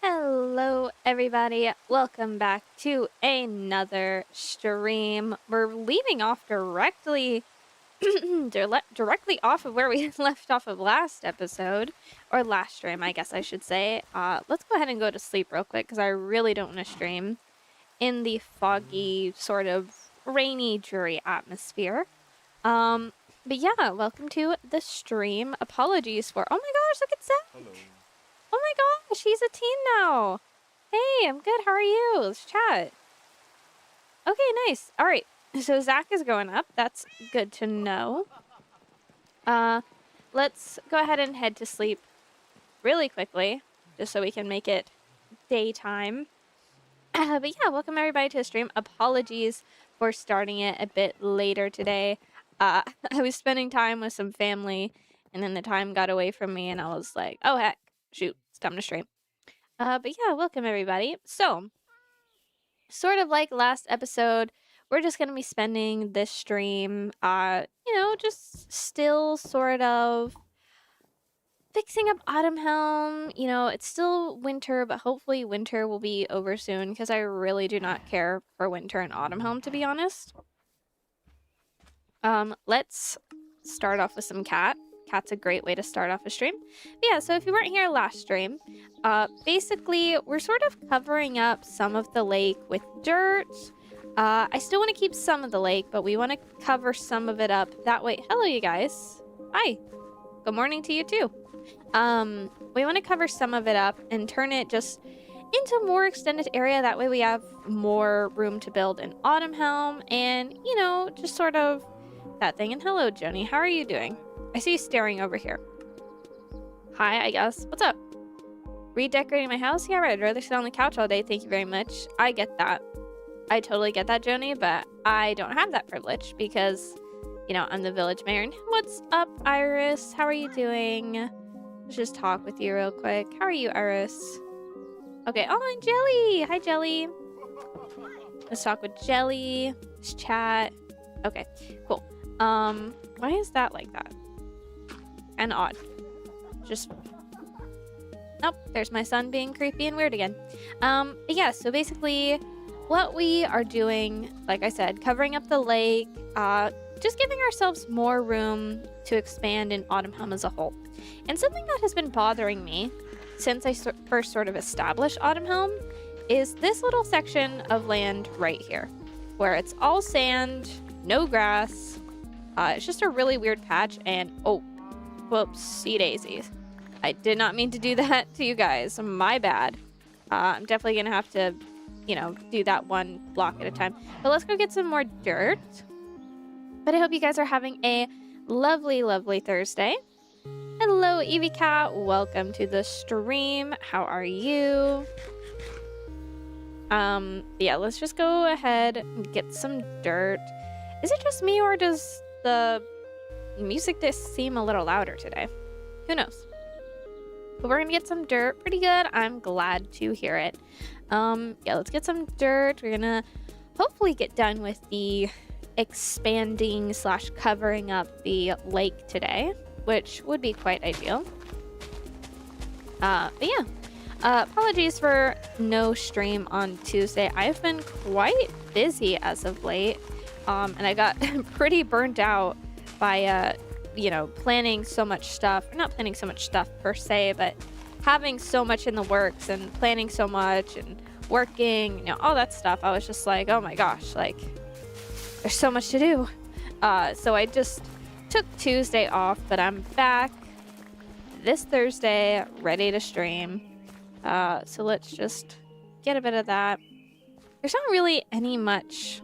Hello, everybody. Welcome back to another stream. We're leaving off directly, directly off of where we left off of last episode, or last stream, I guess I should say. Let's go ahead and go to sleep real quick because I really don't want to stream in the foggy, sort of rainy, dreary atmosphere. But yeah, welcome to the stream. Apologies for. Oh my gosh, look at Zach. Hello. Oh my gosh, he's a teen now. Hey, I'm good. How are you? Let's chat. Okay, nice. All right. So Zach is going up. That's good to know. Let's go ahead and head to sleep really quickly, just so we can make it daytime. But yeah, welcome everybody to the stream. Apologies for starting it a bit later today. I was spending time with some family, and then the time got away from me, and I was like, oh heck, shoot, it's time to stream. But yeah, welcome everybody. So, sort of like last episode, we're just gonna be spending this stream, just still sort of fixing up Autumn Helm. You know, it's still winter, but hopefully winter will be over soon because I really do not care for winter and Autumn Helm, to be honest. Let's start off with some cat. Cat's a great way to start off a stream. But yeah, so if you weren't here last stream, basically we're sort of covering up some of the lake with dirt. I still want to keep some of the lake, but we want to cover some of it up. That way, hello you guys. Hi. Good morning to you too. We want to cover some of it up and turn it just into a more extended area. That way we have more room to build in Autumn Helm and, you know, just sort of that thing. And hello, Joni. How are you doing? I see you staring over here. Hi, I guess. What's up? Redecorating my house? Yeah, right. I'd rather sit on the couch all day. Thank you very much. I get that. I totally get that, Joni, but I don't have that privilege because, you know, I'm the village mayor. And what's up, Iris? How are you doing? Let's just talk with you real quick. How are you, Iris? Okay. Oh, and Jelly. Hi, Jelly. Let's talk with Jelly. Let's chat. Okay, cool. Why is that like that? And odd. Just... Nope, there's my son being creepy and weird again. But yeah, so basically what we are doing, like I said, covering up the lake, just giving ourselves more room to expand in Autumn Helm as a whole. And something that has been bothering me since I first sort of established Autumn Helm is this little section of land right here, where it's all sand, no grass. It's just a really weird patch, and oh, whoopsie daisies. I did not mean to do that to you guys. My bad. I'm definitely gonna have to, you know, do that one block at a time. But let's go get some more dirt. But I hope you guys are having a lovely, lovely Thursday. Hello, Evie Cat. Welcome to the stream. How are you? Yeah, let's just go ahead and get some dirt. Is it just me, or does the music just seem a little louder today? Who knows? But we're gonna get some dirt. Pretty good. I'm glad to hear it. Yeah, let's get some dirt. We're gonna hopefully get done with the expanding / covering up the lake today, which would be quite ideal. But yeah. Apologies for no stream on Tuesday. I've been quite busy as of late. And I got pretty burnt out by, you know, planning so much stuff. Not planning so much stuff per se, but having so much in the works and planning so much and working, you know, all that stuff. I was just like, oh my gosh, like, there's so much to do. So I just took Tuesday off, but I'm back this Thursday, ready to stream. So let's just get a bit of that. There's not really any much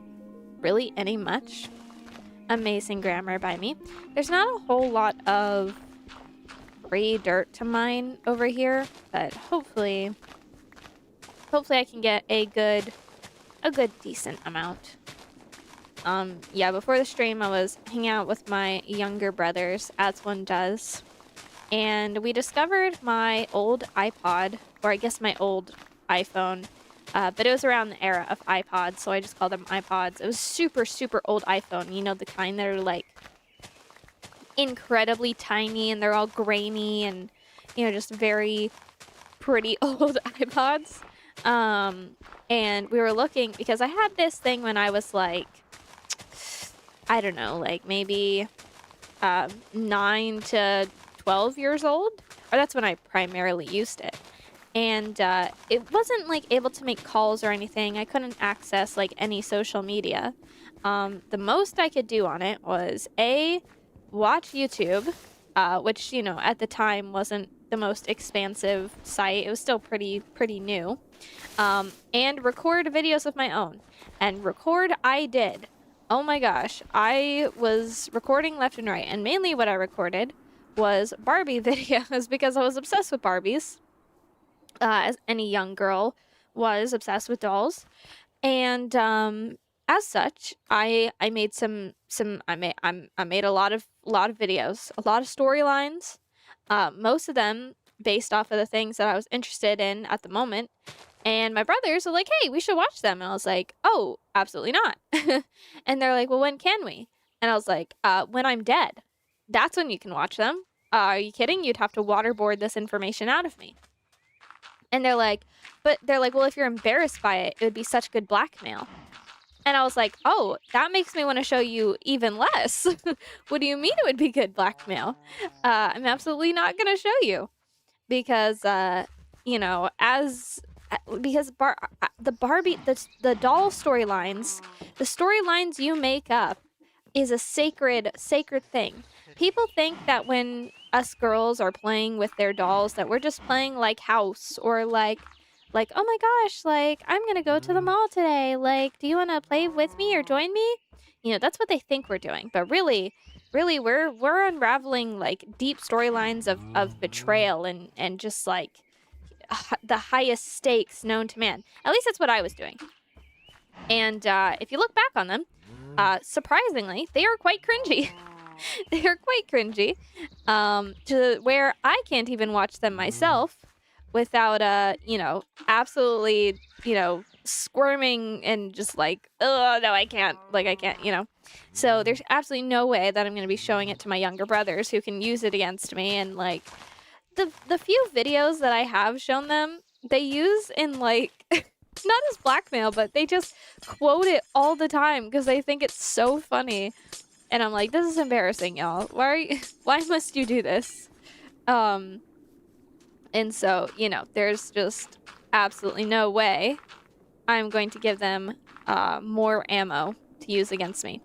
amazing grammar by me. There's not a whole lot of free dirt to mine over here, but hopefully I can get a good decent amount. Yeah, before the stream I was hanging out with my younger brothers, as one does, and we discovered my old iPod, or I guess my old iPhone. But it was around the era of iPods, so I just called them iPods. It was super, super old iPhone. You know, the kind that are, like, incredibly tiny, and they're all grainy, and, you know, just very pretty old iPods. And we were looking because I had this thing when I was like, I don't know, like maybe 9 to 12 years old, or that's when I primarily used it. And it wasn't like able to make calls or anything. I couldn't access like any social media. The most I could do on it was watch YouTube, which, you know, at the time wasn't the most expansive site. It was still pretty new. And record videos of my own. And record I did. Oh my gosh, I was recording left and right, and mainly what I recorded was Barbie videos because I was obsessed with Barbies, as any young girl was obsessed with dolls. And as such, I made I made a lot of videos, a lot of storylines, most of them based off of the things that I was interested in at the moment. And my brothers were like, "Hey, we should watch them." And I was like, "Oh, absolutely not." And they're like, "Well, when can we?" And I was like, "When I'm dead. That's when you can watch them. Are you kidding? You'd have to waterboard this information out of me." And they're like, "Well, if you're embarrassed by it, it would be such good blackmail." And I was like, "Oh, that makes me want to show you even less." What do you mean it would be good blackmail? I'm absolutely not going to show you because, you know, because the Barbie, the doll storylines, the storylines you make up is a sacred thing. People think that when us girls are playing with their dolls that we're just playing like house or like, "Oh my gosh, like I'm going to go to the mall today. Like, do you want to play with me or join me?" You know, that's what they think we're doing. But really we're unraveling like deep storylines of betrayal and just like the highest stakes known to man. At least that's what I was doing. And if you look back on them, surprisingly, they are quite cringy. They are quite cringy, to where I can't even watch them myself without, you know, absolutely, you know, squirming and just like, "Oh, no, I can't." Like, I can't, you know. So there's absolutely no way that I'm going to be showing it to my younger brothers who can use it against me. And like, the few videos that I have shown them, they use in like not as blackmail, but they just quote it all the time because they think it's so funny. And I'm like, this is embarrassing, y'all. Why must you do this? And so, you know, there's just absolutely no way I'm going to give them more ammo to use against me.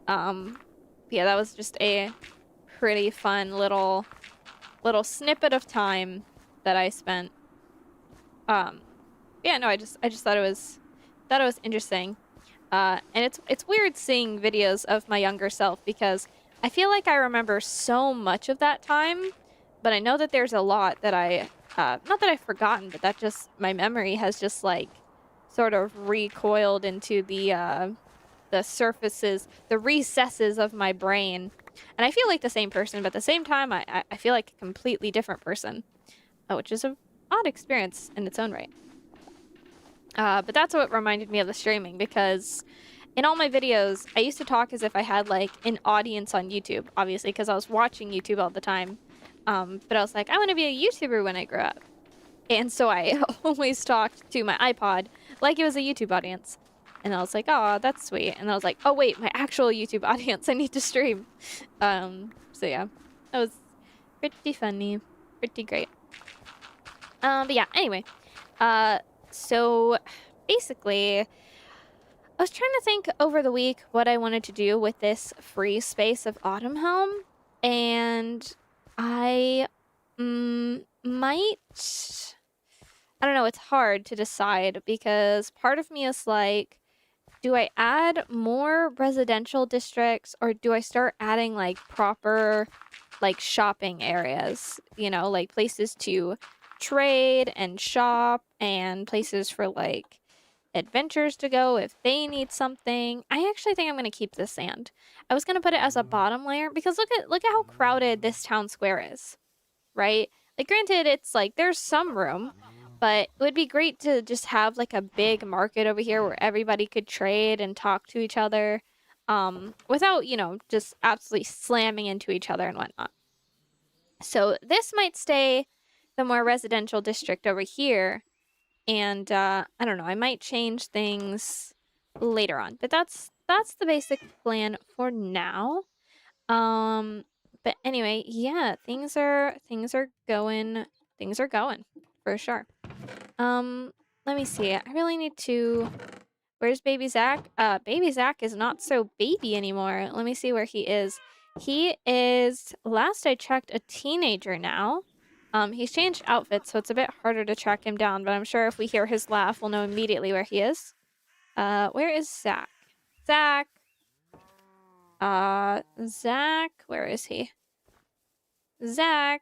Yeah, that was just a pretty fun little snippet of time that I spent. Yeah, no, I just thought it was interesting. And it's weird seeing videos of my younger self because I feel like I remember so much of that time, but I know that there's a lot that I not that I've forgotten, but that just my memory has just like sort of recoiled into the surfaces, the recesses of my brain. And I feel like the same person, but at the same time I feel like a completely different person, which is an odd experience in its own right. But that's what reminded me of the streaming because in all my videos, I used to talk as if I had like an audience on YouTube, obviously, because I was watching YouTube all the time. But I was like, I want to be a YouTuber when I grow up. And so I always talked to my iPod like it was a YouTube audience. And I was like, oh, that's sweet. And I was like, oh, wait, my actual YouTube audience, I need to stream. So yeah, that was pretty funny, pretty great. But yeah, anyway, so basically, I was trying to think over the week what I wanted to do with this free space of Autumn Helm, and I might. I don't know, it's hard to decide because part of me is like, do I add more residential districts or do I start adding like proper like shopping areas, you know, like places to trade and shop and places for like adventures to go if they need something. I actually think I'm going to keep this sand. I was going to put it as a bottom layer because look at how crowded this town square is, right? Like granted it's like there's some room, but it would be great to just have like a big market over here where everybody could trade and talk to each other without, you know, just absolutely slamming into each other and whatnot. So this might stay the more residential district over here. And I don't know, I might change things later on. But that's the basic plan for now. But anyway, yeah, things are going for sure. Let me see. I really need to. Where's baby Zach? Baby Zach is not so baby anymore. Let me see where he is. He is, last I checked, a teenager now. He's changed outfits, so it's a bit harder to track him down, but I'm sure if we hear his laugh, we'll know immediately where he is. Where is Zach? Zach. Zach, where is he? Zach.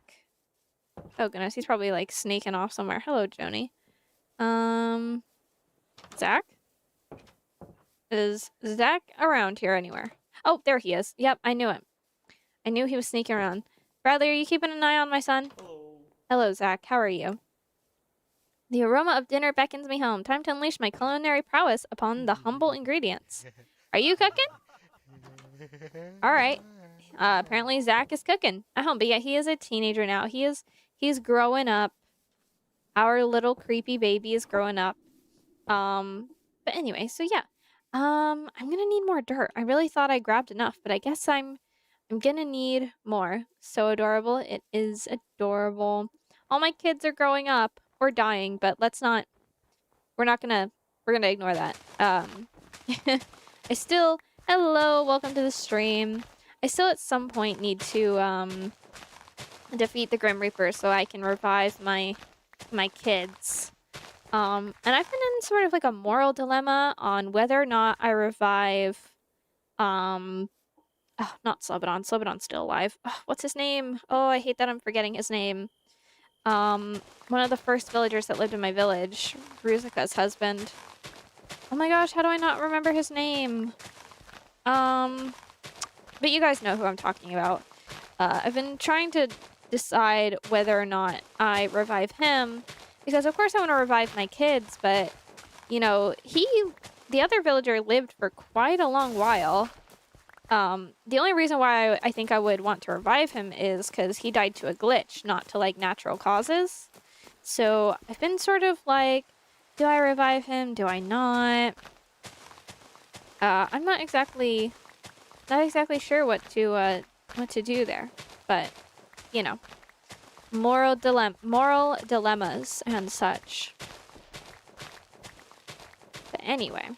Oh goodness, he's probably like sneaking off somewhere. Hello, Joni. Zach? Is Zach around here anywhere? Oh, there he is. Yep, I knew it. I knew he was sneaking around. Bradley, are you keeping an eye on my son? Hello. Hello, Zach. How are you? The aroma of dinner beckons me home. Time to unleash my culinary prowess upon the humble ingredients. Are you cooking? All right. Apparently Zach is cooking at home, but yeah, he is a teenager now. He's growing up. Our little creepy baby is growing up. But anyway, so yeah. I'm gonna need more dirt. I really thought I grabbed enough, but I guess I'm gonna need more. So adorable. It is adorable. All my kids are growing up or dying, but we're gonna ignore that. Hello, welcome to the stream. I still at some point need to defeat the Grim Reaper so I can revive my kids. And I've been in sort of like a moral dilemma on whether or not I revive, not Slobodon. Slobodon's still alive. What's his name? Oh, I hate that I'm forgetting his name. One of the first villagers that lived in my village, Ruzika's husband. Oh my gosh, how do I not remember his name? But you guys know who I'm talking about. I've been trying to decide whether or not I revive him. Because of course I want to revive my kids, but, you know, the other villager lived for quite a long while. The only reason why I think I would want to revive him is because he died to a glitch, not to, like, natural causes. So I've been sort of like, do I revive him? Do I not? I'm not exactly sure what to do there, but, you know. Moral dilemmas and such. But anyway.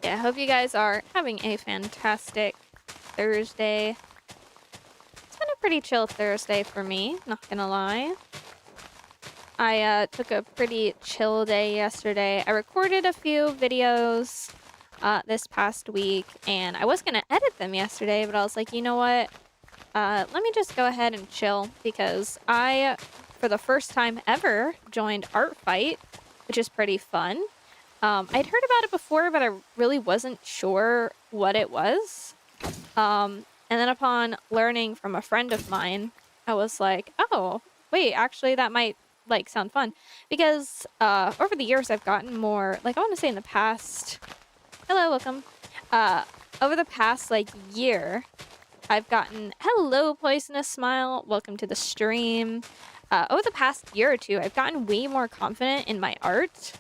Yeah, I hope you guys are having a fantastic Thursday. It's been a pretty chill Thursday for me, not gonna lie. I took a pretty chill day yesterday. I recorded a few videos this past week, and I was gonna edit them yesterday, but I was like, you know what? Let me just go ahead and chill because I, for the first time ever, joined Art Fight, which is pretty fun. I'd heard about it before, but I really wasn't sure what it was. And then upon learning from a friend of mine, I was like, oh, wait, actually that might, like, sound fun. Because, over the years I've gotten more, like, I want to say in the past... Hello, welcome. Over the past, like, year... I've gotten, hello, Poisonous Smile, welcome to the stream. Over the past year or two, I've gotten way more confident in my art,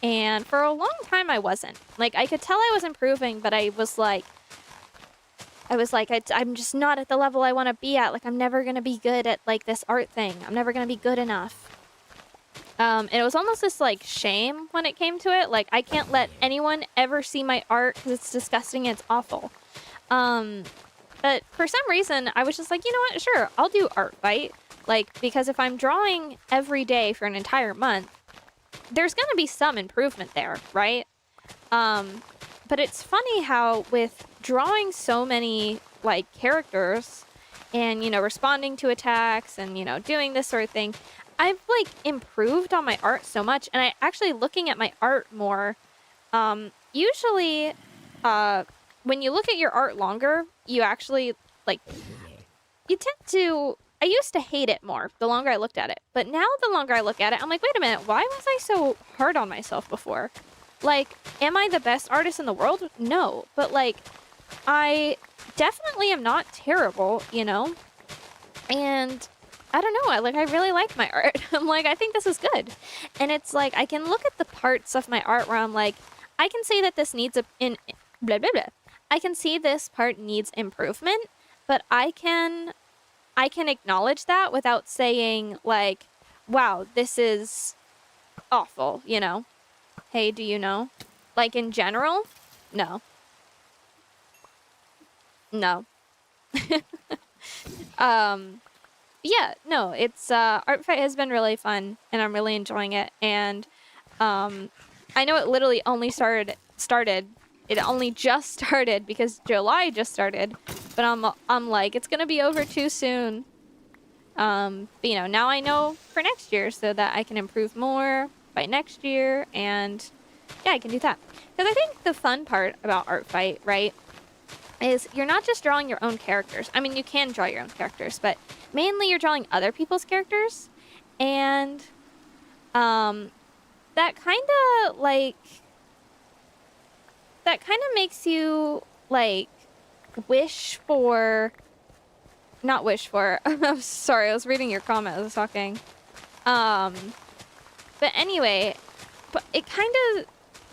and for a long time I wasn't. Like, I could tell I was improving, but I was like, I'm just not at the level I want to be at. Like, I'm never going to be good at, like, this art thing. I'm never going to be good enough. And it was almost this, like, shame when it came to it. Like, I can't let anyone ever see my art because it's disgusting and it's awful. But for some reason, I was just like, you know what? Sure, I'll do Art Fight. Like, because if I'm drawing every day for an entire month, there's going to be some improvement there, right? But it's funny how with drawing so many, like, characters and, you know, responding to attacks and, you know, doing this sort of thing, I've, like, improved on my art so much. And I actually looking at my art more, usually, when you look at your art longer, you actually, like, you tend to... I used to hate it more the longer I looked at it. But now the longer I look at it, I'm like, wait a minute, why was I so hard on myself before? Like, am I the best artist in the world? No. But, like, I definitely am not terrible, you know? And I don't know. I really like my art. I'm like, I think this is good. And it's like, I can look at the parts of my art where I'm like, I can see that this needs blah, blah, blah. I can see this part needs improvement, but I can acknowledge that without saying like, wow, this is awful, you know? Hey, do you know? Like in general? No. No. Yeah, no, it's Art Fight has been really fun and I'm really enjoying it. And I know it literally only started it only just started because July just started, but I'm like it's gonna be over too soon. But you know, now I know for next year so that I can improve more by next year, and yeah, I can do that. Because I think the fun part about Art Fight, right, is you're not just drawing your own characters. I mean, you can draw your own characters, but mainly you're drawing other people's characters, and that kind of makes you like wish for, not wish for. I'm sorry, I was reading your comment as I was talking. But anyway, but it kind of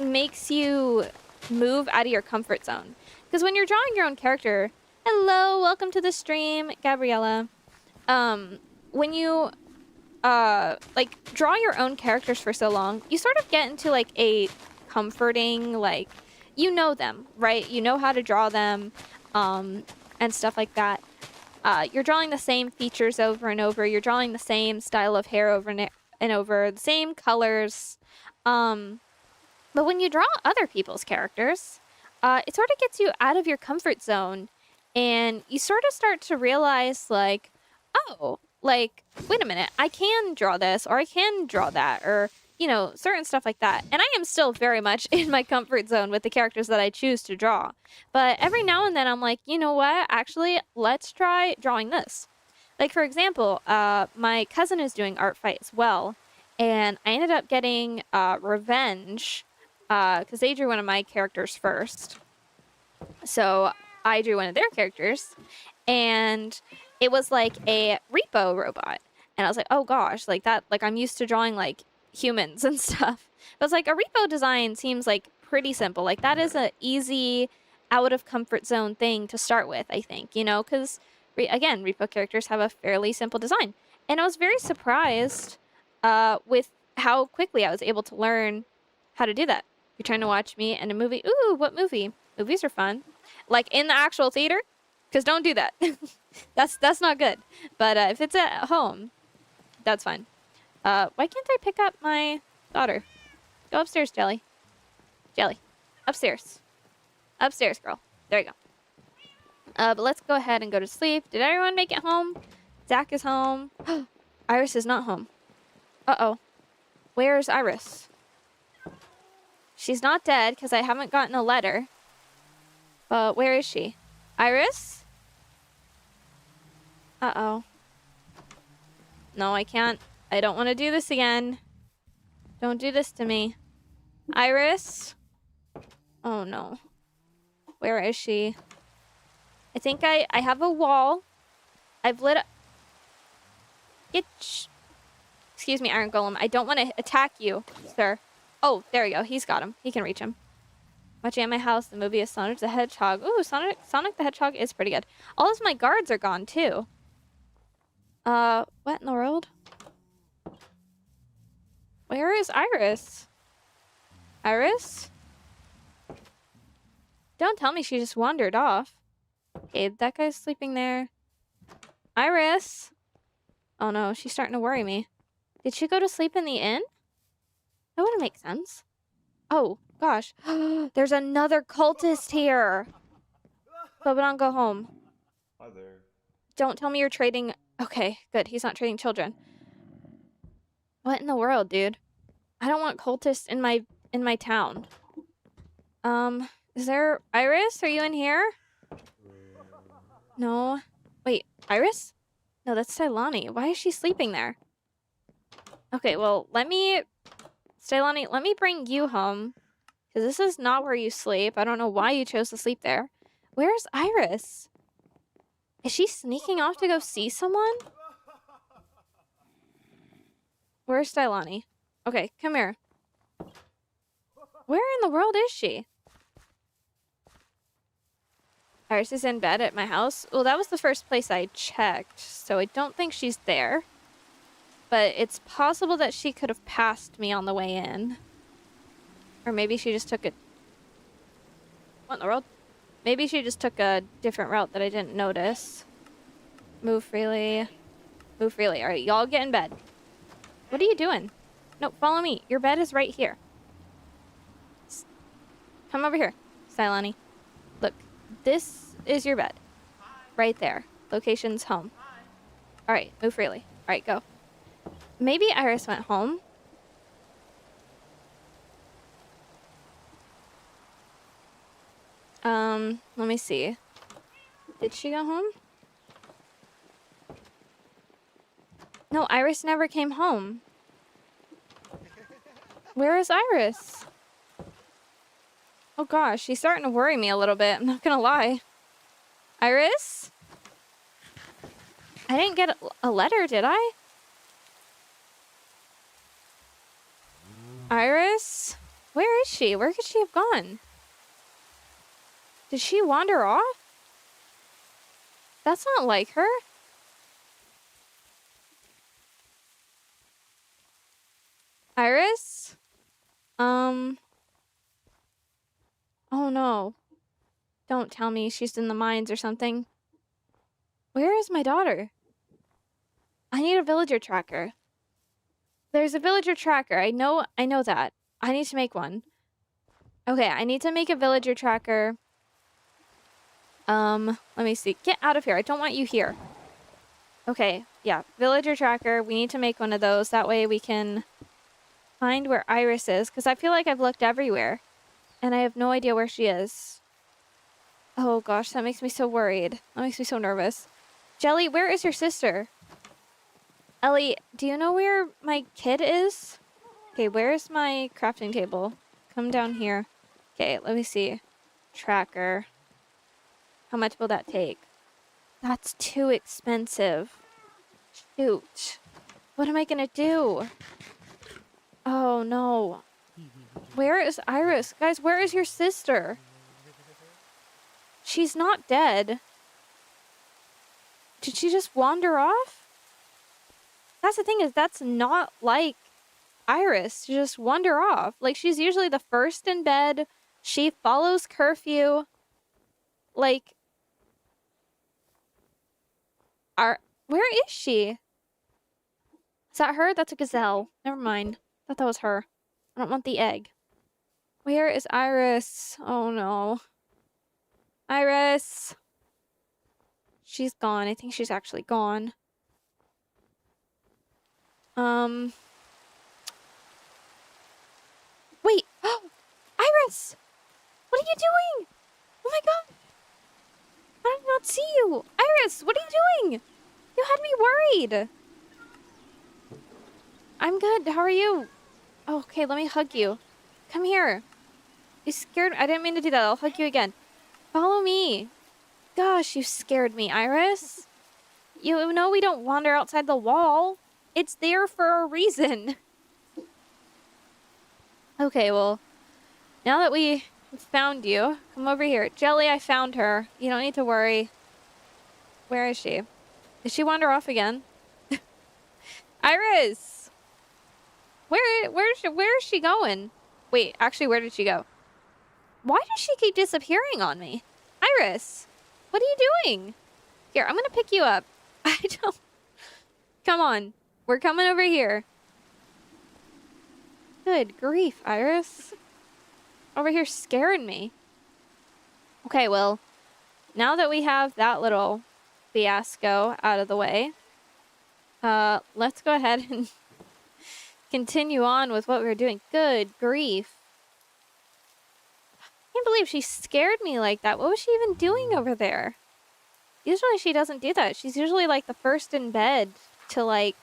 makes you move out of your comfort zone. Because when you're drawing your own character, hello, welcome to the stream, Gabriella. When you like draw your own characters for so long, you sort of get into like a comforting, like, you know them, right? You know how to draw them, and stuff like that. You're drawing the same features over and over. You're drawing the same style of hair over and over, the same colors. But when you draw other people's characters, it sort of gets you out of your comfort zone, and you sort of start to realize, like, oh, like, wait a minute, I can draw this, or I can draw that, or, you know, certain stuff like that. And I am still very much in my comfort zone with the characters that I choose to draw. But every now and then I'm like, you know what, actually, let's try drawing this. Like, for example, my cousin is doing Art Fight as well, and I ended up getting Revenge, because they drew one of my characters first. So I drew one of their characters, and it was like a repo robot. And I was like, oh gosh, like that, like I'm used to drawing like humans and stuff. But it's like a repo design seems like pretty simple. Like that is a easy out of comfort zone thing to start with, I think, you know, because again, repo characters have a fairly simple design. And I was very surprised with how quickly I was able to learn how to do that. You're trying to watch me in a movie. Ooh, what movie? Movies are fun. Like in the actual theater? Because don't do that. That's not good. But if it's at home, that's fine. Why can't I pick up my daughter? Go upstairs, Jelly. Jelly. Upstairs. Upstairs, girl. There you go. But let's go ahead and go to sleep. Did everyone make it home? Zach is home. Iris is not home. Uh-oh. Where's Iris? She's not dead because I haven't gotten a letter. But where is she? Iris? Uh-oh. No, I can't. I don't want to do this again. Don't do this to me. Iris? Oh, no. Where is she? I think I have a wall. I've lit up... Excuse me, Iron Golem. I don't want to attack you, sir. Oh, there we go. He's got him. He can reach him. Watching at my house, the movie is Sonic the Hedgehog. Ooh, Sonic the Hedgehog is pretty good. All of my guards are gone, too. What in the world? Where is Iris? Iris? Don't tell me she just wandered off. Okay, that guy's sleeping there. Iris? Oh no, she's starting to worry me. Did she go to sleep in the inn? That wouldn't make sense. Oh, gosh. There's another cultist here. Bobanon, go home. Hi there. Don't tell me you're trading... Okay, good. He's not trading children. What in the world, dude? I don't want cultists in my town. Is there... Iris? Are you in here? No. Wait, Iris? No, that's Stylani. Why is she sleeping there? Okay, well, Stylani, let me bring you home. Because this is not where you sleep. I don't know why you chose to sleep there. Where's Iris? Is she sneaking off to go see someone? Where's Stylani? Okay, come here. Where in the world is she? Iris is in bed at my house. Well, that was the first place I checked, so I don't think she's there. But it's possible that she could have passed me on the way in. Or maybe she just took a... What in the world? Maybe she just took a different route that I didn't notice. Move freely. Move freely. Alright, y'all get in bed. What are you doing? No, follow me. Your bed is right here. Come over here, Stylani. Look, this is your bed. Right there. Location's home. Alright, move freely. Alright, go. Maybe Iris went home. Let me see. Did she go home? No, Iris never came home. Where is Iris? Oh gosh, she's starting to worry me a little bit. I'm not gonna lie. Iris? I didn't get a letter, did I? Iris? Where is she? Where could she have gone? Did she wander off? That's not like her. Iris? Oh no. Don't tell me she's in the mines or something. Where is my daughter? I need a villager tracker. There's a villager tracker. I know that. I need to make one. Okay, I need to make a villager tracker. Let me see. Get out of here. I don't want you here. Okay, yeah. Villager tracker. We need to make one of those. That way we can find where Iris is. Because I feel like I've looked everywhere. And I have no idea where she is. Oh gosh, that makes me so worried. That makes me so nervous. Jelly, where is your sister? Ellie, do you know where my kid is? Okay, where's my crafting table? Come down here. Okay, let me see. Tracker. How much will that take? That's too expensive. Shoot. What am I gonna do? Oh no. Where is Iris? Guys, where is your sister? She's not dead. Did she just wander off? That's the thing, is that's not like Iris to just wander off. Like, she's usually the first in bed. She follows curfew. Like, where is she? Is that her? That's a gazelle. Never mind. I thought that was her. I don't want the egg. Where is Iris? Oh no. Iris! She's gone. I think she's actually gone. Wait! Iris! What are you doing? Oh my god! I did not see you! Iris, what are you doing? You had me worried! I'm good. How are you? Oh, okay, let me hug you. Come here. You scared me. I didn't mean to do that. I'll hug you again. Follow me. Gosh, you scared me, Iris. You know we don't wander outside the wall. It's there for a reason. Okay, well, now that we found you, come over here. Jelly, I found her. You don't need to worry. Where is she? Did she wander off again? Iris! Where is she going? Wait, actually, where did she go? Why does she keep disappearing on me? Iris, what are you doing? Here, I'm gonna pick you up. I don't... Come on. We're coming over here. Good grief, Iris. Over here scaring me. Okay, well, now that we have that little fiasco out of the way, let's go ahead and continue on with what we were doing. Good grief. I can't believe she scared me like that. What was she even doing over there? Usually she doesn't do that. She's usually like the first in bed to like...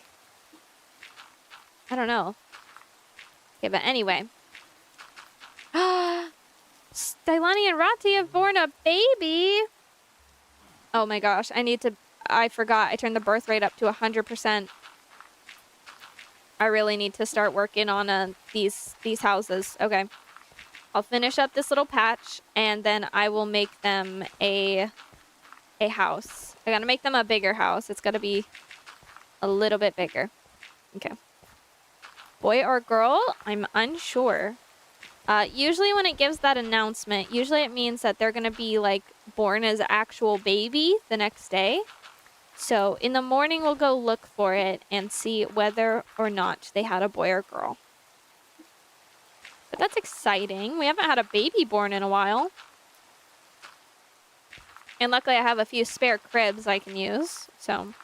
I don't know. Okay, but anyway. Stylani and Rati have born a baby! Oh my gosh, I forgot. I turned the birth rate up to 100%. I really need to start working on these houses. Okay. I'll finish up this little patch, and then I will make them a house. I gotta make them a bigger house. It's gotta be a little bit bigger. Okay. Boy or girl? I'm unsure. Usually when it gives that announcement, usually it means that they're gonna be like born as actual baby the next day. So in the morning, we'll go look for it and see whether or not they had a boy or girl. But that's exciting. We haven't had a baby born in a while. And luckily I have a few spare cribs I can use. So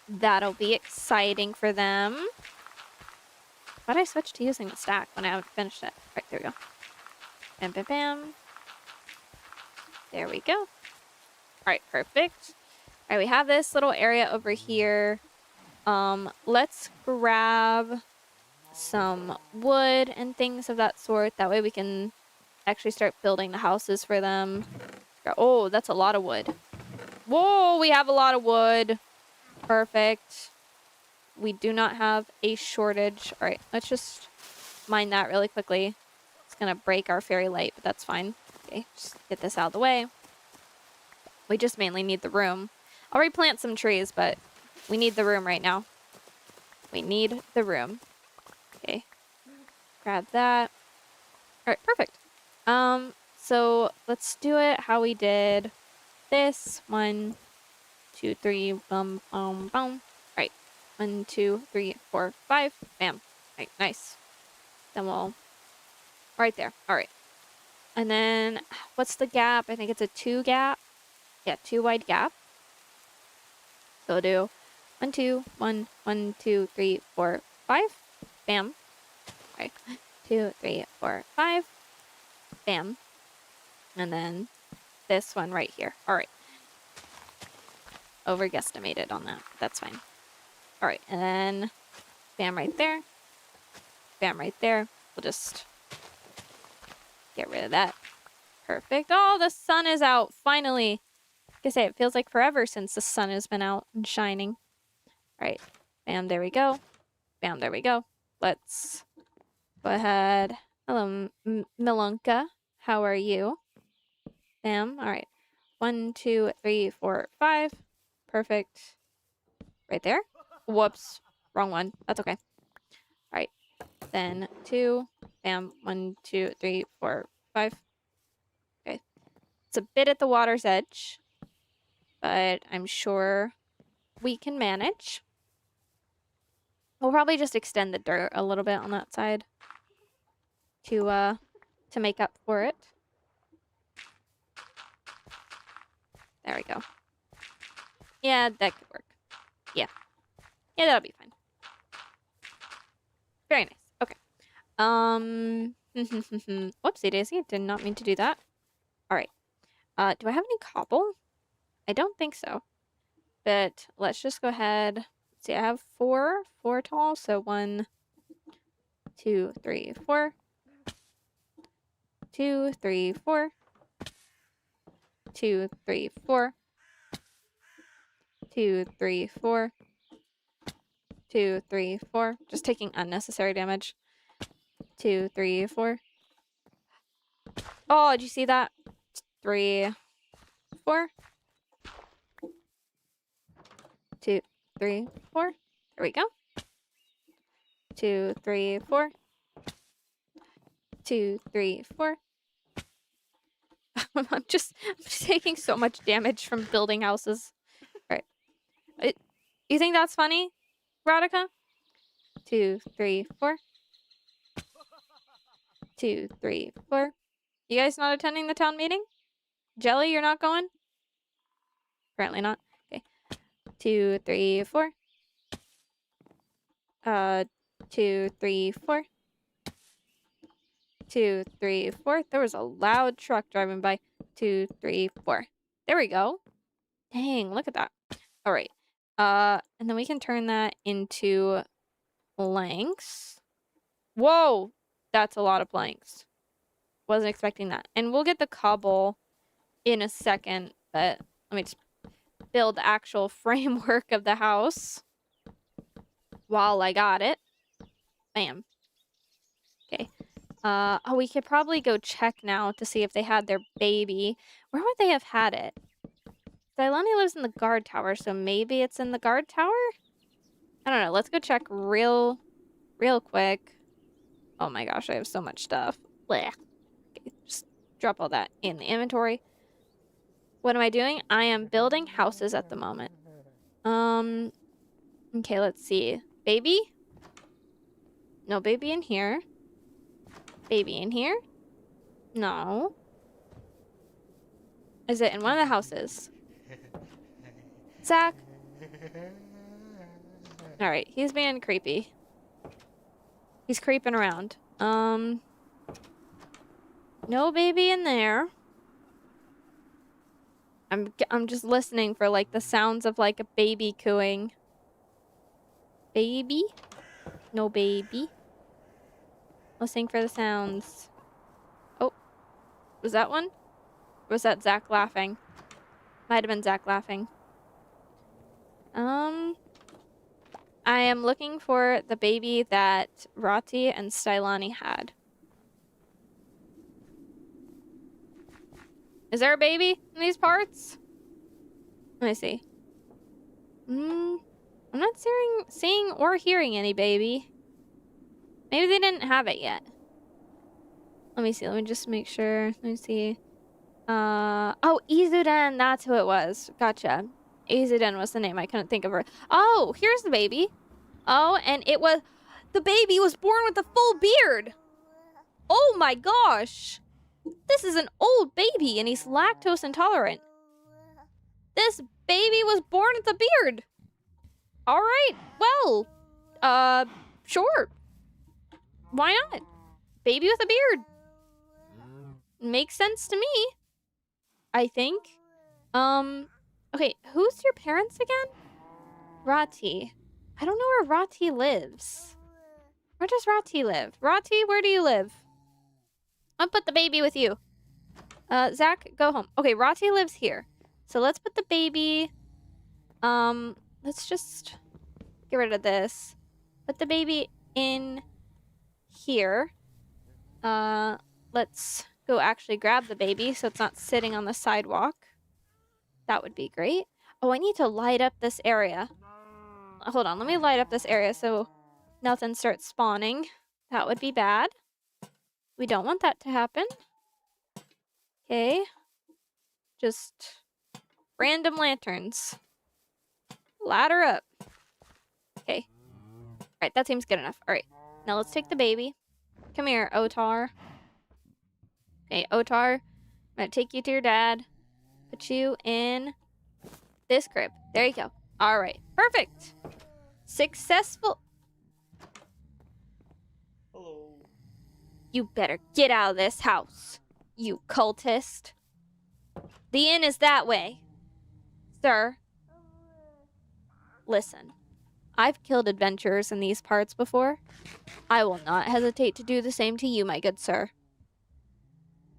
that'll be exciting for them. Why'd I switch to using the stack when I haven't finished it? Right, there we go. Bam, bam, bam. There we go. All right, perfect. All right, we have this little area over here. Let's grab some wood and things of that sort. That way we can actually start building the houses for them. Oh, that's a lot of wood. Whoa, we have a lot of wood. Perfect. We do not have a shortage. All right, let's just mine that really quickly. It's gonna break our fairy light, but that's fine. Okay, just get this out of the way. We just mainly need the room. I'll replant some trees, but we need the room right now. We need the room. Okay, grab that. All right, perfect. So let's do it how we did this. 1, 2, 3, boom, boom, boom. All right, 1, 2, 3, 4, 5, bam. All right, nice. Then we'll right there. All right, and then what's the gap? I think it's a 2 gap. Yeah, 2 wide gap. So we'll do 1, 2, 1, 1, 2, 3, 4, 5, bam. All right, 2, 3, 4, 5, bam. And then this one right here. All right. Over guesstimated on that. That's fine. All right, and then bam right there. Bam right there. We'll just get rid of that. Perfect. Oh, the sun is out. Finally. Like I say, it feels like forever since the sun has been out and shining. All right. Bam, there we go. Bam, there we go. Let's go ahead. Hello, Milunka. How are you? Bam. All right. 1, 2, 3, 4, 5. Perfect. Right there. Whoops. Wrong one. That's okay. All right. Then 2. Bam. 1, 2, 3, 4, 5. Okay. It's a bit at the water's edge, but I'm sure we can manage. We'll probably just extend the dirt a little bit on that side to make up for it. There we go. Yeah, that could work. Yeah. Yeah, that'll be fine. Very nice. Okay. Whoopsie daisy. Did not mean to do that. All right. Do I have any cobble? I don't think so. But let's just go ahead. Let's see, I have 4 tall. So 1, 2, 3, 4. 2, 3, 4. 2, 3, 4. 2, 3, 4. 2, 3, 4. Just taking unnecessary damage. 2, 3, 4. Oh, did you see that? 3, 4. 2, 3, 4. There we go. 2, 3, 4. 2, 3, 4. I'm just taking so much damage from building houses. All right. You think that's funny, Radhika? 2, 3, 4. 2, 3, 4. You guys not attending the town meeting? Jelly, you're not going? Apparently not. Okay. 2, 3, 4. 2, 3, 4. 2, 3, 4. There was a loud truck driving by. 2, 3, 4. There we go. Dang, look at that. All right. And then we can turn that into planks. Whoa, that's a lot of planks. Wasn't expecting that. And we'll get the cobble in a second, but let me just build the actual framework of the house. while I got it. Bam. Okay. Oh, we could probably go check now to see if they had their baby. Where would they have had it? Stylani lives in the guard tower, so maybe it's in the guard tower? I don't know. Let's go check real quick. Oh my gosh, I have so much stuff. Blech. Okay, just drop all that in the inventory. What am I doing? I am building houses at the moment. Okay, let's see. Baby? No baby in here. Baby in here? No. Is it in one of the houses? Zach? Alright, he's being creepy. He's creeping around. No baby in there. I'm just listening for like the sounds of like a baby cooing. Baby? No baby. Listening for the sounds. Oh. Was that one? Or was that Zach laughing? Might have been Zach laughing. I am looking for the baby that Rati and Stylani had. Is there a baby in these parts? Let me see. I'm not seeing or hearing any baby. Maybe they didn't have it yet. Let me see. Let me just make sure. Let me see. Oh, Izuden. That's who it was. Gotcha. Izuden was the name. I couldn't think of her. Oh, here's the baby. Oh, and it was... The baby was born with a full beard. Oh my gosh. This is an old baby, and he's lactose intolerant. This baby was born with a beard. All right. Well, sure. Why not? Baby with a beard. Makes sense to me. I think. Okay, who's your parents again? Rati. I don't know where Rati lives. Where does Rati live? Rati, where do you live? I'll put the baby with you. Zach, go home. Okay, Rati lives here. So let's put the baby... let's just get rid of this. Put the baby in here. Let's go actually grab the baby so it's not sitting on the sidewalk. That would be great. Oh, I need to light up this area. Hold on, let me light up this area so nothing starts spawning. That would be bad. We don't want that to happen. Okay. Just random lanterns. Ladder up. Okay. Alright, that seems good enough. Alright, now let's take the baby. Come here, Otar. Okay, Otar, I'm gonna take you to your dad. Put you in this crib. There you go. Alright, perfect. Successful. Hello. You better get out of this house, you cultist. The inn is that way. Sir. Listen, I've killed adventurers in these parts before. I will not hesitate to do the same to you, my good sir.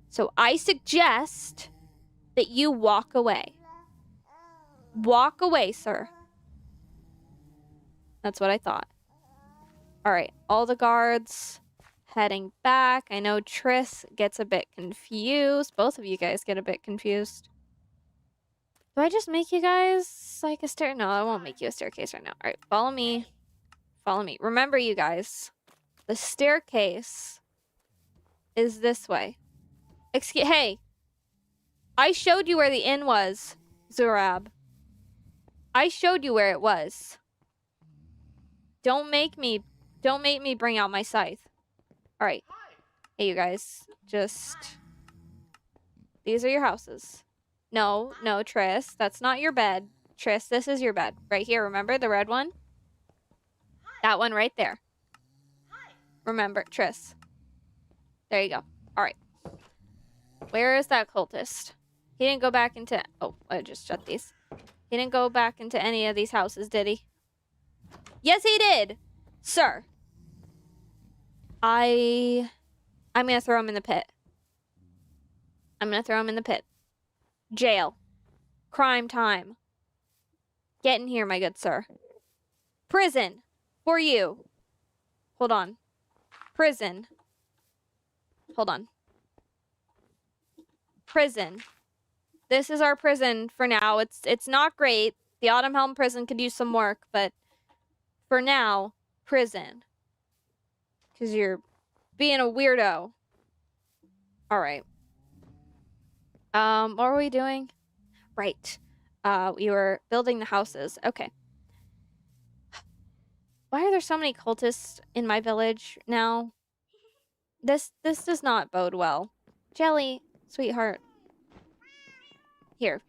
So I suggest that you walk away. Walk away, sir. That's what I thought. Alright, all the guards heading back. I know Triss gets a bit confused. Both of you guys get a bit confused. Do I just make you guys like a stair? No, I won't make you a staircase right now. Alright, follow me. Follow me. Remember, you guys, the staircase is this way. Hey, I showed you where the inn was, Zurab. I showed you where it was. Don't make me bring out my scythe. Alright. Hey, you guys. Just... These are your houses. No, Triss. That's not your bed. Triss, this is your bed. Right here, remember? The red one? That one right there. Remember, Triss. There you go. Alright. Where is that cultist? He didn't go back into... Oh, I just shut these. He didn't go back into any of these houses, did he? Yes, he did! Sir. I'm gonna throw him in the pit. I'm gonna throw him in the pit. Jail. Crime time. Get in here, my good sir. Prison. For you. Hold on. Prison. Hold on. Prison. This is our prison for now. It's not great. The Autumn Helm prison could use some work, but for now, prison. Because you're being a weirdo. Alright. What were we doing? Right. We were building the houses. Okay. Why are there so many cultists in my village now? This does not bode well. Jelly, sweetheart. Here.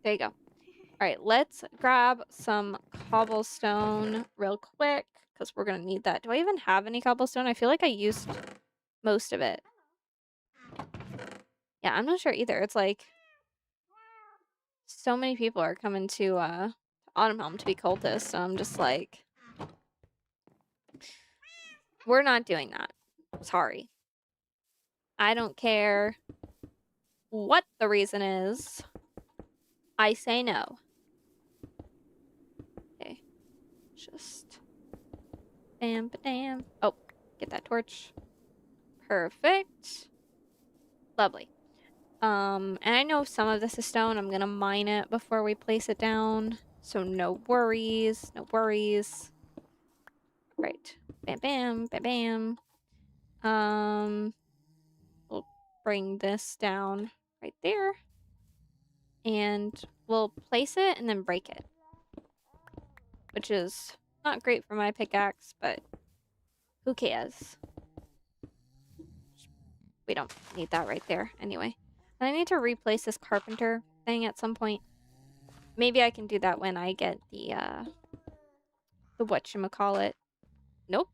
There you go. Alright, let's grab some cobblestone real quick, because we're gonna need that. Do I even have any cobblestone? I feel like I used most of it. Yeah, I'm not sure either. It's like so many people are coming to Autumn Helm to be cultists, so I'm just like, we're not doing that. Sorry. I don't care what the reason is. I say no. Okay. Just bam, ba-dam. Oh, get that torch. Perfect. Lovely. And I know some of this is stone. I'm gonna mine it before we place it down. So no worries. No worries. Right. Bam, bam, bam, bam. We'll bring this down right there. And we'll place it and then break it. Which is not great for my pickaxe, but who cares? We don't need that right there anyway. And I need to replace this carpenter thing at some point. Maybe I can do that when I get the whatchamacallit. Nope,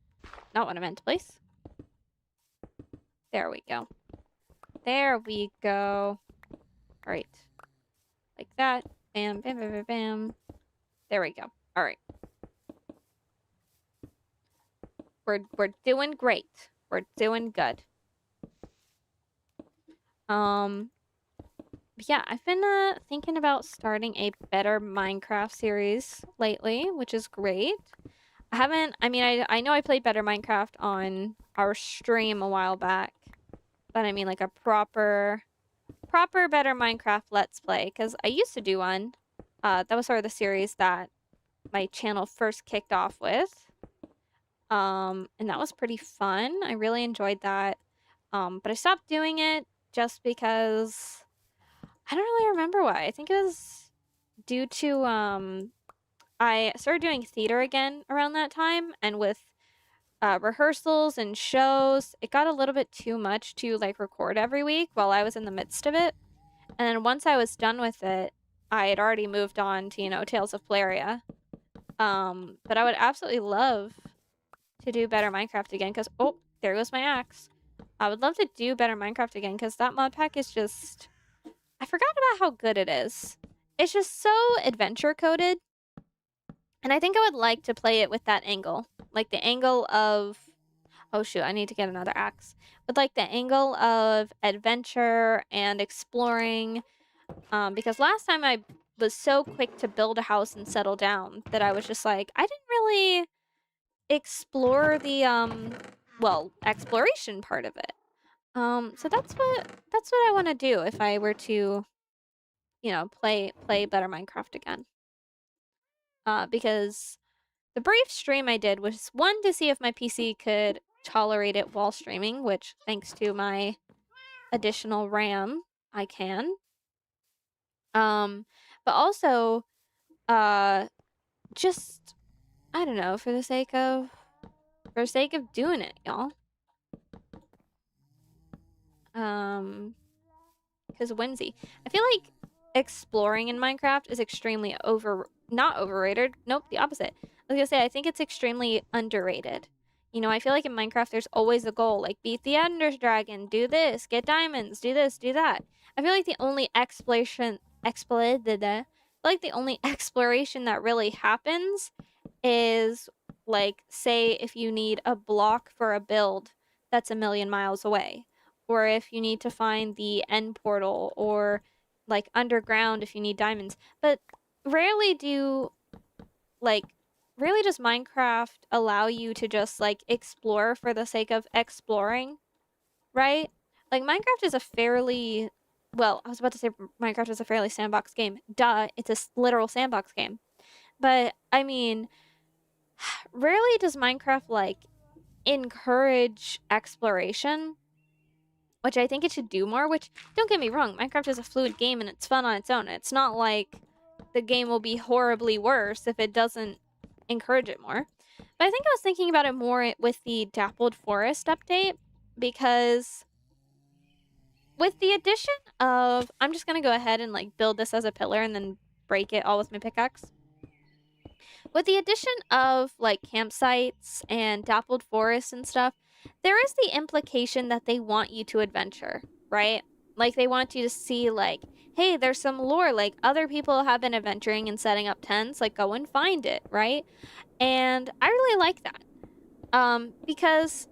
not what I meant to place. There we go. There we go. All right. Like that. Bam, bam, bam, bam, bam. There we go. All right. We're doing great. We're doing good. Yeah, I've been thinking about starting a better Minecraft series lately, which is great. I know I played better Minecraft on our stream a while back, but I mean like a proper better Minecraft Let's Play, because I used to do one. That was sort of the series that my channel first kicked off with. And that was pretty fun. I really enjoyed that. But I stopped doing it just because I don't really remember why. I think it was due to I started doing theater again around that time, and with rehearsals and shows, it got a little bit too much to like record every week while I was in the midst of it. And then once I was done with it, I had already moved on to, Tales of Pleria. But I would absolutely love to do better Minecraft again, because oh, there goes my axe. I would love to do better Minecraft again, because that mod pack is just, I forgot about how good it is. It's just so adventure coded. And I think I would like to play it with that angle. Like the angle of, oh shoot, I need to get another axe. With like the angle of adventure and exploring. Because last time I was so quick to build a house and settle down that I was just like, I didn't really explore the exploration part of it. So that's what I want to do if I were to, play better Minecraft again. Because the brief stream I did was one to see if my PC could tolerate it while streaming, which thanks to my additional RAM, I can. But also, just I don't know, for the sake of doing it, y'all. Because whimsy. I feel like exploring in Minecraft is extremely not overrated. Nope, the opposite. I was gonna say, I think it's extremely underrated. I feel like in Minecraft, there's always a goal, like beat the Ender Dragon, do this, get diamonds, do this, do that. I feel like the only exploration that really happens is, like, say if you need a block for a build that's a million miles away, or if you need to find the end portal, or like underground if you need diamonds. But rarely do like really does Minecraft allow you to just like explore for the sake of exploring, right? Like Minecraft is a fairly, well, I was about to say Minecraft is a fairly sandbox game. Duh, it's a literal sandbox game. But I mean, rarely does Minecraft like encourage exploration, which I think it should do more, which don't get me wrong, Minecraft is a fluid game and it's fun on its own. It's not like the game will be horribly worse if it doesn't encourage it more. But I think I was thinking about it more with the Dappled Forest update because with the addition of, I'm just gonna go ahead and like build this as a pillar and then break it all with my pickaxe. With the addition of like campsites and dappled forests and stuff, there is the implication that they want you to adventure, right? Like they want you to see like, hey, there's some lore, like other people have been adventuring and setting up tents, like go and find it, right? And I really like that. Because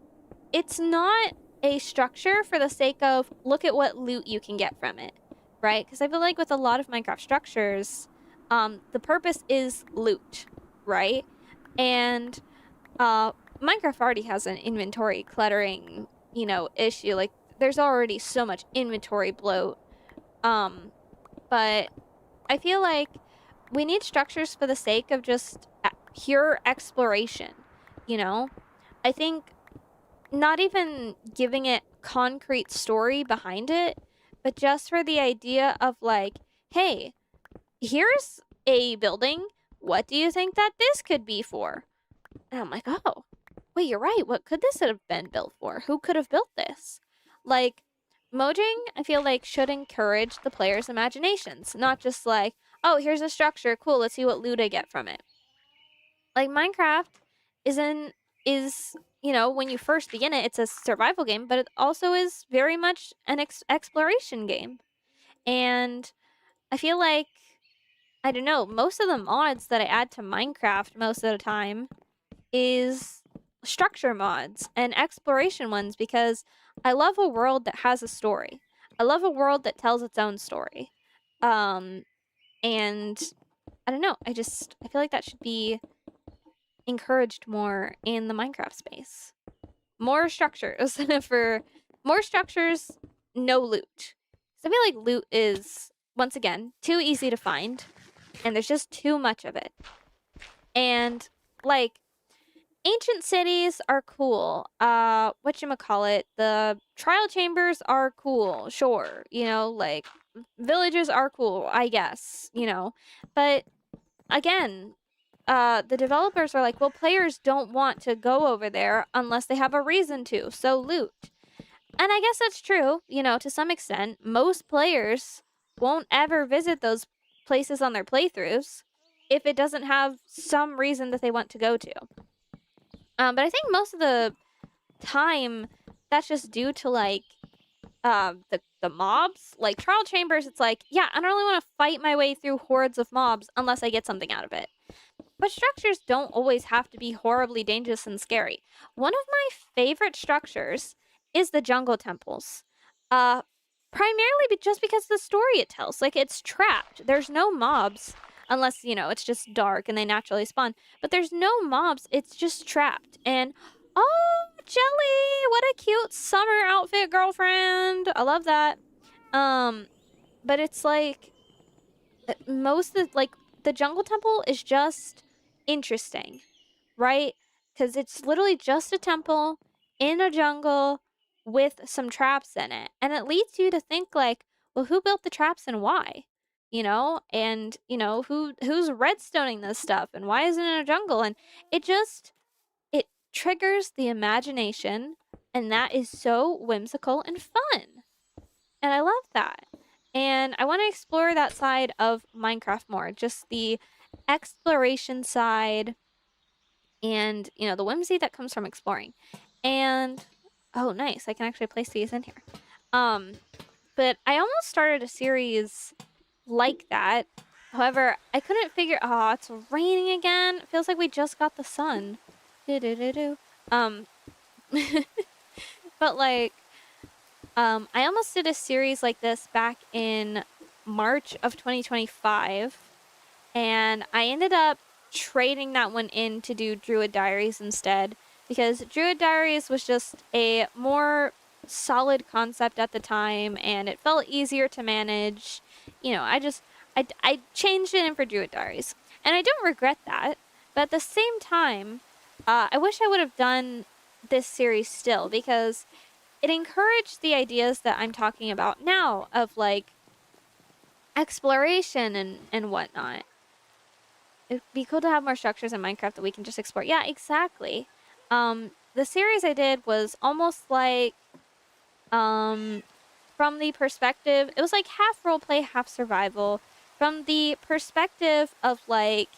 it's not a structure for the sake of look at what loot you can get from it, right? Because I feel like with a lot of Minecraft structures, the purpose is loot, right? And Minecraft already has an inventory cluttering, issue. Like there's already so much inventory bloat. But I feel like we need structures for the sake of just pure exploration, you know? I think not even giving it concrete story behind it, but just for the idea of like, hey, here's a building. What do you think that this could be for? And I'm like, oh, wait, you're right. What could this have been built for? Who could have built this? Like, Mojang, I feel like, should encourage the players' imaginations, not just like, oh, here's a structure. Cool, let's see what loot I get from it. Like, Minecraft is when you first begin it, it's a survival game, but it also is very much an exploration game. And I feel like, I don't know, most of the mods that I add to Minecraft most of the time is structure mods and exploration ones because I love a world that has a story. I love a world that tells its own story. And I don't know, I feel like that should be encouraged more in the Minecraft space. More structures for more structures, no loot. So I feel like loot is once again too easy to find and there's just too much of it. And like ancient cities are cool. Whatchamacallit, the trial chambers are cool, sure. Like villages are cool, I guess, But again, the developers are like, well, players don't want to go over there unless they have a reason to, so loot. And I guess that's true, to some extent. Most players won't ever visit those places on their playthroughs if it doesn't have some reason that they want to go to. But I think most of the time that's just due to like the mobs. Like trial chambers, it's like, yeah, I don't really want to fight my way through hordes of mobs unless I get something out of it. But structures don't always have to be horribly dangerous and scary. One of my favorite structures is the jungle temples. Primarily just because of the story it tells. Like it's trapped. There's no mobs unless, it's just dark and they naturally spawn. But there's no mobs. It's just trapped. And oh, Jelly, what a cute summer outfit, girlfriend. I love that. But it's like most of the jungle temple is just interesting, right? Because it's literally just a temple in a jungle with some traps in it. And it leads you to think like, well, who built the traps and why? And who's redstoning this stuff and why is it in a jungle? And it triggers the imagination, and that is so whimsical and fun. And I love that. And I want to explore that side of Minecraft more, just the exploration side and, the whimsy that comes from exploring. And oh, nice. I can actually place these in here. But I almost started a series like that. However, I couldn't figure. Oh, it's raining again. It feels like we just got the sun. Do-do-do-do. But like, I almost did a series like this back in March of 2025, and I ended up trading that one in to do Druid Diaries instead, because Druid Diaries was just a more solid concept at the time, and it felt easier to manage. You know, I changed it in for Druid Diaries, and I don't regret that. But at the same time, I wish I would have done this series still, because it encouraged the ideas that I'm talking about now of like exploration and whatnot. It'd be cool to have more structures in Minecraft that we can just explore. Yeah, exactly. The series I did was almost like, from the perspective, it was like half roleplay, half survival. From the perspective of like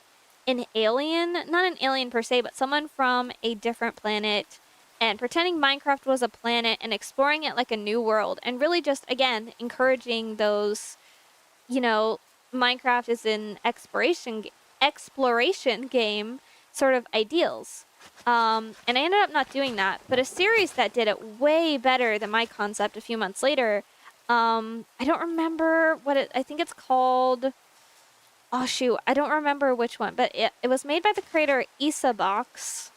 an alien, not an alien per se, but someone from a different planet, and pretending Minecraft was a planet and exploring it like a new world, and really just, again, encouraging those, you know, Minecraft is an exploration game sort of ideals. And I ended up not doing that, but a series that did it way better than my concept a few months later. I don't remember I think it's called. Oh shoot, I don't remember which one, but it was made by the creator Isabox,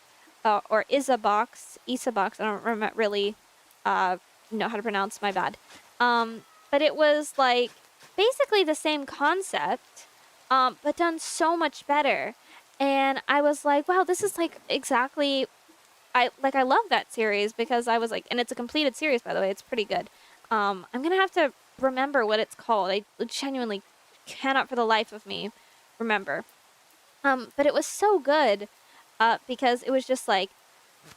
or Isabox. Isabox. I don't really know how to pronounce. My bad. But it was like basically the same concept, but done so much better. And I was like, wow, this is like exactly. I love that series, because I was like, and it's a completed series, by the way. It's pretty good. I'm gonna have to remember what it's called. I genuinely cannot for the life of me remember. But it was so good, because it was just like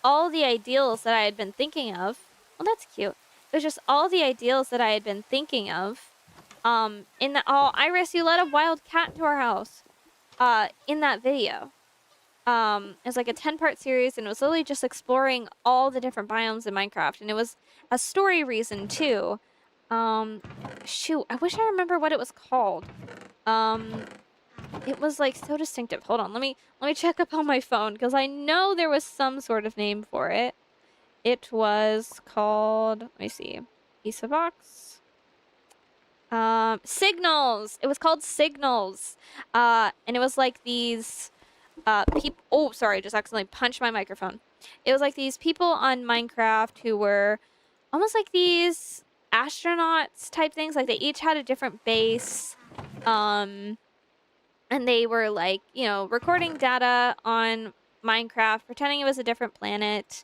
all the ideals that I had been thinking of. Well, that's cute. It was just all the ideals that I had been thinking of. In that, oh, Iris, you let a wild cat into our house. In that video. It was like a 10-part series, and it was literally just exploring all the different biomes in Minecraft, and it was a story reason too. Shoot, I wish I remember what it was called. It was like so distinctive. Hold on, let me check up on my phone, because I know there was some sort of name for it. It was called, let me see, Isabox. Signals. It was called Signals. And it was like these people. Oh, sorry, I just accidentally punched my microphone. It was like these people on Minecraft who were almost like these astronauts type things. Like they each had a different base. And they were like, you know, recording data on Minecraft, pretending it was a different planet.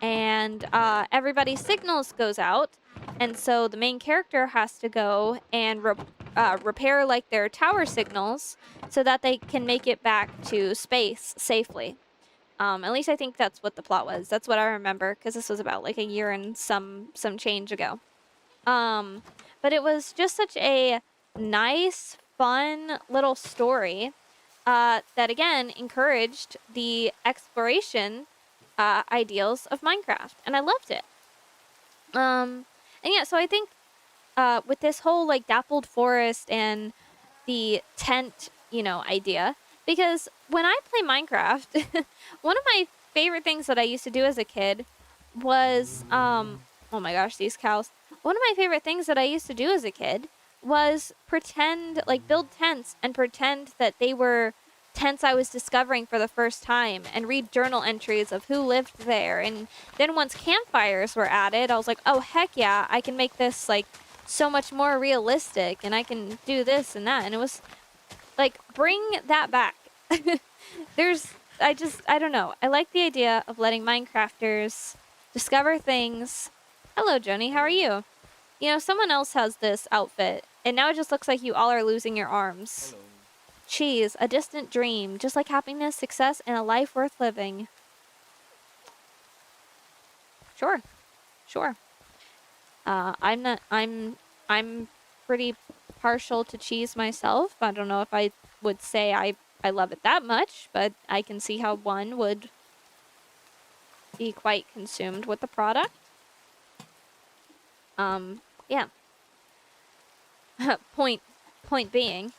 And everybody's signals goes out. And so the main character has to go and repair like their tower signals so that they can make it back to space safely. At least I think that's what the plot was. That's what I remember, because this was about like a year and some change ago. But it was just such a nice, fun little story that again encouraged the exploration ideals of Minecraft, and I loved it. And yeah, so I think with this whole like dappled forest and the tent, you know, idea, because when I play Minecraft, one of my favorite things that I used to do as a kid was oh my gosh, these cows. One of my favorite things that I used to do as a kid was pretend, like build tents and pretend that they were tents I was discovering for the first time, and read journal entries of who lived there. And then once campfires were added, I was like, oh heck yeah, I can make this like so much more realistic, and I can do this and that. And it was like, bring that back. I don't know. I like the idea of letting Minecrafters discover things. Hello, Joni, how are you? You know, someone else has this outfit, and now it just looks like you all are losing your arms. Hello. Cheese, a distant dream, just like happiness, success, and a life worth living. Sure. Sure. I'm pretty partial to cheese myself. I don't know if I would say I love it that much, but I can see how one would be quite consumed with the product. Yeah. Point being,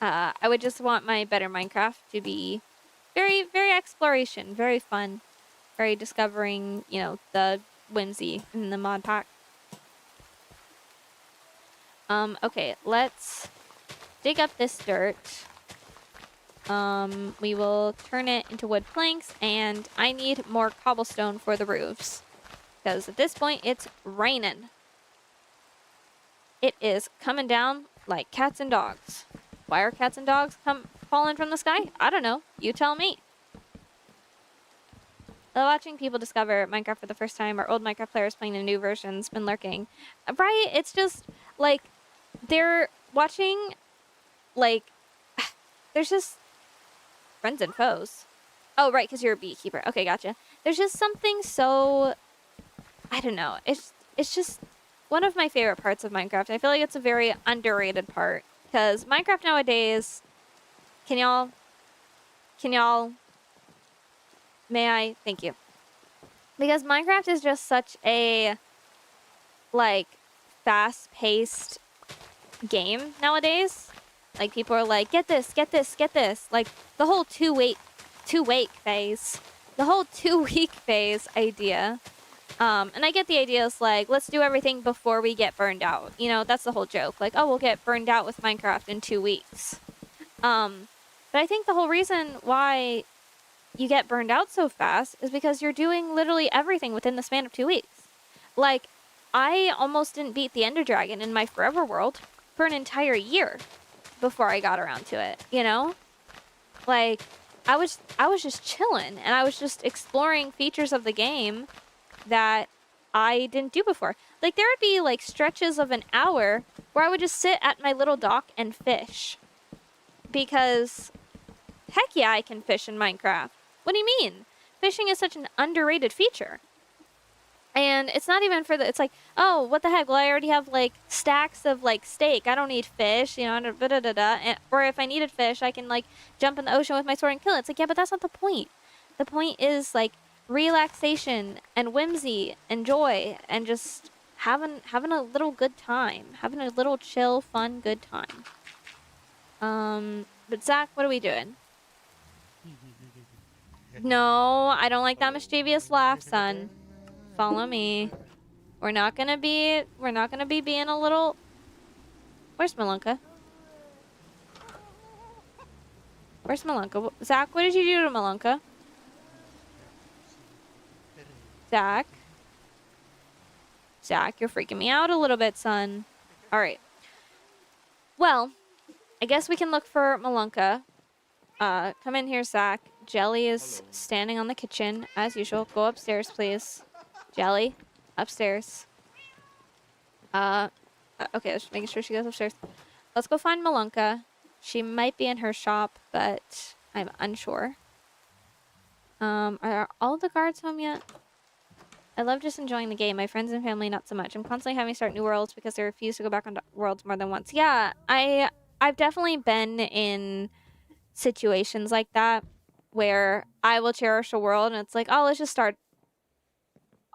I would just want my Better Minecraft to be very, very exploration, very fun, very discovering, you know, the whimsy in the mod pack. Okay, let's dig up this dirt. We will turn it into wood planks, and I need more cobblestone for the roofs. Because at this point, it's raining. It is coming down like cats and dogs. Why are cats and dogs falling from the sky? I don't know. You tell me. Watching people discover Minecraft for the first time, or old Minecraft players playing the new versions, been lurking. Right? It's just, like, they're watching, like, there's just friends and foes. Oh, right, because you're a beekeeper. Okay, gotcha. There's just something so, I don't know. It's just one of my favorite parts of Minecraft. I feel like it's a very underrated part. Because Minecraft nowadays, can y'all, may I? Thank you. Because Minecraft is just such a, like, fast-paced game nowadays. Like, people are like, get this, get this, get this. Like, the whole two-week phase. The whole 2-week phase idea. And I get the idea is like, let's do everything before we get burned out. You know, that's the whole joke. Like, oh, we'll get burned out with Minecraft in 2 weeks. But I think the whole reason why you get burned out so fast is because you're doing literally everything within the span of 2 weeks. Like, I almost didn't beat the Ender Dragon in my Forever World for an entire year before I got around to it, you know? Like, I was just chilling, and I was just exploring features of the game that I didn't do before. Like, there would be, like, stretches of an hour where I would just sit at my little dock and fish. Because, heck yeah, I can fish in Minecraft. What do you mean? Fishing is such an underrated feature. And it's not even for the, it's like, oh, what the heck? Well, I already have, like, stacks of, like, steak. I don't need fish, you know, and, or if I needed fish, I can, like, jump in the ocean with my sword and kill it. It's like, yeah, but that's not the point. The point is, like, relaxation and whimsy and joy and just having a little good time. Having a little chill, fun, good time. But Zach, what are we doing? No, I don't like that mischievous laugh, son. Follow me. We're not gonna be being a little... Where's Malunka? Where's Malunka? Zach, what did you do to Malunka? Zach? Zach, you're freaking me out a little bit, son. Alright. Well, I guess we can look for Malunka. Come in here, Zach. Jelly is standing on the kitchen, as usual. Go upstairs, please. Jelly, upstairs. Okay, just making sure she goes upstairs. Let's go find Malunka. She might be in her shop, but I'm unsure. Are all the guards home yet? I love just enjoying the game. My friends and family, not so much. I'm constantly having to start new worlds because they refuse to go back on worlds more than once. Yeah, I've definitely been in situations like that where I will cherish a world and it's like, oh, let's just start.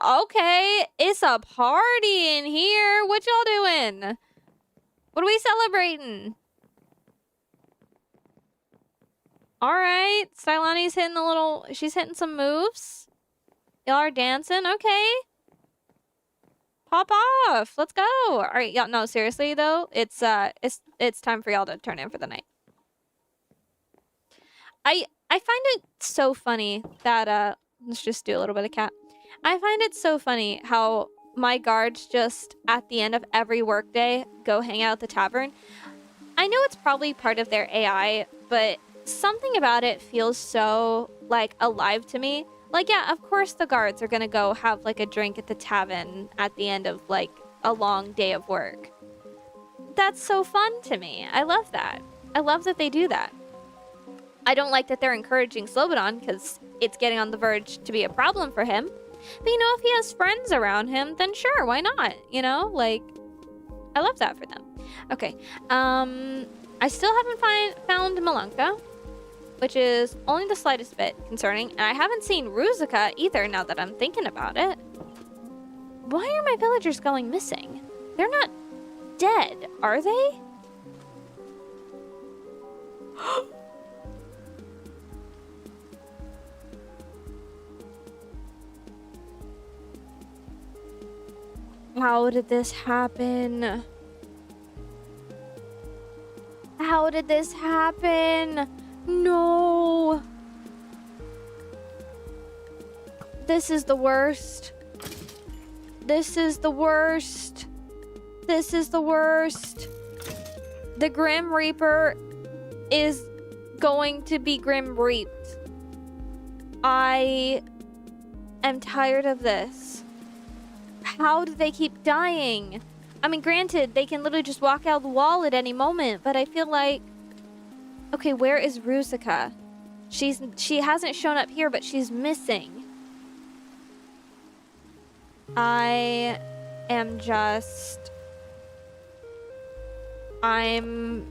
Okay, it's a party in here. What y'all doing? What are we celebrating? All right, Stylani's hitting a little. She's hitting some moves. Y'all are dancing. Okay. Pop off. Let's go. All right, y'all. No, seriously though, it's time for y'all to turn in for the night. I find it so funny that let's just do a little bit of cat. I find it so funny how my guards just at the end of every workday go hang out at the tavern. I know it's probably part of their AI, but something about it feels so like alive to me. Like, yeah, of course the guards are gonna go have like a drink at the tavern at the end of like a long day of work. That's so fun to me. I love that. I love that they do that. I don't like that they're encouraging Slobodan because it's getting on the verge to be a problem for him. But you know, if he has friends around him, then sure, why not? You know, like, I love that for them. Okay, I still haven't found Malunka, which is only the slightest bit concerning. And I haven't seen Ruzika either now that I'm thinking about it. Why are my villagers going missing? They're not dead, are they? How did this happen? How did this happen? No. This is the worst. This is the worst. This is the worst. The Grim Reaper is going to be Grim Reaped. I am tired of this. How do they keep dying? I mean, granted, they can literally just walk out the wall at any moment, but I feel like... Okay, where is Ruzica? She hasn't shown up here, but she's missing. I am just... I'm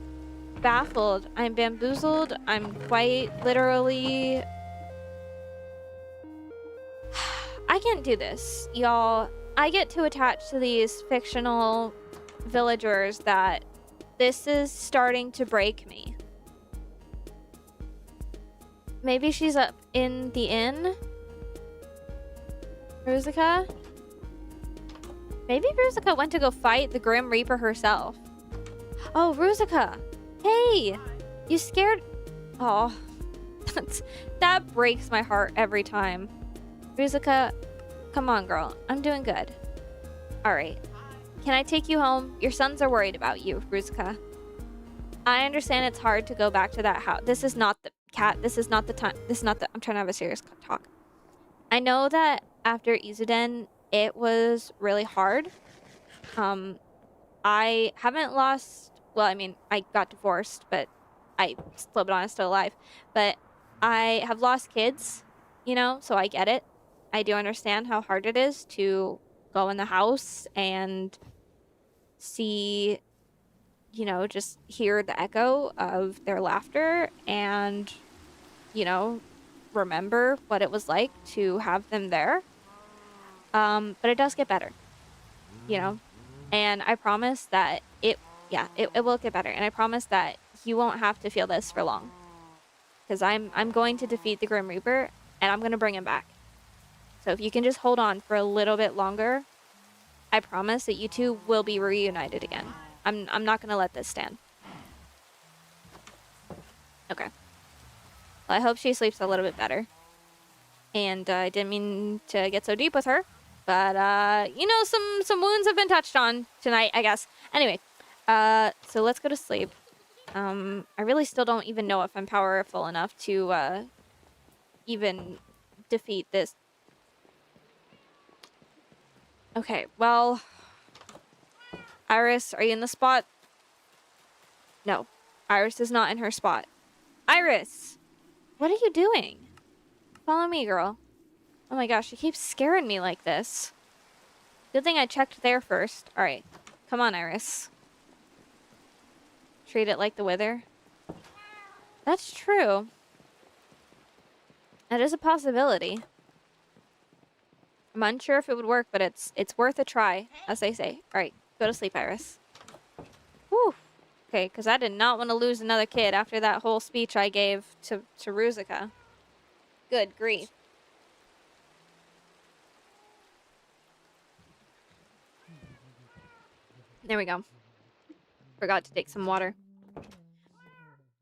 baffled. I'm bamboozled. I'm quite literally... I can't do this, y'all. I get too attached to these fictional villagers that this is starting to break me. Maybe she's up in the inn? Ruzica? Maybe Ruzica went to go fight the Grim Reaper herself. Oh, Ruzica! Hey! You scared... Oh, that breaks my heart every time. Ruzica, come on, girl. I'm doing good. Alright. Can I take you home? Your sons are worried about you, Ruzica. I understand it's hard to go back to that house. This is not the... Cat, this is not the time. This is not the... I'm trying to have a serious talk. I know that after Izuden, it was really hard. I haven't lost... Well, I mean, I got divorced, but I still, but I'm still alive. But I have lost kids, you know, so I get it. I do understand how hard it is to go in the house and see, you know, just hear the echo of their laughter and, you know, remember what it was like to have them there. But it does get better, you know, and I promise that it will get better. And I promise that you won't have to feel this for long, because I'm going to defeat the Grim Reaper and I'm going to bring him back. So if you can just hold on for a little bit longer, I promise that you two will be reunited again. I'm not going to let this stand. Okay. Well, I hope she sleeps a little bit better. And I didn't mean to get so deep with her, but you know, some wounds have been touched on tonight, I guess. Anyway, so let's go to sleep. I really still don't even know if I'm powerful enough to even defeat this. Okay, well, Iris, are you in the spot? No, Iris is not in her spot. Iris, what are you doing? Follow me, girl. Oh my gosh, she keeps scaring me like this. Good thing I checked there first. All right, come on, Iris. Treat it like the Wither. That's true. That is a possibility. I'm unsure if it would work, but it's worth a try, as they say. All right, go to sleep, Iris. Whew. Okay, because I did not want to lose another kid after that whole speech I gave to Ruzica. Good grief. There we go. Forgot to take some water.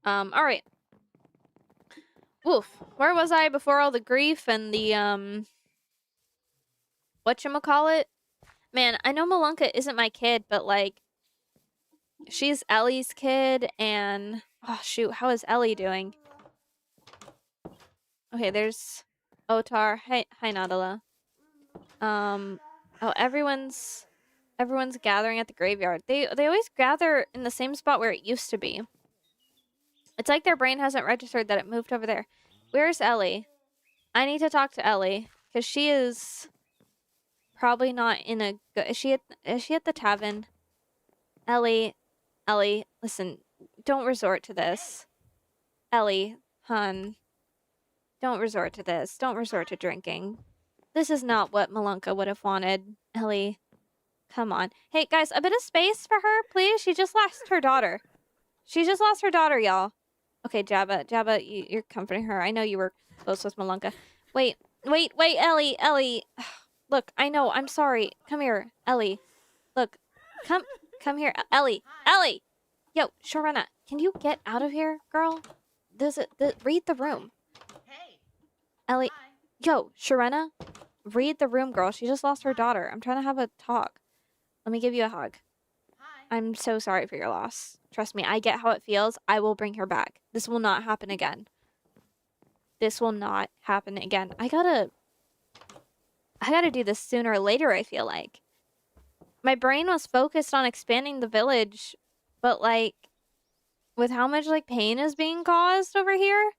All right. Woof. Where was I before all the grief and the, whatchamacallit? Man, I know Malunka isn't my kid, but, like, she's Ellie's kid, and... Oh, shoot. How is Ellie doing? Okay, there's Otar. Hi, Nadala. Oh, everyone's gathering at the graveyard. They always gather in the same spot where it used to be. It's like their brain hasn't registered that it moved over there. Where's Ellie? I need to talk to Ellie, because she is probably not in a good... Is she at the tavern? Ellie, listen, don't resort to this. Ellie, hun, don't resort to this. Don't resort to drinking. This is not what Malunka would have wanted. Ellie, come on. Hey, guys, a bit of space for her, please? She just lost her daughter. She just lost her daughter, y'all. Okay, Jabba, you're comforting her. I know you were close with Malunka. Wait, Ellie. Look, I know, I'm sorry. Come here, Ellie. Look, come here, Ellie. Yo, Sharana, can you get out of here, girl? Read the room. Hey. Ellie. Hi. Yo, Sharena. Read the room, girl. She just lost her daughter. I'm trying to have a talk. Let me give you a hug. Hi. I'm so sorry for your loss. Trust me, I get how it feels. I will bring her back. This will not happen again. This will not happen again. I gotta do this sooner or later, I feel like. My brain was focused on expanding the village, but like, with how much like pain is being caused over here,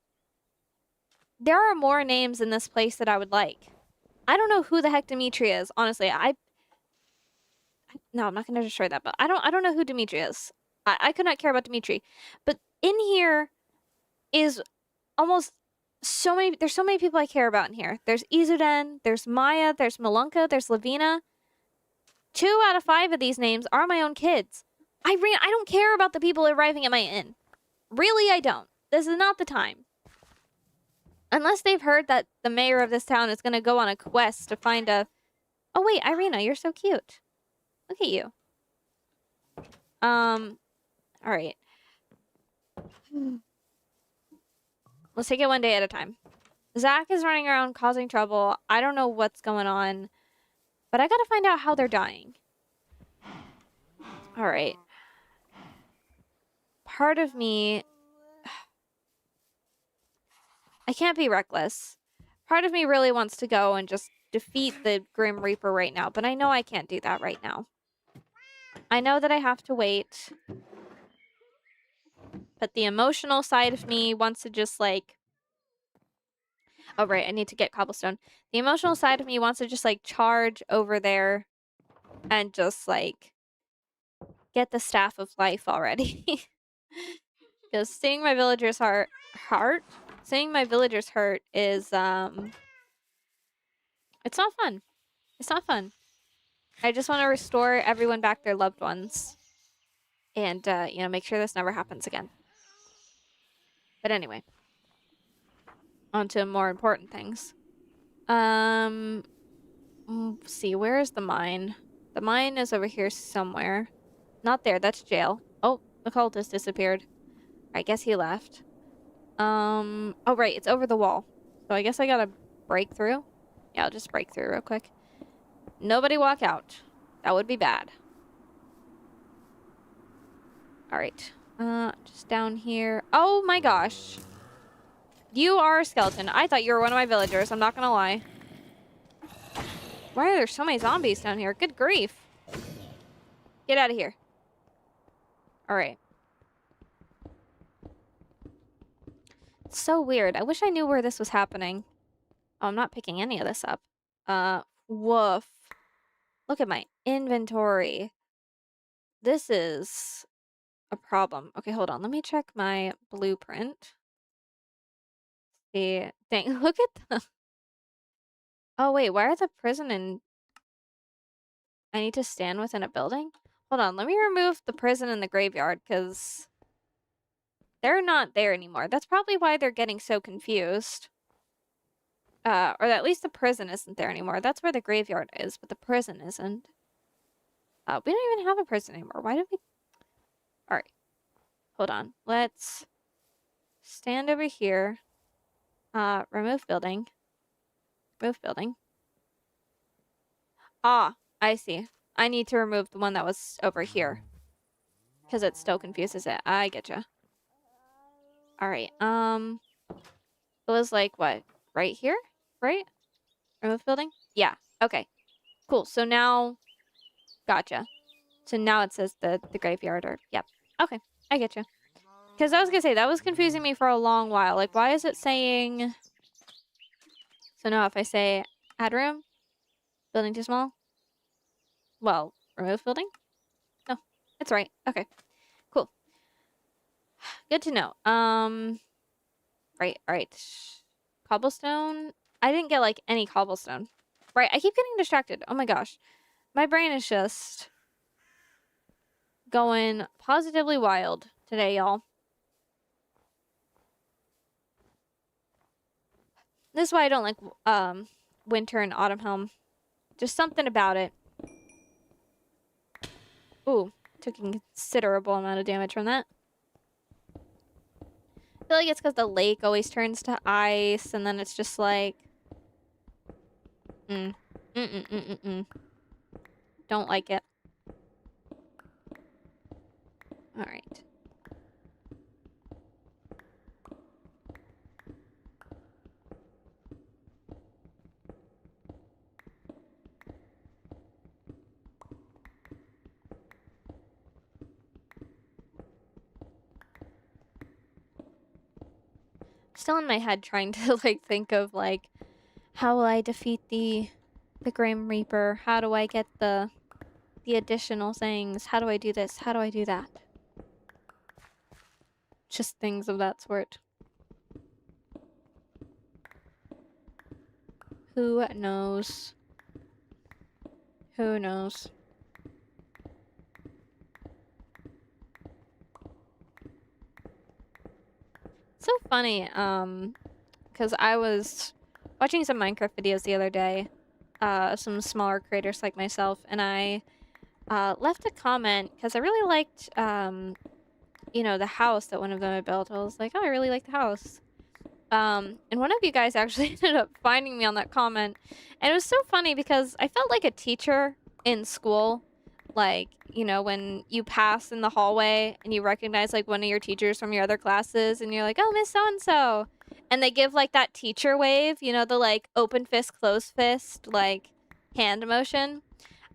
there are more names in this place that I would like. I don't know who the heck Dimitri is, honestly. No, I'm not gonna destroy that, but I don't know who Dimitri is. I could not care about Dimitri. But in here is almost there's so many people I care about in here. There's Izuden, there's Maya, there's Malunka, there's Lavina. 2 out of 5 of these names are my own kids. I don't care about the people arriving at my inn. Really, I don't. This is not the time. Unless they've heard that the mayor of this town is gonna go on a quest to find a... Oh wait, Irina, you're so cute. Look at you. Alright. Let's take it one day at a time. Zach is running around causing trouble. I don't know what's going on. But I gotta find out how they're dying. Alright. Part of me... I can't be reckless. Part of me really wants to go and just defeat the Grim Reaper right now. But I know I can't do that right now. I know that I have to wait. But the emotional side of me wants to just like... Oh, right. I need to get cobblestone. The emotional side of me wants to just like charge over there and just like get the staff of life already. Because seeing my villagers seeing my villagers hurt is it's not fun. It's not fun. I just want to restore everyone back their loved ones. And you know, make sure this never happens again. But anyway, on to more important things. See, where is the mine? The mine is over here somewhere. Not there, that's jail. Oh, the cultist disappeared. I guess he left. Oh right, it's over the wall. So I guess I gotta break through. Yeah, I'll just break through real quick. Nobody walk out. That would be bad. Alright. Just down here. Oh my gosh. You are a skeleton. I thought you were one of my villagers, I'm not gonna lie. Why are there so many zombies down here? Good grief. Get out of here. Alright. It's so weird. I wish I knew where this was happening. Oh, I'm not picking any of this up. Woof. Look at my inventory. This is a problem. Okay, hold on. Let me check my blueprint. See, dang, look at the... Oh, wait, why are the prison and... I need to stand within a building? Hold on, let me remove the prison and the graveyard, because they're not there anymore. That's probably why they're getting so confused. Or at least the prison isn't there anymore. That's where the graveyard is, but the prison isn't. We don't even have a prison anymore. Why did we... Alright. Hold on. Let's stand over here. Remove building. Remove building. Ah, I see. I need to remove the one that was over here. Because it still confuses it. I getcha. Alright, it was like, what? Right here? Right? Remove building? Yeah, okay. Cool, so now... Gotcha. So now it says the graveyard or... Yep. Okay, I getcha. Because I was gonna say, that was confusing me for a long while. Like, why is it saying... So now if I say, add room, building too small, well, remove building? No, it's right. Okay, cool. Good to know. Right. Cobblestone? I didn't get, like, any cobblestone. Right, I keep getting distracted. Oh my gosh. My brain is just going positively wild today, y'all. This is why I don't like, winter and autumn home. Just something about it. Ooh, took a considerable amount of damage from that. feel like it's because the lake always turns to ice, and then it's just like, don't like it. All right. Still in my head trying to like think of like, how will I defeat the Grim Reaper? How do I get the additional things? How do I do this? How do I do that? Just things of that sort. Who knows? Who knows? So funny, because I was watching some Minecraft videos the other day, some smaller creators like myself, and I left a comment because I really liked, you know, the house that one of them had built. I was like, oh, I really like the house. And one of you guys actually ended up finding me on that comment, and it was so funny because I felt like a teacher in school. Like, you know, when you pass in the hallway and you recognize like one of your teachers from your other classes and you're like, oh, Miss So-and-so. And they give like that teacher wave, you know, the like open fist, closed fist, like hand motion.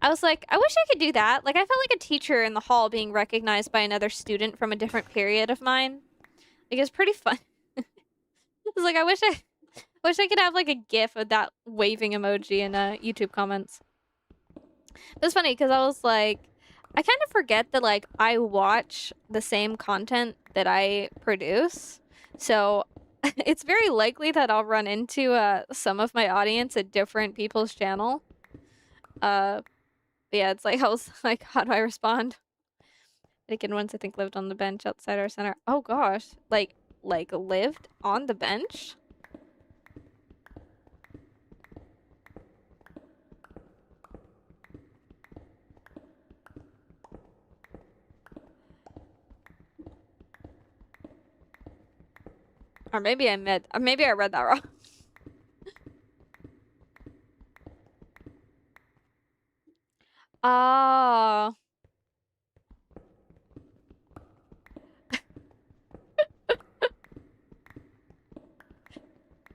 I was like, I wish I could do that. Like, I felt like a teacher in the hall being recognized by another student from a different period of mine. Like, it's pretty fun. I was like, I wish I could have like a GIF of that waving emoji in YouTube comments. It was funny because I was like, I kind of forget that like I watch the same content that I produce. So it's very likely that I'll run into some of my audience at different people's channel. But yeah, it's like I was like, how do I respond? Again, once I think lived on the bench outside our center. Oh gosh, like lived on the bench? Or maybe maybe I read that wrong. Oh.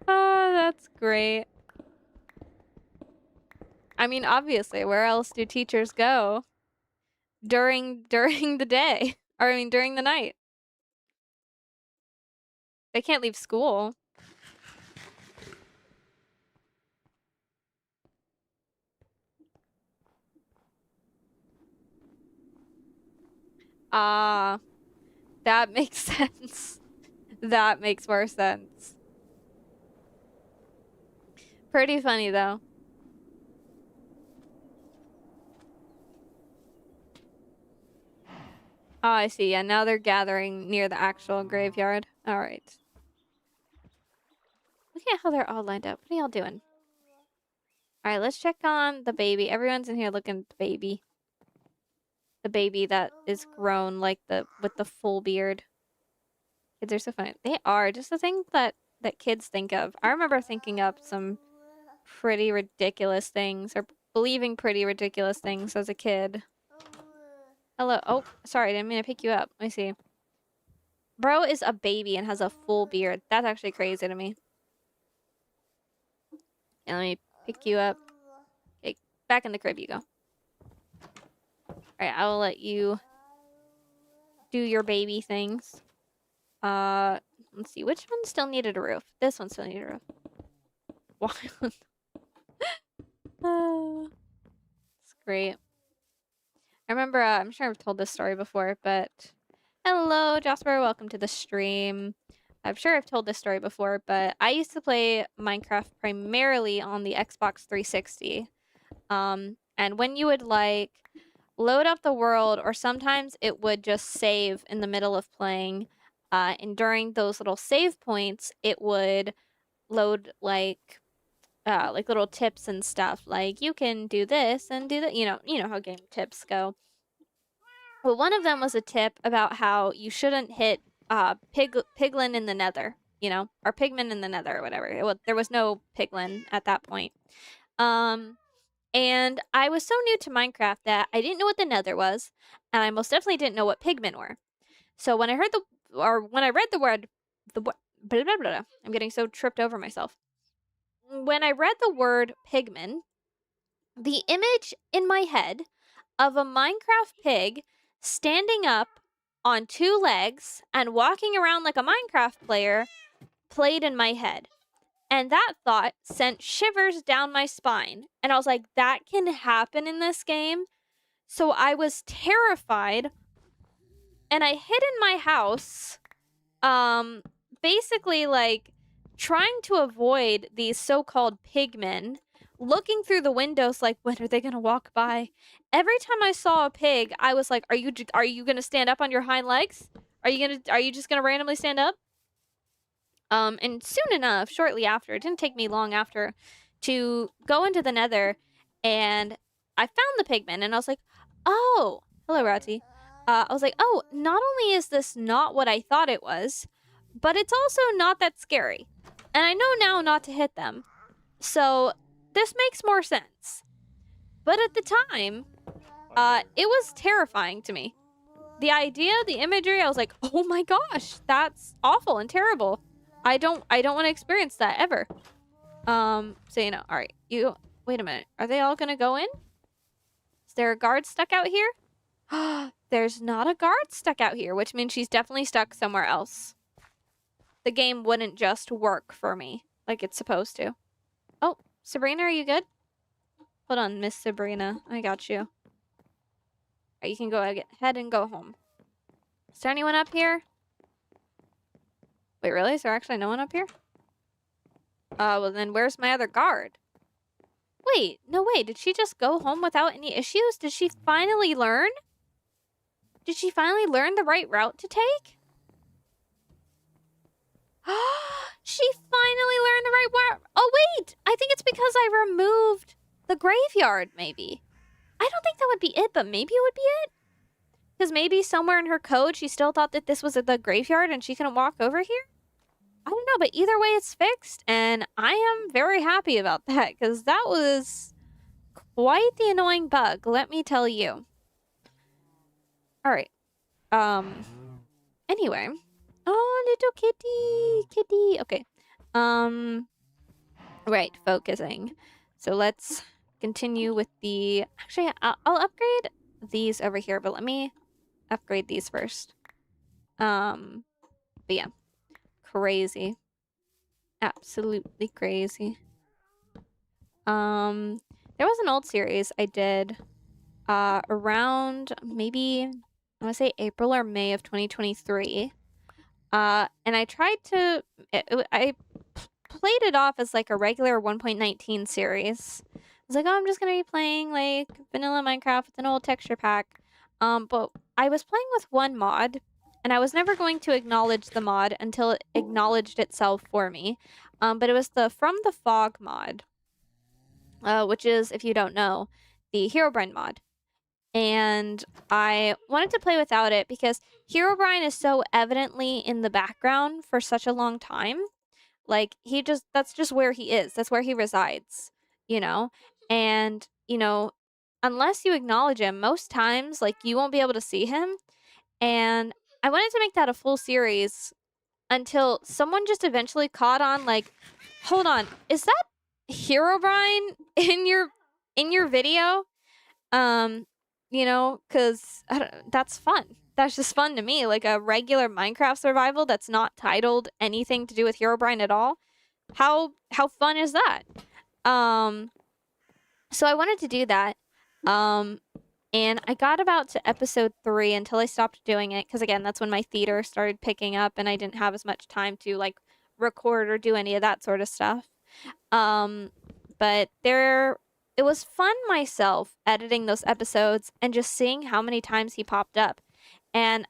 Oh, that's great. I mean, obviously, where else do teachers go during the day? Or I mean, during the night? They can't leave school. Ah, that makes sense. That makes more sense. Pretty funny, though. Oh, I see. Yeah, now they're gathering near the actual graveyard. All right. Look at how they're all lined up. What are y'all doing? All right, let's check on the baby. Everyone's in here looking at the baby. The baby that is grown like with the full beard. Kids are so funny. They are just the thing that kids think of. I remember thinking up some pretty ridiculous things or believing pretty ridiculous things as a kid. Hello. Oh, sorry. I didn't mean to pick you up. Let me see. Bro is a baby and has a full beard. That's actually crazy to me. And let me pick you up. Okay, back in the crib you go. Alright, I will let you do your baby things. Let's see. Which one still needed a roof? This one still needed a roof. Wild. It's great. I remember, I'm sure I've told this story before, but hello, Jasper. Welcome to the stream. I'm sure I've told this story before, but I used to play Minecraft primarily on the Xbox 360. And when you would like load up the world, or sometimes it would just save in the middle of playing, and during those little save points, it would load like little tips and stuff, like you can do this and do that. You know how game tips go. Well, one of them was a tip about how you shouldn't hit piglin in the nether, you know, or pigmen in the nether or whatever. There was no piglin at that point. And I was so new to Minecraft that I didn't know what the nether was, and I most definitely didn't know what pigmen were. So when I read the word, blah, blah, blah, blah, I'm getting so tripped over myself. When I read the word pigmen, the image in my head of a Minecraft pig standing up on 2 legs and walking around like a Minecraft player played in my head. And that thought sent shivers down my spine. And I was like, that can happen in this game. So I was terrified. And I hid in my house, basically like trying to avoid these so-called pigmen, looking through the windows like, when are they gonna walk by? Every time I saw a pig, I was like, are you gonna stand up on your hind legs? Are you just gonna randomly stand up? And soon enough, shortly after, it didn't take me long after, to go into the nether, and I found the pigman, and I was like, oh, hello, Ratty. I was like, oh, not only is this not what I thought it was, but it's also not that scary. And I know now not to hit them. So this makes more sense. But at the time, it was terrifying to me. The idea, the imagery, I was like, oh my gosh, that's awful and terrible. I don't want to experience that ever. So you know, all right, wait a minute. Are they all gonna go in? Is there a guard stuck out here? There's not a guard stuck out here, which means she's definitely stuck somewhere else. The game wouldn't just work for me like it's supposed to. Oh, Sabrina, are you good? Hold on, Miss Sabrina. I got you. Right, you can go ahead and go home. Is there anyone up here? Wait, really? Is there actually no one up here? Well then where's my other guard? Wait, no way. Did she just go home without any issues? Did she finally learn? Did she finally learn the right route to take? She finally learned the right route. Oh, wait. I think it's because I removed the graveyard, maybe. I don't think that would be it, but maybe it would be it. Because maybe somewhere in her code, she still thought that this was the graveyard and she couldn't walk over here? I don't know, but either way, it's fixed, and I am very happy about that, because that was quite the annoying bug, let me tell you. Alright. Anyway. Oh, little kitty. Okay. Right, focusing. So let's continue with the... Actually, I'll upgrade these over here, but let me upgrade these first. But yeah. Crazy. Absolutely crazy. There was an old series I did around maybe I want to say April or May of 2023. And I tried to I played it off as like a regular 1.19 series. I was like, oh, I'm just gonna be playing like vanilla Minecraft with an old texture pack. But I was playing with one mod, and I was never going to acknowledge the mod until it acknowledged itself for me. But it was the From the Fog mod, which is, if you don't know, the Herobrine mod. And I wanted to play without it because Herobrine is so evidently in the background for such a long time. Like, that's just where he is. That's where he resides, you know? And, you know, unless you acknowledge him, most times, like, you won't be able to see him. And I wanted to make that a full series until someone just eventually caught on, like, hold on, is that Herobrine in your video? You know, because that's fun. That's just fun to me. Like a regular Minecraft survival that's not titled anything to do with Herobrine at all. How fun is that? So I wanted to do that. And I got about to episode 3 until I stopped doing it. Because again, that's when my theater started picking up and I didn't have as much time to like record or do any of that sort of stuff. But it was fun myself editing those episodes and just seeing how many times he popped up. And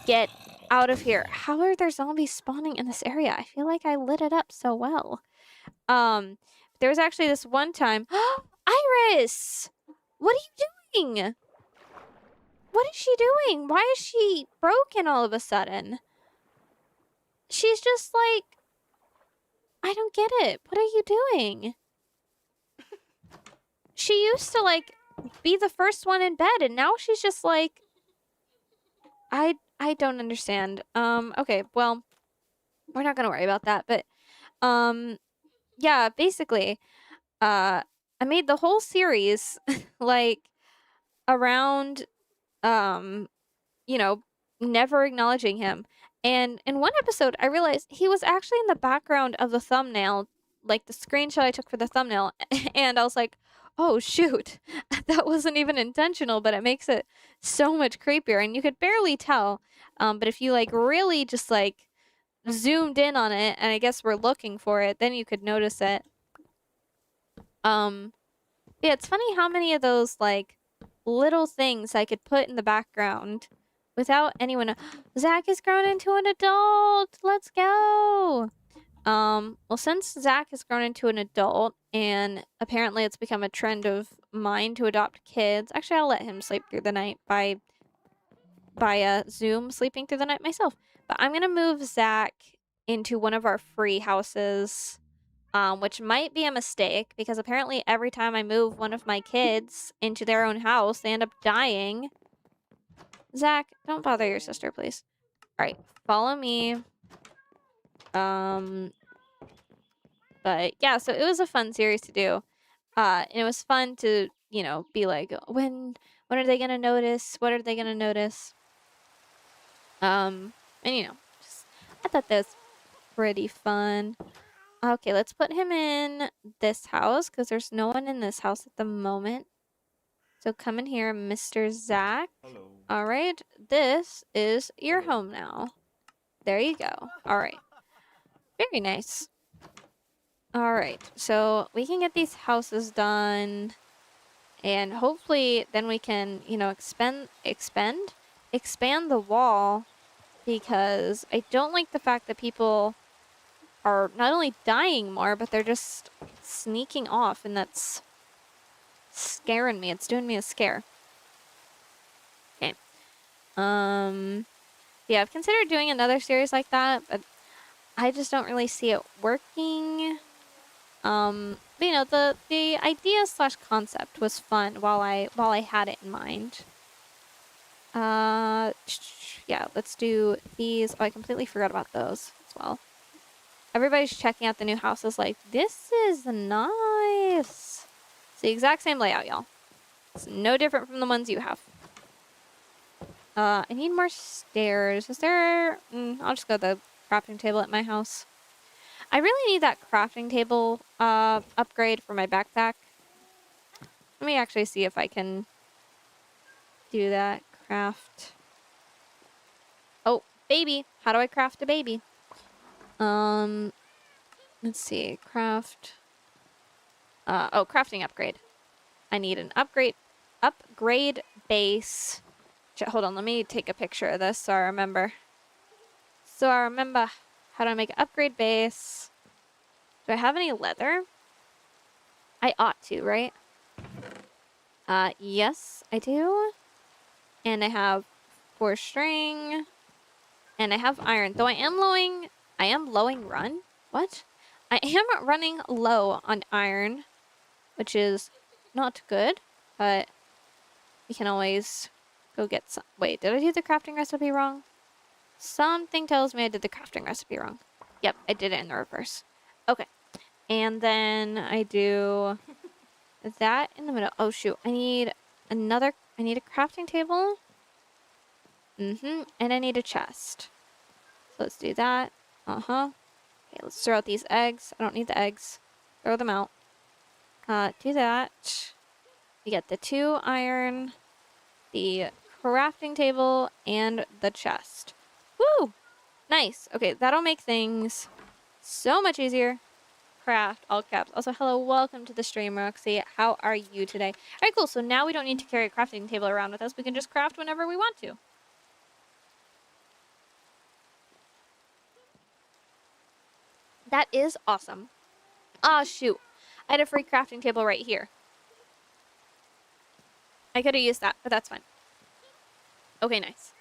get out of here. How are there zombies spawning in this area? I feel like I lit it up so well. There was actually this one time. Iris! What are you doing? What is she doing? Why is she broken all of a sudden? She's just like, I don't get it. What are you doing? She used to like be the first one in bed, and now she's just like, I don't understand. Okay, well, we're not gonna worry about that, but yeah, basically, I made the whole series like around um, you know, never acknowledging him. And in one episode, I realized he was actually in the background of the thumbnail, like the screenshot I took for the thumbnail, and I was like, oh shoot, that wasn't even intentional, but it makes it so much creepier, and you could barely tell. But if you like really just like zoomed in on it, and I guess we're looking for it, then you could notice it. Um, yeah, it's funny how many of those like little things I could put in the background without anyone. Zach has grown into an adult. Let's go. Well, since Zach has grown into an adult, and apparently it's become a trend of mine to adopt kids. Actually, I'll let him sleep through the night by Zoom sleeping through the night myself. But I'm gonna move Zach into one of our free houses, which might be a mistake because apparently every time I move one of my kids into their own house, they end up dying. Zach, don't bother your sister, please. All right, follow me. But yeah, so it was a fun series to do. And it was fun to, you know, be like, when are they gonna notice? What are they gonna notice? And you know, I thought that was pretty fun. Okay, let's put him in this house because there's no one in this house at the moment. So come in here, Mr. Zach. Hello. All right, this is your home now. There you go. All right. Very nice. All right, so we can get these houses done, and hopefully then we can, you know, expand the wall, because I don't like the fact that people are not only dying more, but they're just sneaking off, and that's scaring me. It's doing me a scare. Okay. Yeah, I've considered doing another series like that, but I just don't really see it working. But, you know, the idea slash concept was fun while I had it in mind. Yeah, let's do these. Oh, I completely forgot about those as well. Everybody's checking out the new houses like, this is nice. It's the exact same layout, y'all. It's no different from the ones you have. I need more stairs. Is there... I'll just go to the crafting table at my house. I really need that crafting table upgrade for my backpack. Let me actually see if I can do that. Craft. Oh, baby. How do I craft a baby? Let's see. Craft. Oh, crafting upgrade. I need an upgrade base. Hold on, let me take a picture of this so I remember. How do I make an upgrade base. Do I have any leather? I ought to, right? Yes, I do. And I have 4 string. And I have iron. Though I am lowing run. What? I am running low on iron, which is not good, but we can always go get some. Wait, did I do the crafting recipe wrong? Something tells me I did the crafting recipe wrong. Yep, I did it in the reverse. Okay. And then I do that in the middle. Oh shoot, I need a crafting table. And I need a chest. So let's do that. Okay, let's throw out these eggs. I don't need the eggs. Throw them out. Do that. We get the 2 iron, the crafting table, and the chest. Woo! Nice. Okay, that'll make things so much easier. Craft, all caps. Also, hello, welcome to the stream, Roxy. How are you today? All right, cool. So now we don't need to carry a crafting table around with us. We can just craft whenever we want to. That is awesome. Ah, shoot. I had a free crafting table right here. I could have used that, but that's fine. Okay, nice.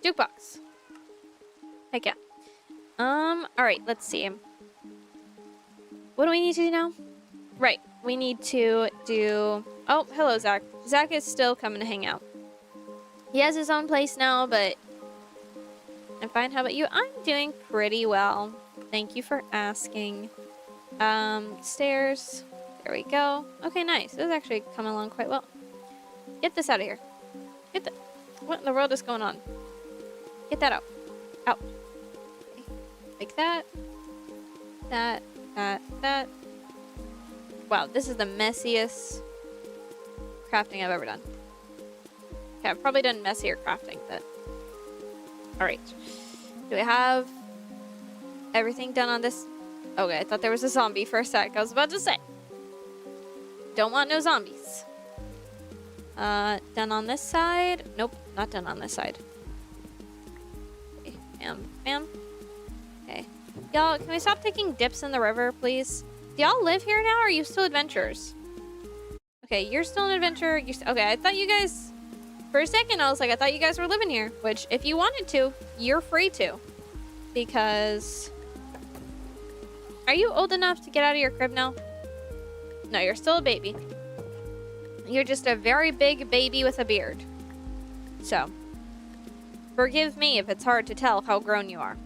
Jukebox. Heck yeah. Alright, let's see. What do we need to do now? Right, we need to do... Oh, hello, Zach. Zach is still coming to hang out. He has his own place now, but I'm fine. How about you? I'm doing pretty well. Thank you for asking. Stairs. There we go. Okay, nice. This is actually coming along quite well. Get this out of here. Get the... What in the world is going on? Get that out. Out. Okay. Like that. That. Wow, this is the messiest crafting I've ever done. Okay, I've probably done messier crafting, but... Alright. Do we have everything done on this? Okay, I thought there was a zombie for a sec. I was about to say. Don't want no zombies. Done on this side? Nope, not done on this side. Okay, bam. Okay. Y'all, can we stop taking dips in the river, please? Do y'all live here now, or are you still adventurers? Okay, you're still an adventurer. Okay, I thought you guys... For a second, I was like, I thought you guys were living here. Which, if you wanted to, you're free to. Because... Are you old enough to get out of your crib now? No, you're still a baby. You're just a very big baby with a beard. So, forgive me if it's hard to tell how grown you are.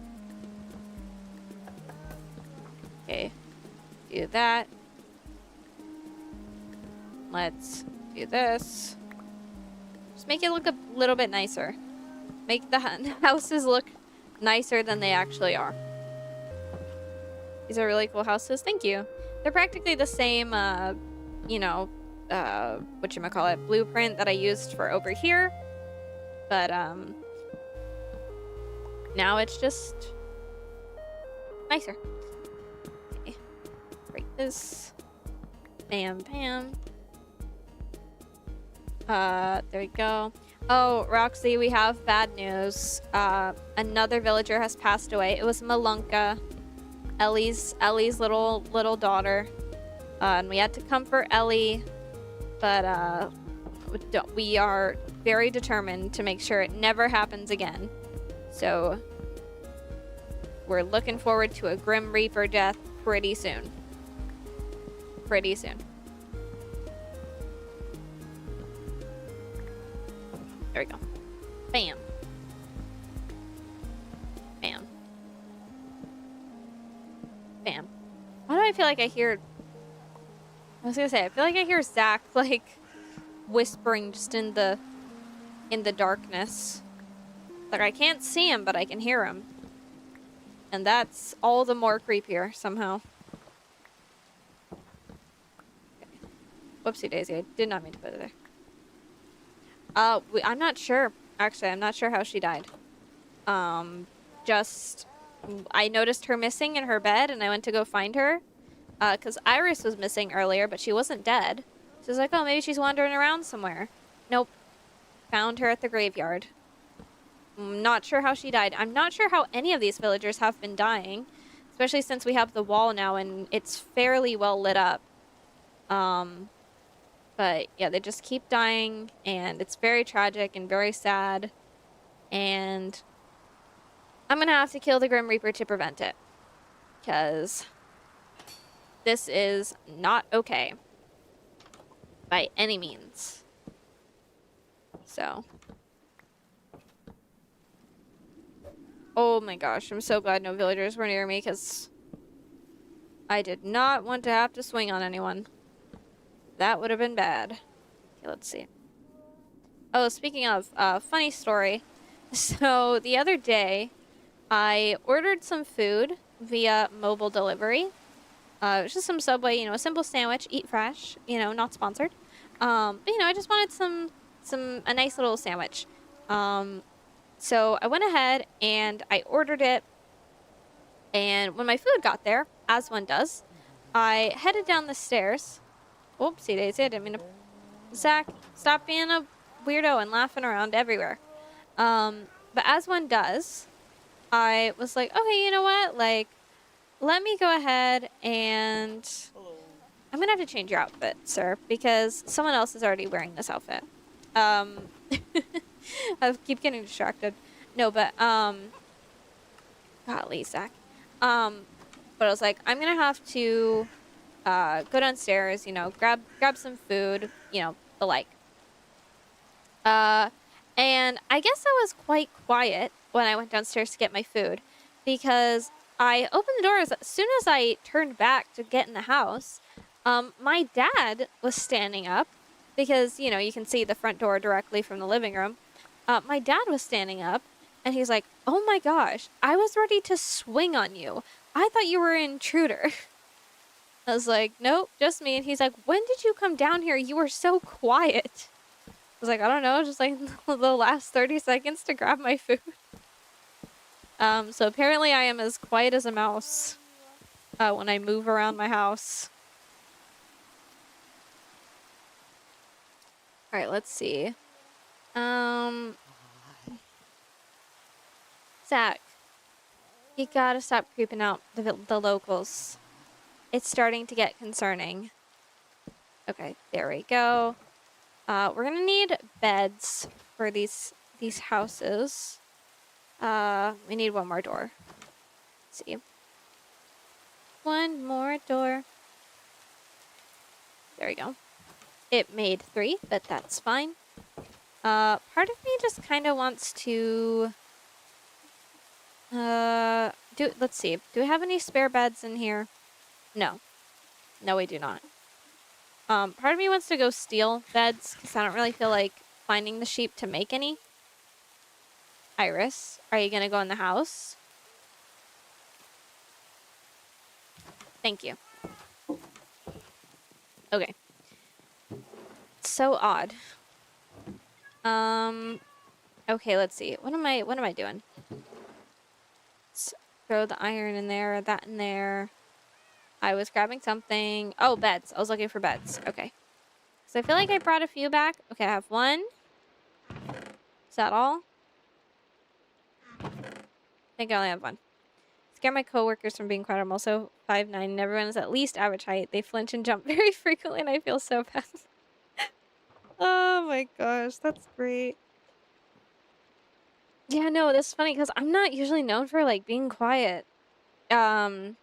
Okay, do that. Let's do this. Just make it look a little bit nicer. Make the houses look nicer than they actually are. These are really cool houses. Thank you. They're practically the same, you know, whatchamacallit, blueprint that I used for over here. But, now it's just nicer. Okay. Break this. Bam, bam. There we go. Oh, Roxy, we have bad news. Another villager has passed away. It was Malunka, Ellie's little daughter. And we had to comfort Ellie, but we are very determined to make sure it never happens again. So we're looking forward to a Grim Reaper death pretty soon. Pretty soon. There we go. Bam. Bam. Bam. Why do I feel like I hear... I was gonna say, I feel like I hear Zach, like, whispering just in the darkness. Like, I can't see him, but I can hear him. And that's all the more creepier, somehow. Okay. Whoopsie daisy, I did not mean to put it there. I'm not sure. Actually, I'm not sure how she died. Just... I noticed her missing in her bed, and I went to go find her. Because Iris was missing earlier, but she wasn't dead. So I was like, oh, maybe she's wandering around somewhere. Nope. Found her at the graveyard. I'm not sure how she died. I'm not sure how any of these villagers have been dying. Especially since we have the wall now, and it's fairly well lit up. But, yeah, they just keep dying, and it's very tragic and very sad. And I'm gonna have to kill the Grim Reaper to prevent it. Because this is not okay. By any means. So. Oh my gosh, I'm so glad no villagers were near me, because I did not want to have to swing on anyone. That would have been bad. Okay, let's see. Oh, speaking of, funny story. So, the other day, I ordered some food via mobile delivery. It was just some Subway, you know, a simple sandwich, eat fresh, you know, not sponsored. But, you know, I just wanted a nice little sandwich. So I went ahead and I ordered it. And when my food got there, as one does, I headed down the stairs. Oopsie daisy, I didn't mean to... Zach, stop being a weirdo and laughing around everywhere. But as one does, I was like, okay, you know what? Like, let me go ahead and... I'm gonna have to change your outfit, sir, because someone else is already wearing this outfit. I keep getting distracted. No, but golly, Zach. But I was like, I'm gonna have to go downstairs, you know, grab some food, you know, the like. Uh, and I guess I was quite quiet when I went downstairs to get my food because I opened the door as soon as I turned back to get in the house. My dad was standing up because, you know, you can see the front door directly from the living room. My dad was standing up and he's like, "Oh my gosh, I was ready to swing on you. I thought you were an intruder." I was like, "Nope, just me." And he's like, "When did you come down here? You were so quiet." I was like, "I don't know, just like the last 30 seconds to grab my food." So apparently I am as quiet as a mouse when I move around my house. All right, let's see. Zach, you gotta stop creeping out the locals. It's starting to get concerning. Okay, there we go. We're gonna need beds for these houses. We need one more door. Let's see. One more door. There we go. It made 3, but that's fine. Part of me just kind of wants to... let's see. Do we have any spare beds in here? No. No, we do not. Part of me wants to go steal beds, because I don't really feel like finding the sheep to make any. Iris, are you gonna go in the house? Thank you. Okay. So odd. Okay, let's see. What am I doing? Let's throw the iron in there, that in there. I was grabbing something. Oh, beds. I was looking for beds. Okay. So I feel like I brought a few back. Okay, I have one. Is that all? I think I only have one. Scare my coworkers from being quiet. I'm also 5'9", and everyone is at least average height. They flinch and jump very frequently, and I feel so bad. Oh my gosh, that's great. Yeah, no, that's funny because I'm not usually known for like being quiet. A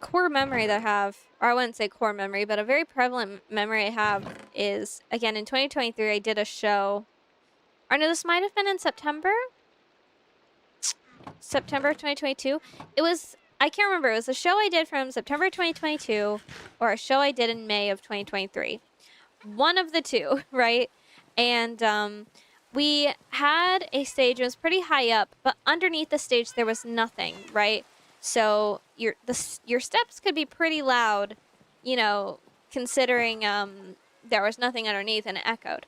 core memory that I have, or I wouldn't say core memory, but a very prevalent memory I have is, again, in 2023, I did a show. Or no, this might have been in September of 2022. It was, I can't remember. It was a show I did from September 2022 or a show I did in May of 2023. One of the two, right? And we had a stage. It was pretty high up, but underneath the stage there was nothing, right? So your steps could be pretty loud, you know, considering there was nothing underneath and it echoed.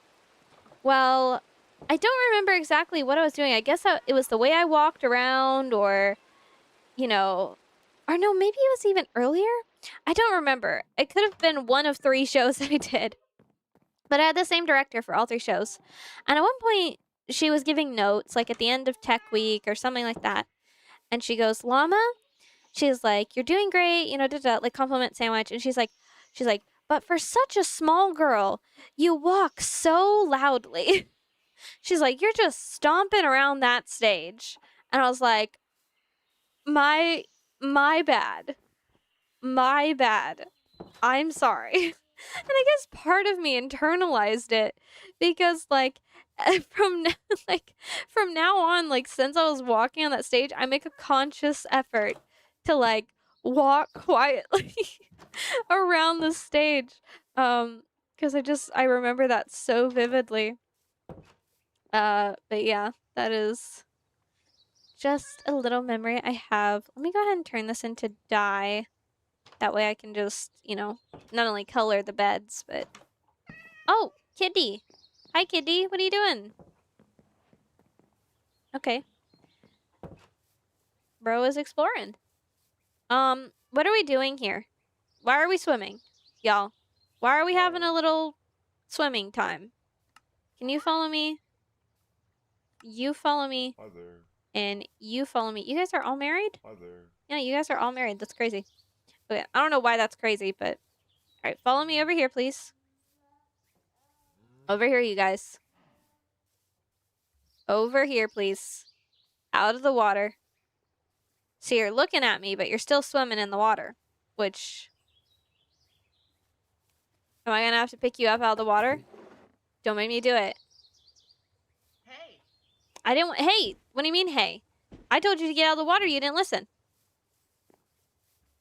Well, I don't remember exactly what I was doing. I guess it was the way I walked around, or, you know, or no, maybe it was even earlier. I don't remember. It could have been one of 3 shows that I did. But I had the same director for all 3 shows. And at one point, she was giving notes, like at the end of Tech Week or something like that. And she goes, "Llama," she's like, "you're doing great," you know, like compliment sandwich. And she's like, "But for such a small girl, you walk so loudly." She's like, "You're just stomping around that stage." And I was like, my bad. My bad. I'm sorry. And I guess part of me internalized it because, like, from now, from now on, like, since I was walking on that stage, I make a conscious effort to, like, walk quietly around the stage. Because I remember that so vividly. But yeah, that is just a little memory I have. Let me go ahead and turn this into dye. That way I can just, you know, not only color the beds, but... Oh, Kitty. Hi, Kitty. What are you doing? Okay. Bro is exploring. What are we doing here? Why are we swimming? Y'all. Why are we having a little swimming time? Can you follow me? You follow me. Hi there. And you follow me. You guys are all married? Hi there. Yeah, you guys are all married. That's crazy. Okay, I don't know why that's crazy, but... Alright, follow me over here, please. Over here, you guys. Over here, please. Out of the water. So you're looking at me, but you're still swimming in the water. Which... Am I gonna have to pick you up out of the water? Don't make me do it. Hey. I didn't... Hey! What do you mean, hey? I told you to get out of the water. You didn't listen.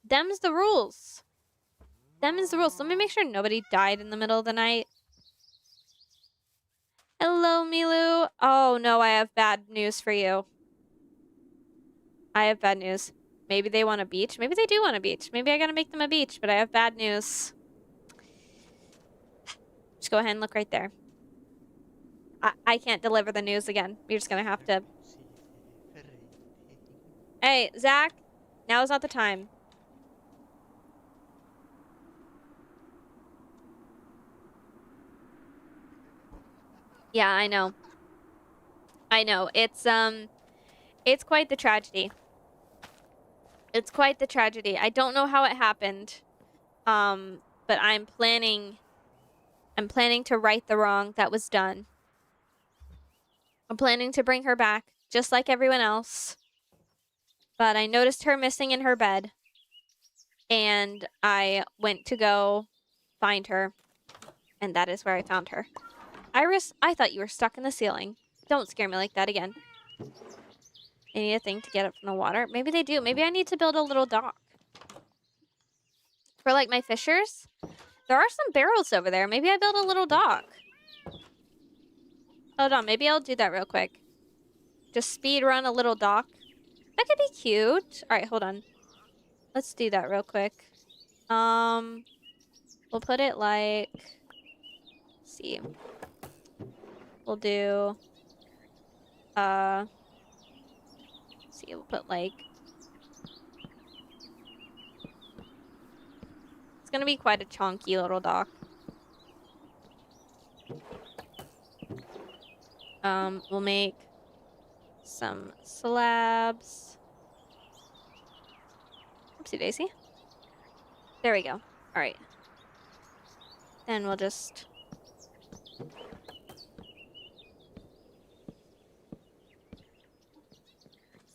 Them's the rules. Them is the rules. Let me make sure nobody died in the middle of the night. Hello, Milu. Oh, no, I have bad news for you. I have bad news. Maybe they want a beach. Maybe they do want a beach. Maybe I gotta make them a beach, but I have bad news. Just go ahead and look right there. I can't deliver the news again. You're just gonna have to... Hey, Zach. Now is not the time. Yeah, I know. I know. It's quite the tragedy. It's quite the tragedy. I don't know how it happened. But I'm planning to right the wrong that was done. I'm planning to bring her back, just like everyone else. But I noticed her missing in her bed. And I went to go find her. And that is where I found her. Iris, I thought you were stuck in the ceiling. Don't scare me like that again. They need a thing to get up from the water. Maybe they do. Maybe I need to build a little dock. For, like, my fishers. There are some barrels over there. Maybe I build a little dock. Hold on. Maybe I'll do that real quick. Just speed run a little dock. That could be cute. All right, hold on. Let's do that real quick. We'll put it like... Let's see. We'll do... Let's see, we'll put like... It's gonna be quite a chunky little dock. We'll make some slabs. Oopsie daisy. There we go. All right. Then we'll just... Is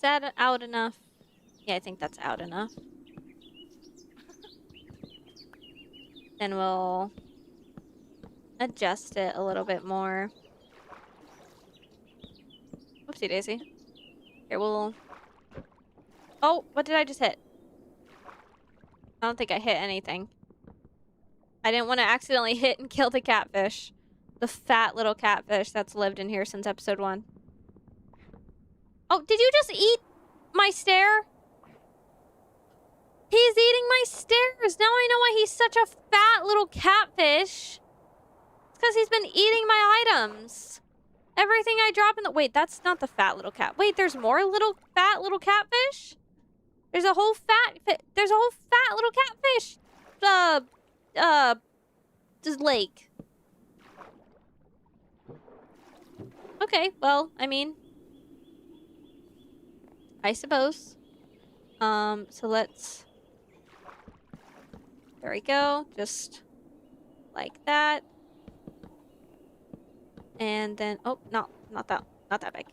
that out enough? Yeah, I think that's out enough. Then we'll adjust it a little bit more. Oopsie daisy. Here, we'll... Oh, what did I just hit? I don't think I hit anything. I didn't want to accidentally hit and kill the catfish. The fat little catfish that's lived in here since episode 1. Oh, did you just eat my stair? He's eating my stairs. Now I know why he's such a fat little catfish. It's because he's been eating my items. Everything I drop in the... Wait, that's not the fat little cat. Wait, there's more little fat little catfish? There's a whole fat... There's a whole fat little catfish. This lake. Okay, well, I mean... I suppose. So let's... There we go. Just like that. And then... Oh, no, not that big.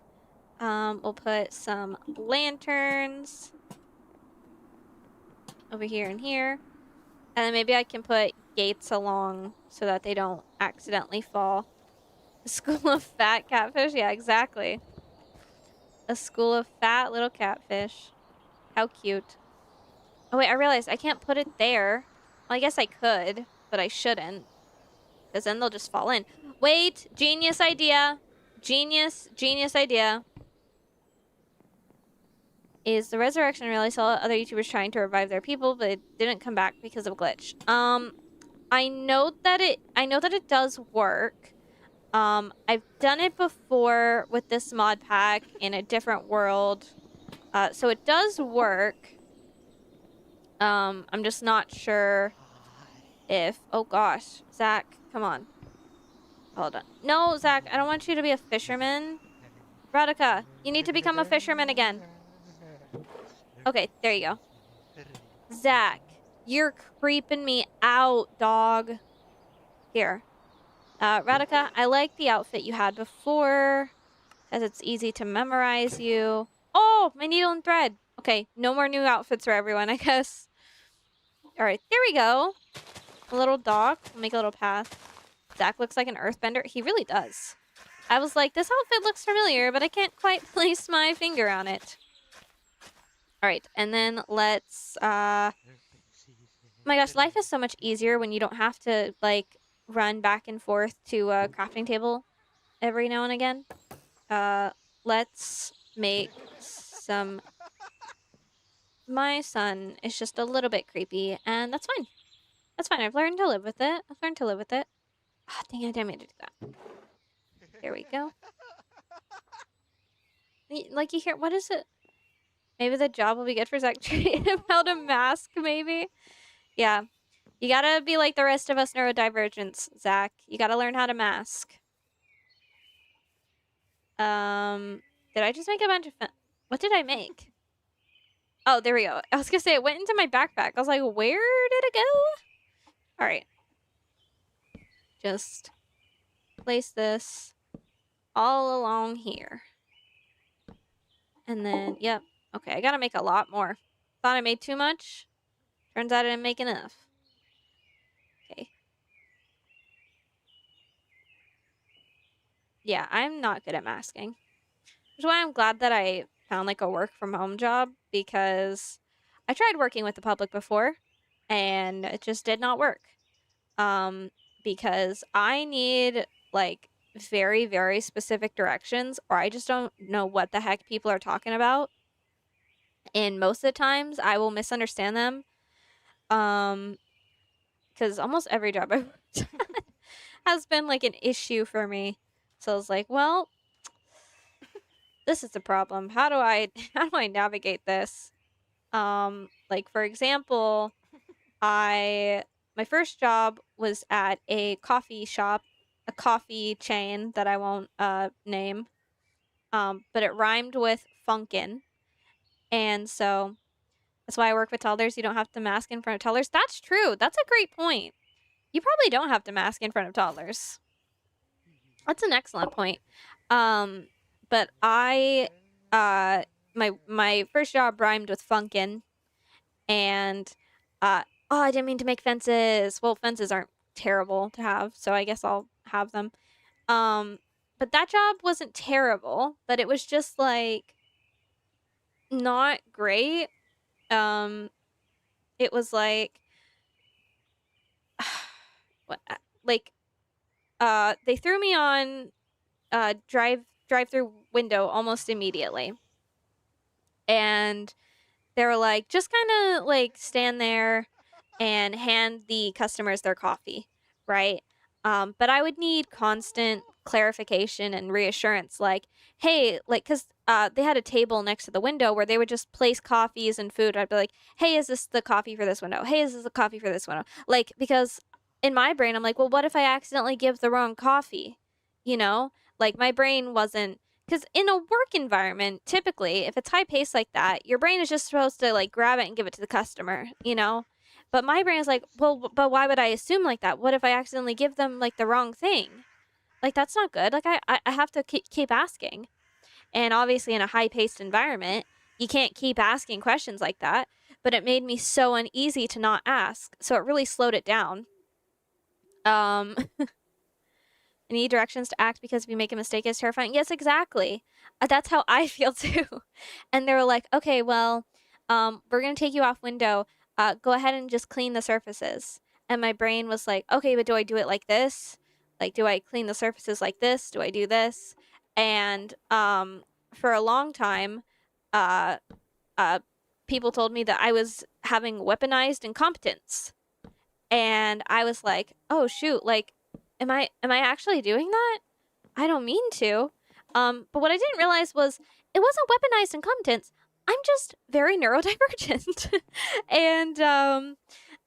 We'll put some lanterns over here and here. And then maybe I can put gates along so that they don't accidentally fall. A school of fat catfish? Yeah, exactly. A school of fat little catfish. How cute. Oh, wait, I realized I can't put it there. Well, I guess I could, but I shouldn't. Because then they'll just fall in. Wait! Genius idea! Genius idea. Is the resurrection really saw other YouTubers trying to revive their people, but it didn't come back because of a glitch. I know that it does work. I've done it before with this mod pack in a different world. So it does work. I'm just not sure if... Oh gosh. Zach, come on. Hold on. No, Zach, I don't want you to be a fisherman. Radhika, you need to become a fisherman again. Okay, there you go. Zach, you're creeping me out, dog. Here. Radhika, I like the outfit you had before, as it's easy to memorize you. Oh, my needle and thread. Okay, no more new outfits for everyone, I guess. All right, there we go. A little dock. We'll make a little path. Zach looks like an earthbender. He really does. I was like, this outfit looks familiar, but I can't quite place my finger on it. All right, and then let's, oh my gosh, life is so much easier when you don't have to, like, run back and forth to a crafting table every now and again. Let's make some... My son is just a little bit creepy, and that's fine. That's fine. I've learned to live with it. I've learned to live with it. Ah, dang it, I didn't mean to do that. There we go. Like, you hear... What is it? Maybe the job will be good for Zach. Treat him how to mask, maybe? Yeah. You gotta be like the rest of us neurodivergents, Zach. You gotta learn how to mask. Did I just make a bunch of... What did I make? Oh, there we go. I was gonna say, it went into my backpack. I was like, where did it go? Alright. Just place this all along here. And then, yep. Okay, I gotta make a lot more. Thought I made too much. Turns out I didn't make enough. Okay. Yeah, I'm not good at masking. Which is why I'm glad that I found like a work from home job, because I tried working with the public before and it just did not work. Because I need like very, very specific directions, or I just don't know what the heck people are talking about. And most of the times I will misunderstand them. Because almost every job I've worked at has been like an issue for me. So I was like, well, this is a problem. How do I navigate this? Like for example, my first job was at a coffee shop, a coffee chain that I won't name. But it rhymed with Funkin'. And so that's why I work with toddlers. You don't have to mask in front of toddlers. That's true. That's a great point. You probably don't have to mask in front of toddlers. That's an excellent point. But I my first job rhymed with Funkin', and oh, I didn't mean to make fences. Well, fences aren't terrible to have, so I guess I'll have them. But that job wasn't terrible, but it was just like not great. It was like what like they threw me on drive-through window almost immediately. And they were like, just kind of like stand there and hand the customers their coffee, right? But I would need constant clarification and reassurance, like, hey, like, because they had a table next to the window where they would just place coffees and food. I'd be like, hey, is this the coffee for this window? Hey, is this the coffee for this window? Like, because in my brain, I'm like, well, what if I accidentally give the wrong coffee? You know, like my brain wasn't, because in a work environment, typically, if it's high paced like that, your brain is just supposed to like grab it and give it to the customer, you know? But my brain is like, well, but why would I assume like that? What if I accidentally give them like the wrong thing? Like, that's not good. Like, I have to keep asking. And obviously, in a high paced environment, you can't keep asking questions like that. But it made me so uneasy to not ask. So it really slowed it down. I need directions to act because if you make a mistake, it's terrifying. Yes, exactly. That's how I feel too. And they were like, okay, well, we're going to take you off window. Go ahead and just clean the surfaces. And my brain was like, okay, but do I do it like this? Like, do I clean the surfaces like this? Do I do this? And for a long time, uh, people told me that I was having weaponized incompetence. And I was like, oh, shoot, like, am I actually doing that? I don't mean to. But what I didn't realize was it wasn't weaponized incompetence. I'm just very neurodivergent. And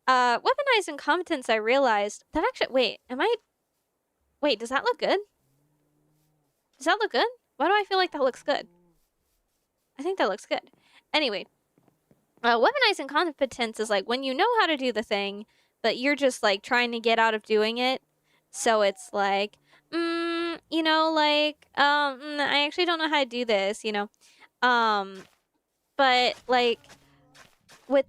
weaponized incompetence, I realized that actually, wait, does that look good? Does that look good? Why do I feel like that looks good? I think that looks good. Anyway, weaponized incompetence is like when you know how to do the thing, but you're just like trying to get out of doing it. So it's like, I actually don't know how to do this, Um, but like with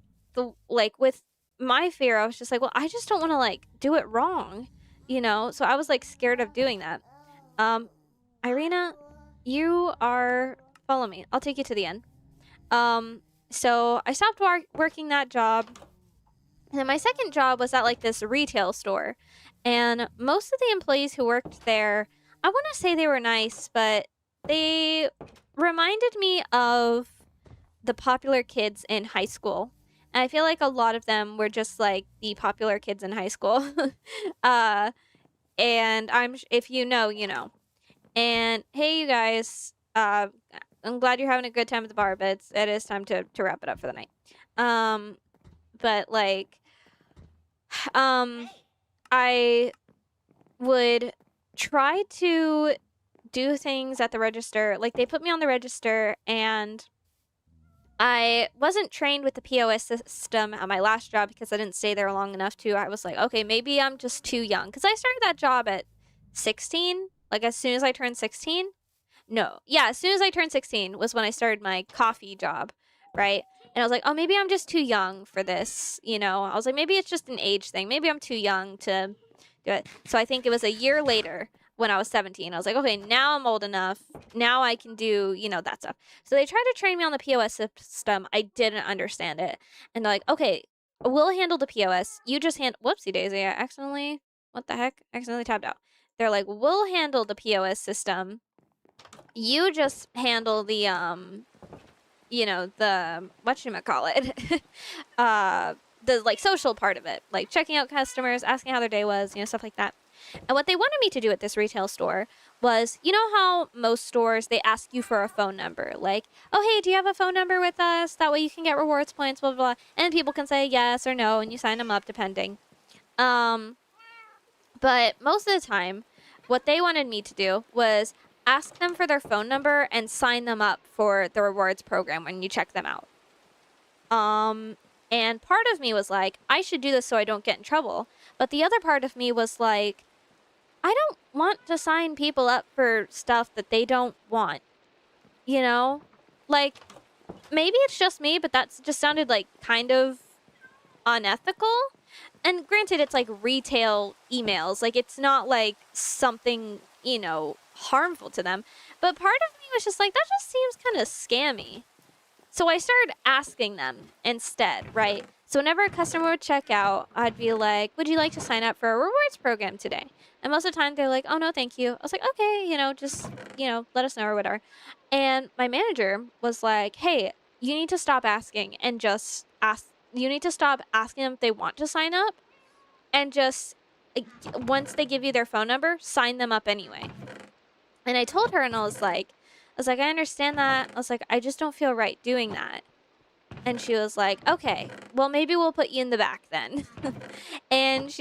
with my fear, I was just like, well, I just don't want to like do it wrong, So I was like scared of doing that. Um, Irina, you are follow me. I'll take you to the end. Um, so I stopped working that job. And then my second job was at like this retail store. And most of the employees who worked there, I want to say they were nice, but they reminded me of the popular kids in high school. And I feel like a lot of them were just like the popular kids in high school. uh, and if you know, you know. And hey, you guys, I'm glad you're having a good time at the bar, but it is time to wrap it up for the night. Um, but like, um, Hey, I would try to do things at the register. Like they put me on the register and I wasn't trained with the POS system at my last job because I didn't stay there long enough to. I was like, okay, maybe I'm just too young because I started that job at 16. Like as soon as I turned 16. No, yeah, as soon as I turned 16 was when I started my coffee job, right? And I was like, oh, maybe I'm just too young for this, I was like, maybe it's just an age thing. Maybe I'm too young to do it. So I think it was a year later when I was 17. I was like, okay, now I'm old enough. Now I can do, that stuff. So they tried to train me on the POS system. I didn't understand it. And they're like, okay, we'll handle the POS. You just whoopsie daisy. I accidentally, what the heck? Accidentally tabbed out. They're like, we'll handle the POS system. You just handle the whatchamacallit, the like social part of it, like checking out customers, asking how their day was, stuff like that. And what they wanted me to do at this retail store was, how most stores they ask you for a phone number, like, oh hey, do you have a phone number with us? That way you can get rewards points, blah blah blah, and people can say yes or no, and you sign them up depending. Um, but most of the time, what they wanted me to do was ask them for their phone number and sign them up for the rewards program when you check them out. And part of me was like, I should do this so I don't get in trouble. But the other part of me was like, I don't want to sign people up for stuff that they don't want. You know? Like, maybe it's just me, but that's just sounded like kind of unethical. And granted, it's like retail emails. Like, it's not like something, harmful to them. But part of me was just like, that just seems kind of scammy. So I started asking them instead, right? So whenever a customer would check out, I'd be like, would you like to sign up for a rewards program today? And most of the time they're like, oh no, thank you. I was like, okay, just, let us know or whatever. And my manager was like, hey, you need to stop asking and just ask. You need to stop asking them if they want to sign up and just, once they give you their phone number, sign them up anyway. And I told her and I was like, I understand that. I was like, I just don't feel right doing that. And she was like, okay, well, maybe we'll put you in the back then. And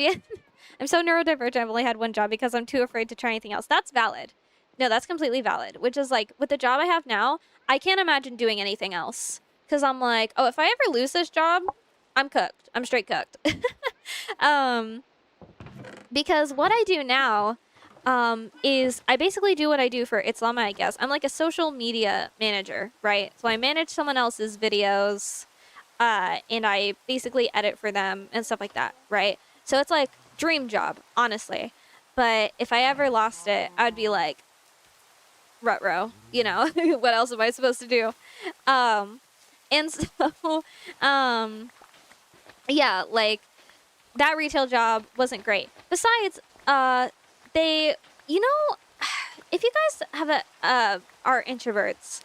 I'm so neurodivergent. I've only had one job because I'm too afraid to try anything else. That's valid. No, that's completely valid, which is like with the job I have now, I can't imagine doing anything else. Because I'm like, oh, if I ever lose this job, I'm cooked. I'm straight cooked. Because what I do now is I basically do what I do for ItsLlamaIGuess. I'm like a social media manager, right? So I manage someone else's videos, and I basically edit for them and stuff like that, right? So it's like dream job, honestly. But if I ever lost it, I'd be like, ruh-roh, what else am I supposed to do? And so, yeah, like that retail job wasn't great. Besides, they, if you guys are introverts,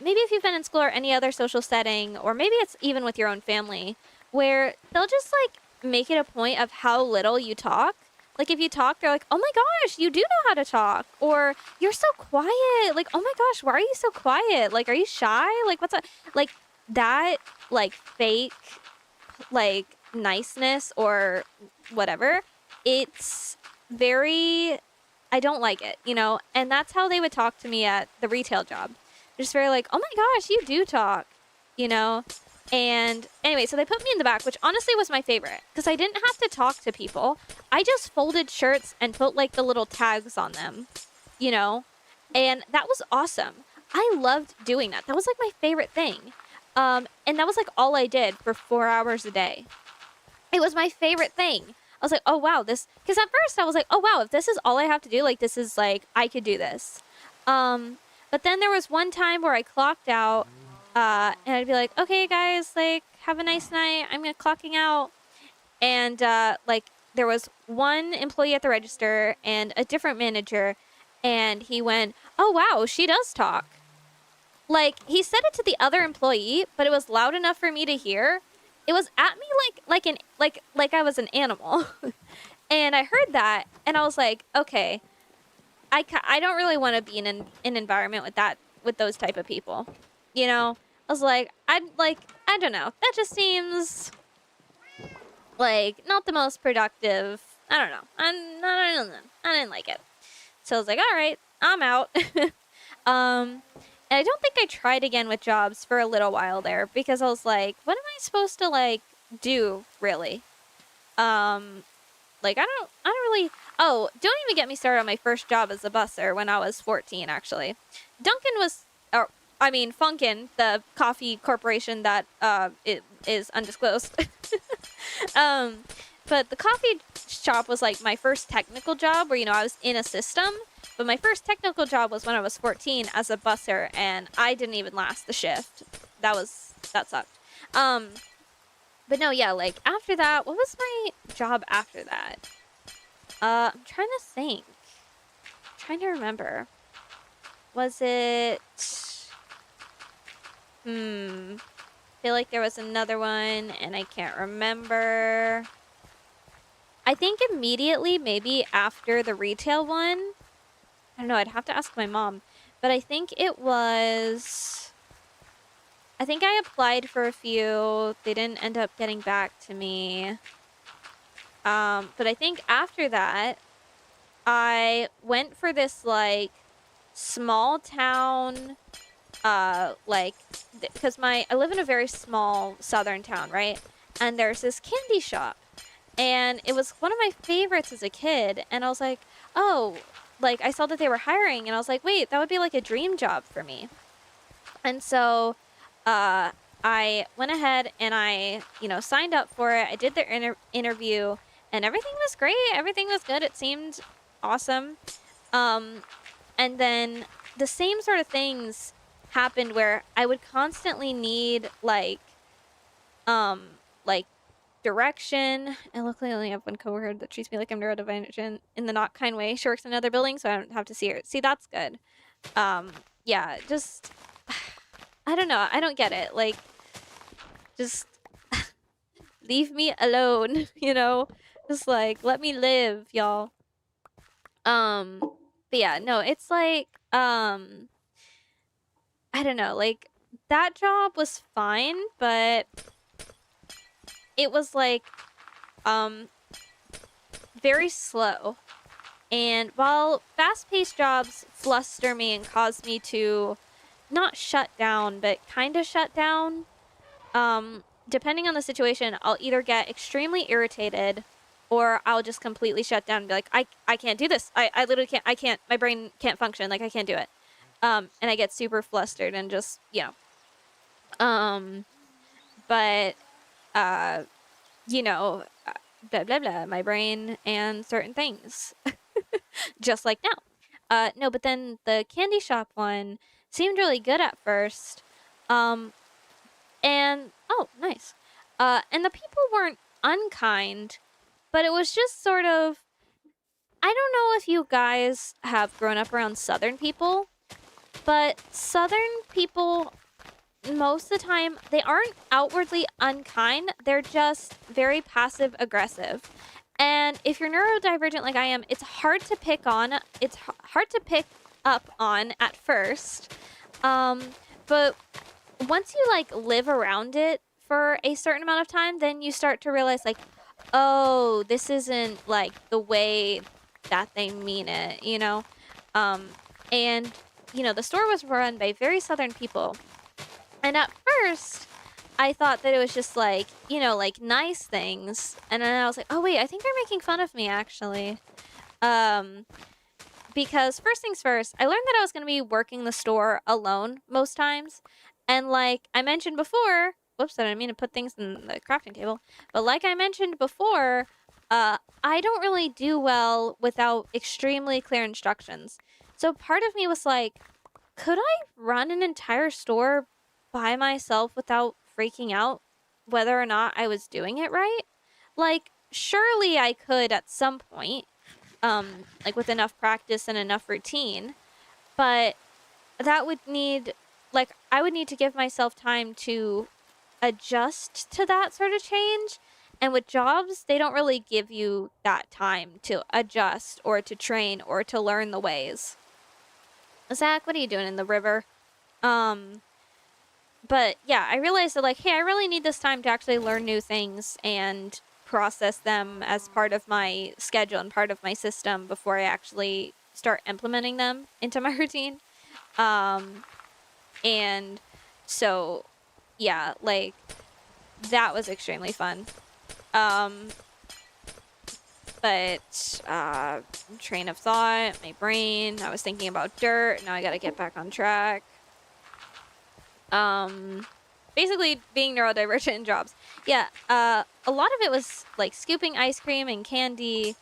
maybe if you've been in school or any other social setting, or maybe it's even with your own family, where they'll just like make it a point of how little you talk. Like if you talk, they're like, oh my gosh, you do know how to talk. Or you're so quiet. Like, oh my gosh, why are you so quiet? Like, are you shy? Like, what's up? Like that, like fake, like niceness or whatever. It's very, I don't like it, and that's how they would talk to me at the retail job. Just very like, oh my gosh, you do talk, you know? And anyway, so they put me in the back, which honestly was my favorite because I didn't have to talk to people. I just folded shirts and put like the little tags on them, you know? And that was awesome. I loved doing that. That was like my favorite thing. And that was like all I did for 4 hours a day. It was my favorite thing. I was like, oh wow, this, because at first I was like, oh wow, if this is all I have to do, like this is like, I could do this. But then there was one time where I clocked out, and I'd be like, okay guys, like have a nice night. I'm gonna clocking out. And like there was one employee at the register and a different manager, and he went, oh wow, she does talk. Like he said it to the other employee, but it was loud enough for me to hear. It was at me like I was an animal. And I heard that and I was like, okay, I don't really want to be in an environment with those type of people. You know? I was like, I don't know. That just seems like not the most productive. I don't know. I didn't like it. So I was like, all right, I'm out. And I don't think I tried again with jobs for a little while there because I was like, what am I supposed to like do really? Like I don't really. Oh, don't even get me started on my first job as a busser when I was 14. Actually, Duncan was, or I mean, Funkin, the coffee corporation that it is undisclosed. But the coffee shop was like my first technical job where, you know, I was in a system. But my first technical job was when I was 14 as a busser, and I didn't even last the shift. That sucked. But no, yeah, like after that, what was my job after that? I'm trying to think. I'm trying to remember. Was it? Feel like there was another one, and I can't remember. I think immediately, maybe after the retail one. I don't know, I'd have to ask my mom. But I think it was... I think I applied for a few. They didn't end up getting back to me. But I think after that, I went for this, like, small town, like... Because I live in a very small southern town, right? And there's this candy shop. And it was one of my favorites as a kid. And I was like, oh... Like, I saw that they were hiring, and I was like, wait, that would be, like, a dream job for me. And so, I went ahead and I, you know, signed up for it. I did the interview, and everything was great. Everything was good. It seemed awesome. And then the same sort of things happened where I would constantly need, like, direction. And luckily I only have one coworker that treats me like I'm neurodivergent in the not kind way. She works in another building, so I don't have to see her. See, that's good. Yeah, just I don't know. I don't get it. Like, just leave me alone, you know? Just like let me live, y'all. But yeah, no, it's like I don't know, like that job was fine, but it was like very slow. And while fast-paced jobs fluster me and cause me to not shut down, but kind of shut down, depending on the situation, I'll either get extremely irritated or I'll just completely shut down and be like, I can't do this. I literally can't, my brain can't function. Like, I can't do it. And I get super flustered and just, you know. But, you know, blah, blah, blah, my brain and certain things. Just like now. No, but then the candy shop one seemed really good at first. And, oh, nice. And the people weren't unkind, but it was just sort of, I don't know if you guys have grown up around Southern people, but Southern people, most of the time, they aren't outwardly unkind. They're just very passive aggressive. And if you're neurodivergent like I am, it's hard to pick on. It's hard to pick up on at first. But once you like live around it for a certain amount of time, then you start to realize like, oh, this isn't like the way that they mean it, you know? And, you know, the store was run by very Southern people. And at first, I thought that it was just like, like nice things. And then I was like, oh wait, I think they're making fun of me actually. Um, because first things first, I learned that I was going to be working the store alone most times. And like I mentioned before, whoops, I didn't mean to put things in the crafting table. But like I mentioned before, I don't really do well without extremely clear instructions. So part of me was like, could I run an entire store by myself without freaking out whether or not I was doing it right? Like, surely I could at some point, like with enough practice and enough routine, but that would need, like, I would need to give myself time to adjust to that sort of change. And with jobs, they don't really give you that time to adjust or to train or to learn the ways. Zach, what are you doing in the river? Um, but yeah, I realized that like, hey, I really need this time to actually learn new things and process them as part of my schedule and part of my system before I actually start implementing them into my routine. Um, and so yeah, like that was extremely fun. Um, but train of thought, my brain, I was thinking about dirt. Now I gotta get back on track. Basically being neurodivergent in jobs. Yeah, a lot of it was like scooping ice cream and candy,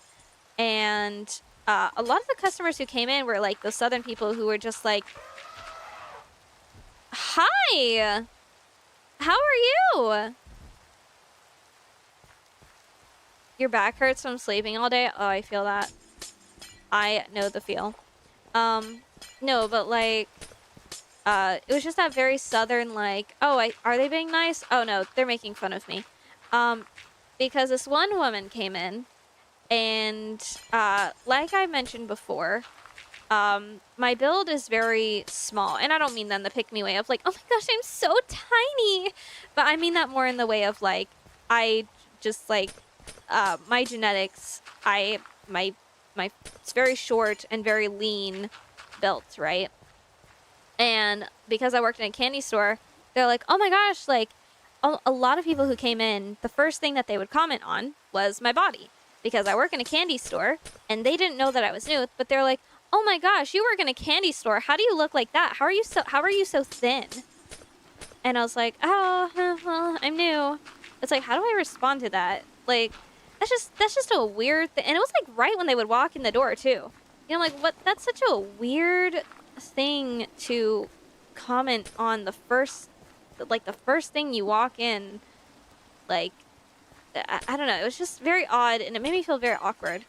and a lot of the customers who came in were like the southern people who were just like, hi, how are you? Your back hurts from sleeping all day? Oh, I feel that. I know the feel. No, but like, it was just that very southern, like, oh, are they being nice? Oh no, they're making fun of me. Because this one woman came in, and, like I mentioned before, my build is very small, and I don't mean that in the pick me way of like, oh my gosh, I'm so tiny, but I mean that more in the way of like, I just like, my genetics, my, it's very short and very lean built, right? And because I worked in a candy store, they're like, oh my gosh, like a lot of people who came in, the first thing that they would comment on was my body. Because I work in a candy store and they didn't know that I was new, but they're like, oh my gosh, you work in a candy store. How do you look like that? How are you so thin? And I was like, oh, well, I'm new. It's like, how do I respond to that? Like, that's just a weird thing. And it was like right when they would walk in the door too. Like what? That's such a weird thing to comment on the first thing you walk in. Like, I don't know. It was just very odd, and it made me feel very awkward.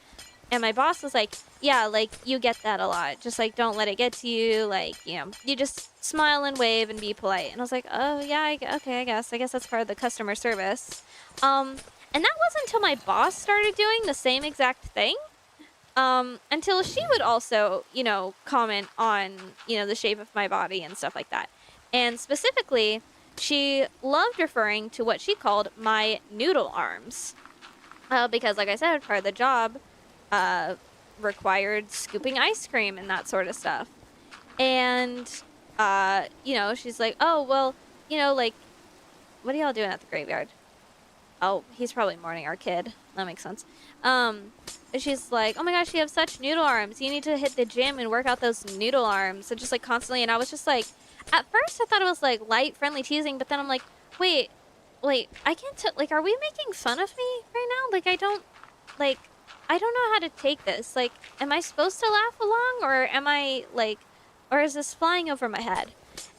And my boss was like, yeah, like, you get that a lot. Just, like, don't let it get to you. Like, you just smile and wave and be polite. And I was like, oh, yeah, okay, I guess. I guess that's part of the customer service. And that wasn't until my boss started doing the same exact thing. Until she would also, comment on, the shape of my body and stuff like that. And specifically, she loved referring to what she called my noodle arms. Because, like I said, part of the job required scooping ice cream and that sort of stuff. And, she's like, oh, well, like, what are y'all doing at the graveyard? Oh, he's probably mourning our kid. That makes sense. And she's like, oh my gosh, you have such noodle arms. You need to hit the gym and work out those noodle arms. And just like constantly. And I was just like, at first I thought it was like light, friendly teasing. But then I'm like, wait, I can't like, are we making fun of me right now? Like, I don't know how to take this. Like, am I supposed to laugh along? Or am I like, or is this flying over my head?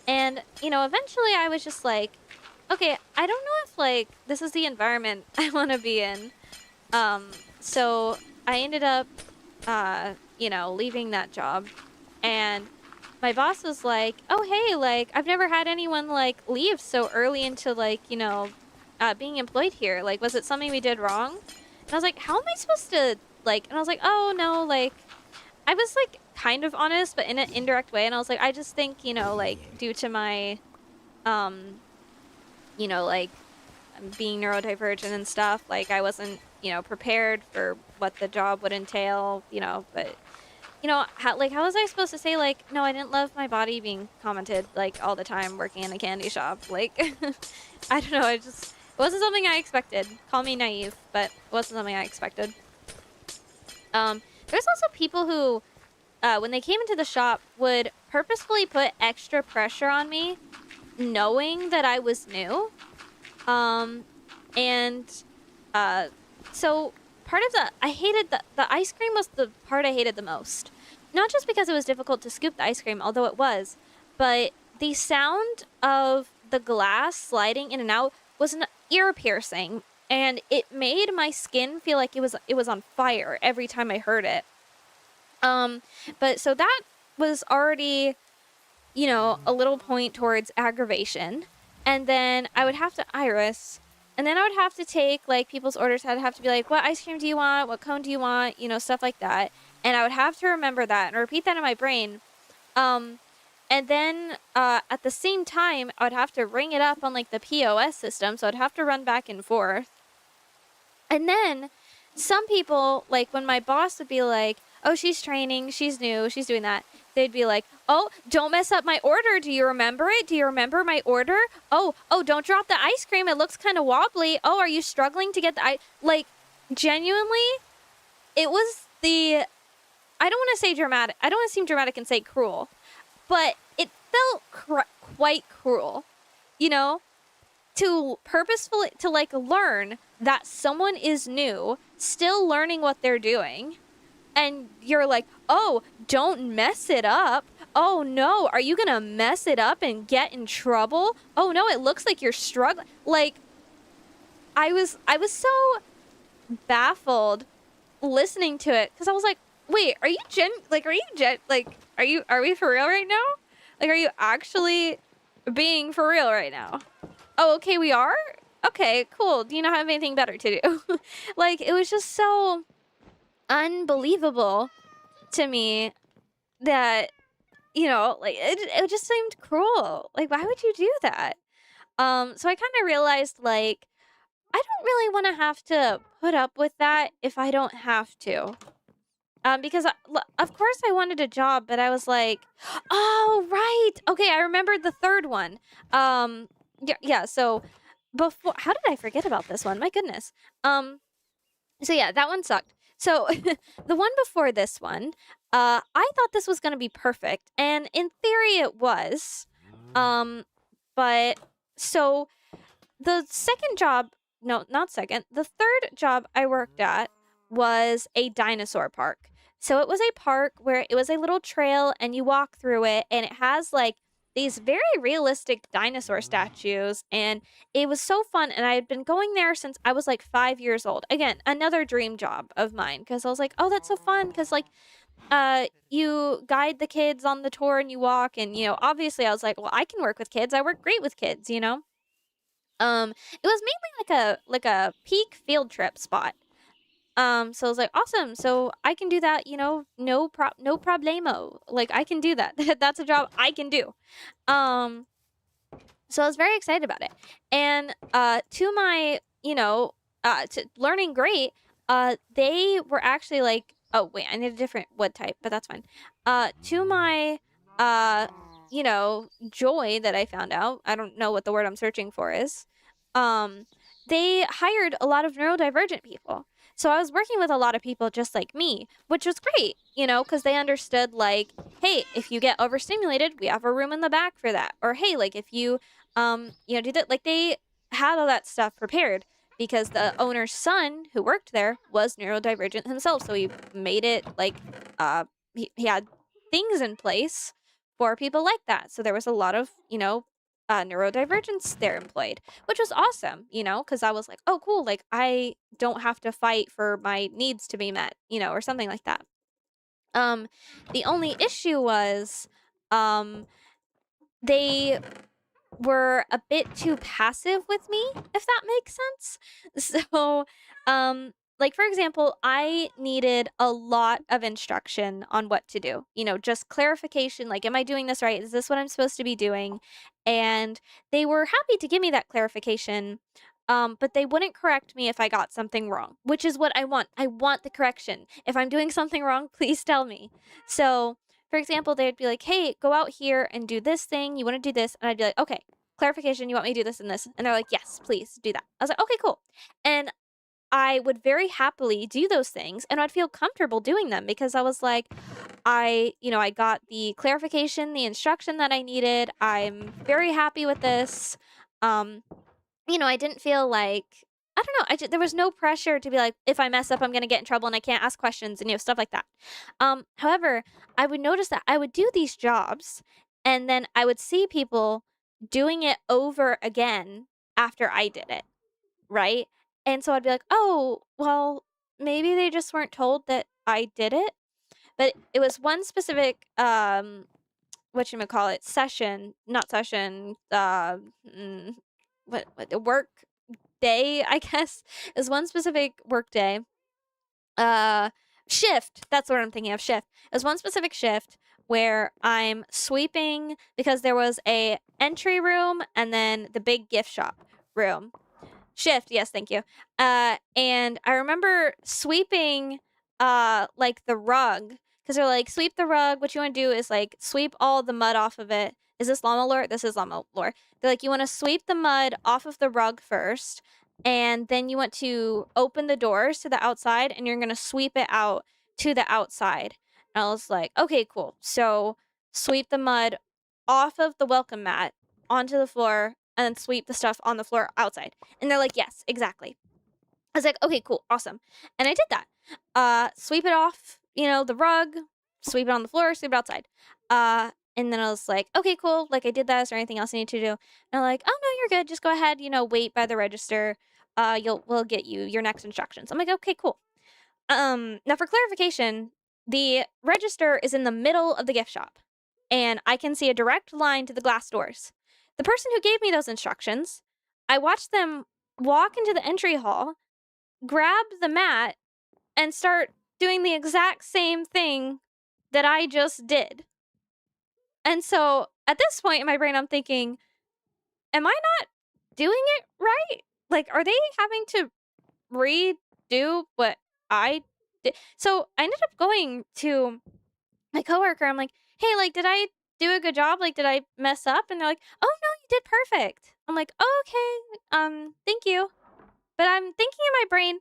And, eventually I was just like, okay, I don't know if like this is the environment I want to be in. So I ended up, leaving that job, and my boss was like, oh, hey, like, I've never had anyone like leave so early into like, being employed here. Like, was it something we did wrong? And I was like, how am I supposed to like, and I was like, oh no, like, I was like kind of honest, but in an indirect way. And I was like, I just think, like due to my, like being neurodivergent and stuff, like I wasn't, prepared for what the job would entail, but how was I supposed to say, like, no, I didn't love my body being commented, like, all the time working in a candy shop? Like, I don't know. It wasn't something I expected. Call me naive, but it wasn't something I expected. There's also people who, when they came into the shop, would purposefully put extra pressure on me, knowing that I was new. Um, and, uh, so part of I hated the ice cream was the part I hated the most. Not just because it was difficult to scoop the ice cream, although it was, but the sound of the glass sliding in and out was an ear piercing, and it made my skin feel like it was on fire every time I heard it. Um, but so that was already, a little point towards aggravation. And then I would have to iris, and then I would have to take like people's orders. I'd have to be like, what ice cream do you want? What cone do you want? Stuff like that. And I would have to remember that and repeat that in my brain. Um, and then at the same time, I would have to ring it up on like the POS system. So I'd have to run back and forth. And then some people, like when my boss would be like, oh, she's training, she's new, she's doing that, they'd be like, oh, don't mess up my order. Do you remember it? Do you remember my order? Oh, don't drop the ice cream. It looks kind of wobbly. Oh, are you struggling to get the ice? Like, genuinely, it was I don't want to say dramatic. I don't want to seem dramatic and say cruel, but it felt quite cruel, you know? To purposefully to like learn that someone is new, still learning what they're doing, and you're like, oh, don't mess it up. Oh no, are you gonna mess it up and get in trouble? Oh no, it looks like you're struggling. Like, I was so baffled listening to it, because I was like, wait, are you are we for real right now? Like, are you actually being for real right now? Oh, okay, we are? Okay, cool. Do you not have anything better to do? Like, it was just so unbelievable to me that, like, it just seemed cruel. Like, why would you do that? So I kind of realized, like, I don't really want to have to put up with that if I don't have to. Because of course I wanted a job, but I was like, oh, right. Okay, I remembered the third one. Yeah, so before, how did I forget about this one? My goodness. So yeah, that one sucked. So the one before this one, I thought this was going to be perfect, and in theory it was. But so the second job, no, not second, the third job I worked at was a dinosaur park. So it was a park where it was a little trail and you walk through it, and it has like these very realistic dinosaur statues, and it was so fun. And I had been going there since I was like 5 years old. Again, another dream job of mine, because I was like, oh, that's so fun, because like you guide the kids on the tour and you walk, and obviously I was like, well, I can work with kids. I work great with kids. It was mainly like a peak field trip spot. So I was like, awesome. So I can do that, no problemo. Like, I can do that. That's a job I can do. Um, so I was very excited about it. And to my, to learning great, they were actually like, oh wait, I need a different wood type, but that's fine. To my joy that I found out, I don't know what the word I'm searching for is. They hired a lot of neurodivergent people. So I was working with a lot of people just like me, which was great, because they understood, like, hey, if you get overstimulated, we have a room in the back for that. Or hey, like, if you do that, like, they had all that stuff prepared, because the owner's son who worked there was neurodivergent himself. So he made it like, he had things in place for people like that. So there was a lot of, neurodivergence there employed, which was awesome, because I was like, oh, cool. Like, I don't have to fight for my needs to be met, or something like that. The only issue was, they were a bit too passive with me, if that makes sense. So, like, for example, I needed a lot of instruction on what to do, just clarification, like, am I doing this right? Is this what I'm supposed to be doing? And they were happy to give me that clarification, But they wouldn't correct me if I got something wrong, which is what I want. I want the correction. If I'm doing something wrong, please tell me. So, for example, they'd be like, hey, go out here and do this thing. You want to do this? And I'd be like, okay, clarification, you want me to do this and this? And they're like, yes, please do that. I was like, okay, cool. And I would very happily do those things and I'd feel comfortable doing them because I was like, I got the clarification, the instruction that I needed. I'm very happy with this. Um, I didn't feel like, I don't know, there was no pressure to be like, if I mess up, I'm going to get in trouble and I can't ask questions and, stuff like that. However, I would notice that I would do these jobs and then I would see people doing it over again after I did it, right? And so I'd be like, oh, well, maybe they just weren't told that I did it. But it was one specific, whatchamacallit, session, not session, the work day, I guess, is one specific work day. Shift, that's what I'm thinking of, shift. It was one specific shift where I'm sweeping because there was a entry room and then the big gift shop room. Shift, yes, thank you. And I remember sweeping, like the rug, because they're like, sweep the rug. What you want to do is like sweep all the mud off of it. Is this llama lore? This is llama lore. They're like, you want to sweep the mud off of the rug first, and then you want to open the doors to the outside, and you're going to sweep it out to the outside. And I was like, okay, cool. So sweep the mud off of the welcome mat onto the floor, and then sweep the stuff on the floor outside. And they're like, yes, exactly. I was like, okay, cool, awesome. And I did that. Sweep it off, the rug, sweep it on the floor, sweep it outside. And then I was like, okay, cool. Like I did that. Is there anything else I need to do? And they're like, oh no, you're good. Just go ahead, wait by the register. We'll get you your next instructions. I'm like, okay, cool. Now for clarification, the register is in the middle of the gift shop, and I can see a direct line to the glass doors. The person who gave me those instructions, I watched them walk into the entry hall, grab the mat, and start doing the exact same thing that I just did. And so at this point in my brain, I'm thinking, am I not doing it right? Like, are they having to redo what I did? So I ended up going to my coworker. I'm like, hey, like, did I do a good job? Like, did I mess up? And they're like, oh no, you did perfect. I'm like, oh, okay, thank you. But I'm thinking in my brain,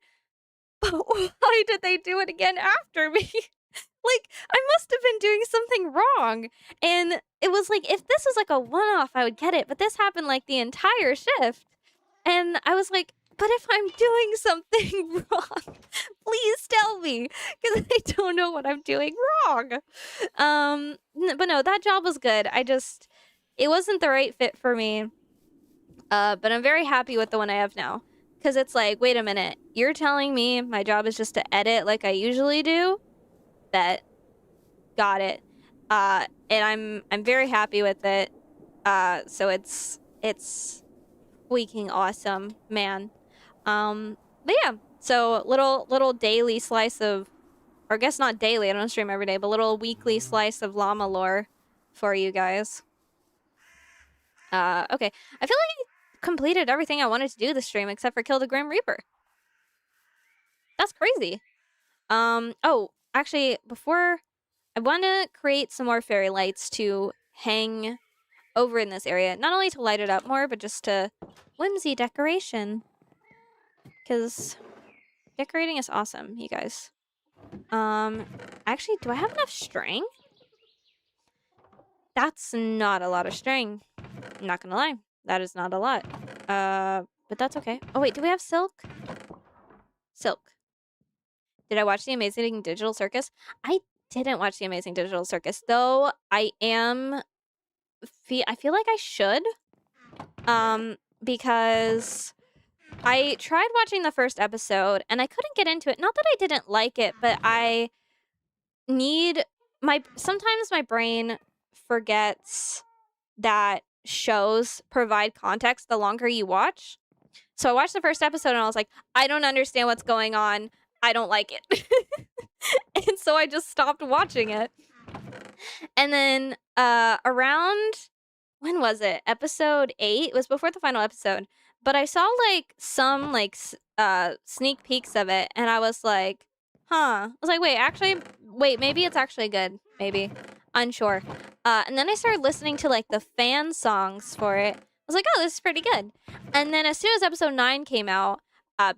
why did they do it again after me? Like, I must have been doing something wrong. And it was like, if this was like a one-off, I would get it. But this happened like the entire shift. And I was like, but if I'm doing something wrong, please tell me, because I don't know what I'm doing wrong. But no, that job was good. It wasn't the right fit for me. But I'm very happy with the one I have now. Because it's like, wait a minute, you're telling me my job is just to edit like I usually do? Bet. Got it. And I'm very happy with it. So it's freaking awesome, man. But yeah, so little daily slice of, or I guess not daily, I don't stream every day, but little weekly slice of llama lore for you guys. Okay. I feel like I completed everything I wanted to do this stream except for kill the Grim Reaper. That's crazy. Oh, actually, before, I want to create some more fairy lights to hang over in this area. Not only to light it up more, but just to whimsy decoration. Because decorating is awesome, you guys. Actually, do I have enough string? That's not a lot of string. I'm not gonna lie. That is not a lot. But that's okay. Oh, wait, do we have silk? Silk. Did I watch The Amazing Digital Circus? I didn't watch The Amazing Digital Circus, though I feel like I should. Because I tried watching the first episode and I couldn't get into it. Not that I didn't like it, but I need sometimes my brain forgets that shows provide context the longer you watch. So I watched the first episode and I was like, I don't understand what's going on. I don't like it. And so I just stopped watching it. And then around, when was it? Episode 8? It was before the final episode. but I saw like some like sneak peeks of it, and I was like, huh. I was like, wait, maybe it's actually good. Maybe. Unsure. And then I started listening to like the fan songs for it. I was like, oh, this is pretty good. And then as soon as episode 9 came out,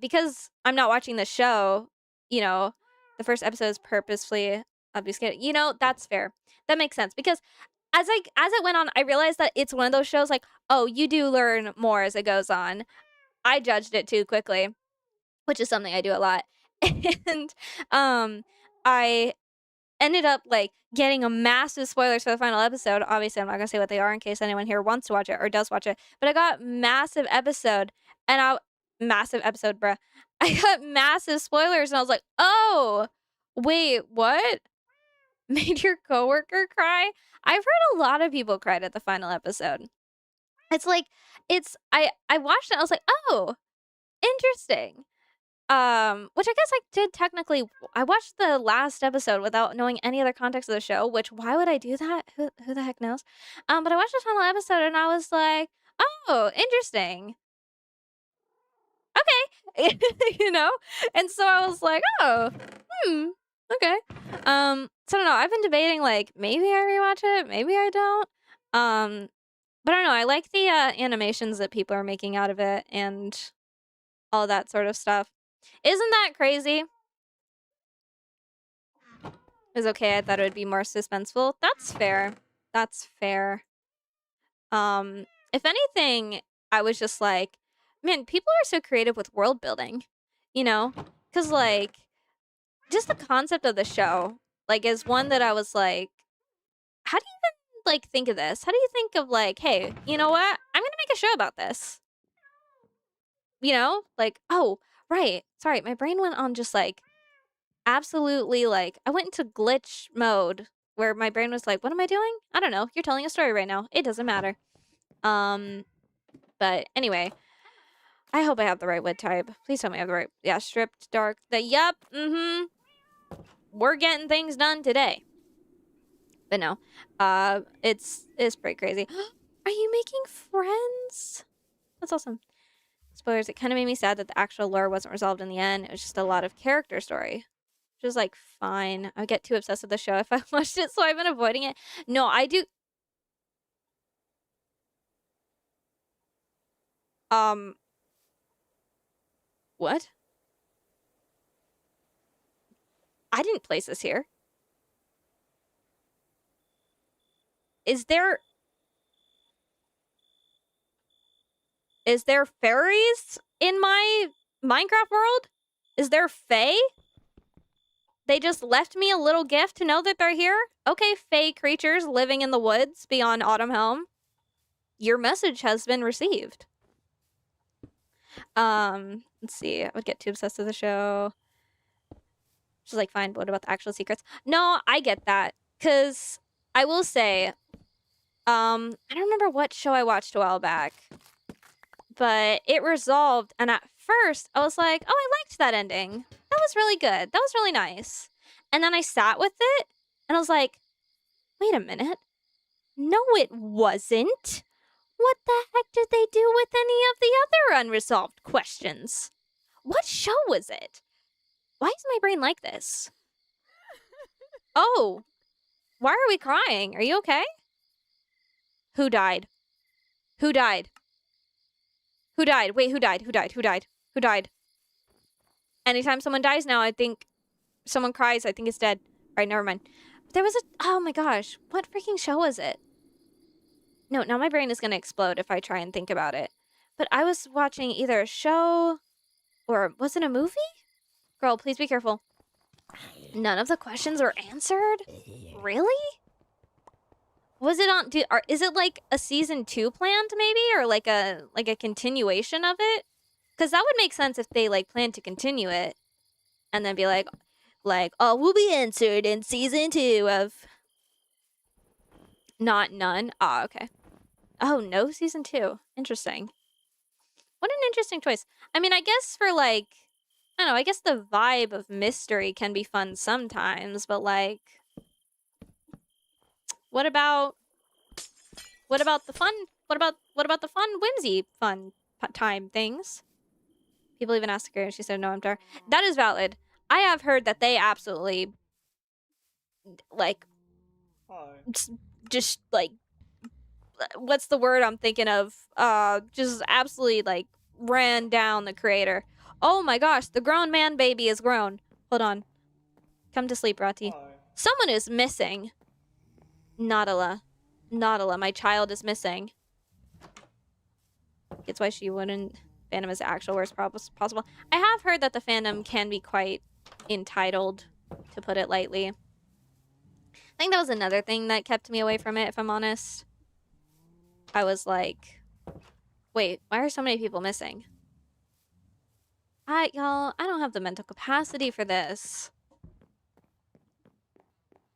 because I'm not watching the show, you know, the first episode is purposefully obfuscated. You know, that's fair. That makes sense because as it went on, I realized that it's one of those shows like, oh, you do learn more as it goes on. I judged it too quickly, which is something I do a lot. And I ended up like getting a massive spoilers for the final episode. Obviously, I'm not gonna say what they are in case anyone here wants to watch it or does watch it. But I got massive episode, massive episode, bruh. I got massive spoilers, and I was like, oh, wait, what? Made your coworker cry? I've heard a lot of people cried at the final episode. It's like I watched it, I was like, oh, interesting. Which I guess I did technically. I watched the last episode without knowing any other context of the show, which why would I do that? Who the heck knows? But I watched the final episode and I was like, oh, interesting. Okay. You know? And so I was like, oh, okay. So I don't know. I've been debating like maybe I rewatch it, maybe I don't. But I don't know. I like the animations that people are making out of it and all that sort of stuff. Isn't that crazy? It's okay. I thought it would be more suspenseful. That's fair. That's fair. If anything, I was just like, man, people are so creative with world building, you know? Because, like, just the concept of the show, like, is one that I was like, how do you even, like, think of this? How do you think of, like, hey, you know what? I'm gonna make a show about this. You know? Like, oh, right. Sorry, my brain went on just, like, absolutely, like, I went into glitch mode where my brain was like, what am I doing? I don't know. You're telling a story right now. It doesn't matter. But anyway, I hope I have the right wood type. Please tell me I have the right. Yeah, stripped, dark. Yup. We're getting things done today. But no, it's pretty crazy. Are you making friends? That's awesome. Spoilers. It kind of made me sad that the actual lore wasn't resolved in the end. It was just a lot of character story. Which is like fine. I would get too obsessed with the show if I watched it, so I've been avoiding it. No, I do. What? I didn't place this here. Is there fairies in my Minecraft world? Is there fae? They just left me a little gift to know that they're here? Okay, fae creatures living in the woods beyond Autumn Home. Your message has been received. Let's see. I would get too obsessed with the show. She's like, fine, but what about the actual secrets? No, I get that. Because I will say, I don't remember what show I watched a while back, but it resolved. And at first, I was like, oh, I liked that ending. That was really good. That was really nice. And then I sat with it, and I was like, wait a minute. No, it wasn't. What the heck did they do with any of the other unresolved questions? What show was it? Why is my brain like this? Oh, why are we crying? Are you okay? Who died? Who died? Who died? Wait, who died? Who died? Who died? Who died? Anytime someone dies now, I think someone cries, I think it's dead. All right, never mind. There was oh my gosh, what freaking show was it? No, now my brain is going to explode if I try and think about it. But I was watching either a show or was it a movie? Girl, please be careful. None of the questions were answered? Really? Was it on is it like a season 2 planned maybe or like a continuation of it? Cuz that would make sense if they like planned to continue it and then be like oh, will be answered in season 2 of not none. Ah, okay. Oh, no season 2. Interesting. What an interesting choice. I mean, I guess for like I don't know, I guess the vibe of mystery can be fun sometimes, but like what about the fun? What about the fun whimsy fun? time things. People even asked her, and she said, no, I'm dark. That is valid. I have heard that they absolutely, like, just, like, what's the word I'm thinking of? Just absolutely, like, ran down the creator. Oh my gosh, the grown man baby is grown. Hold on. Come to sleep, Rati. Someone is missing. Nadala. Nadala, my child is missing. It's why she wouldn't fandom is the actual worst possible. I have heard that the fandom can be quite entitled, to put it lightly. I think that was another thing that kept me away from it, if I'm honest. I was like, wait, why are so many people missing? Y'all, I don't have the mental capacity for this.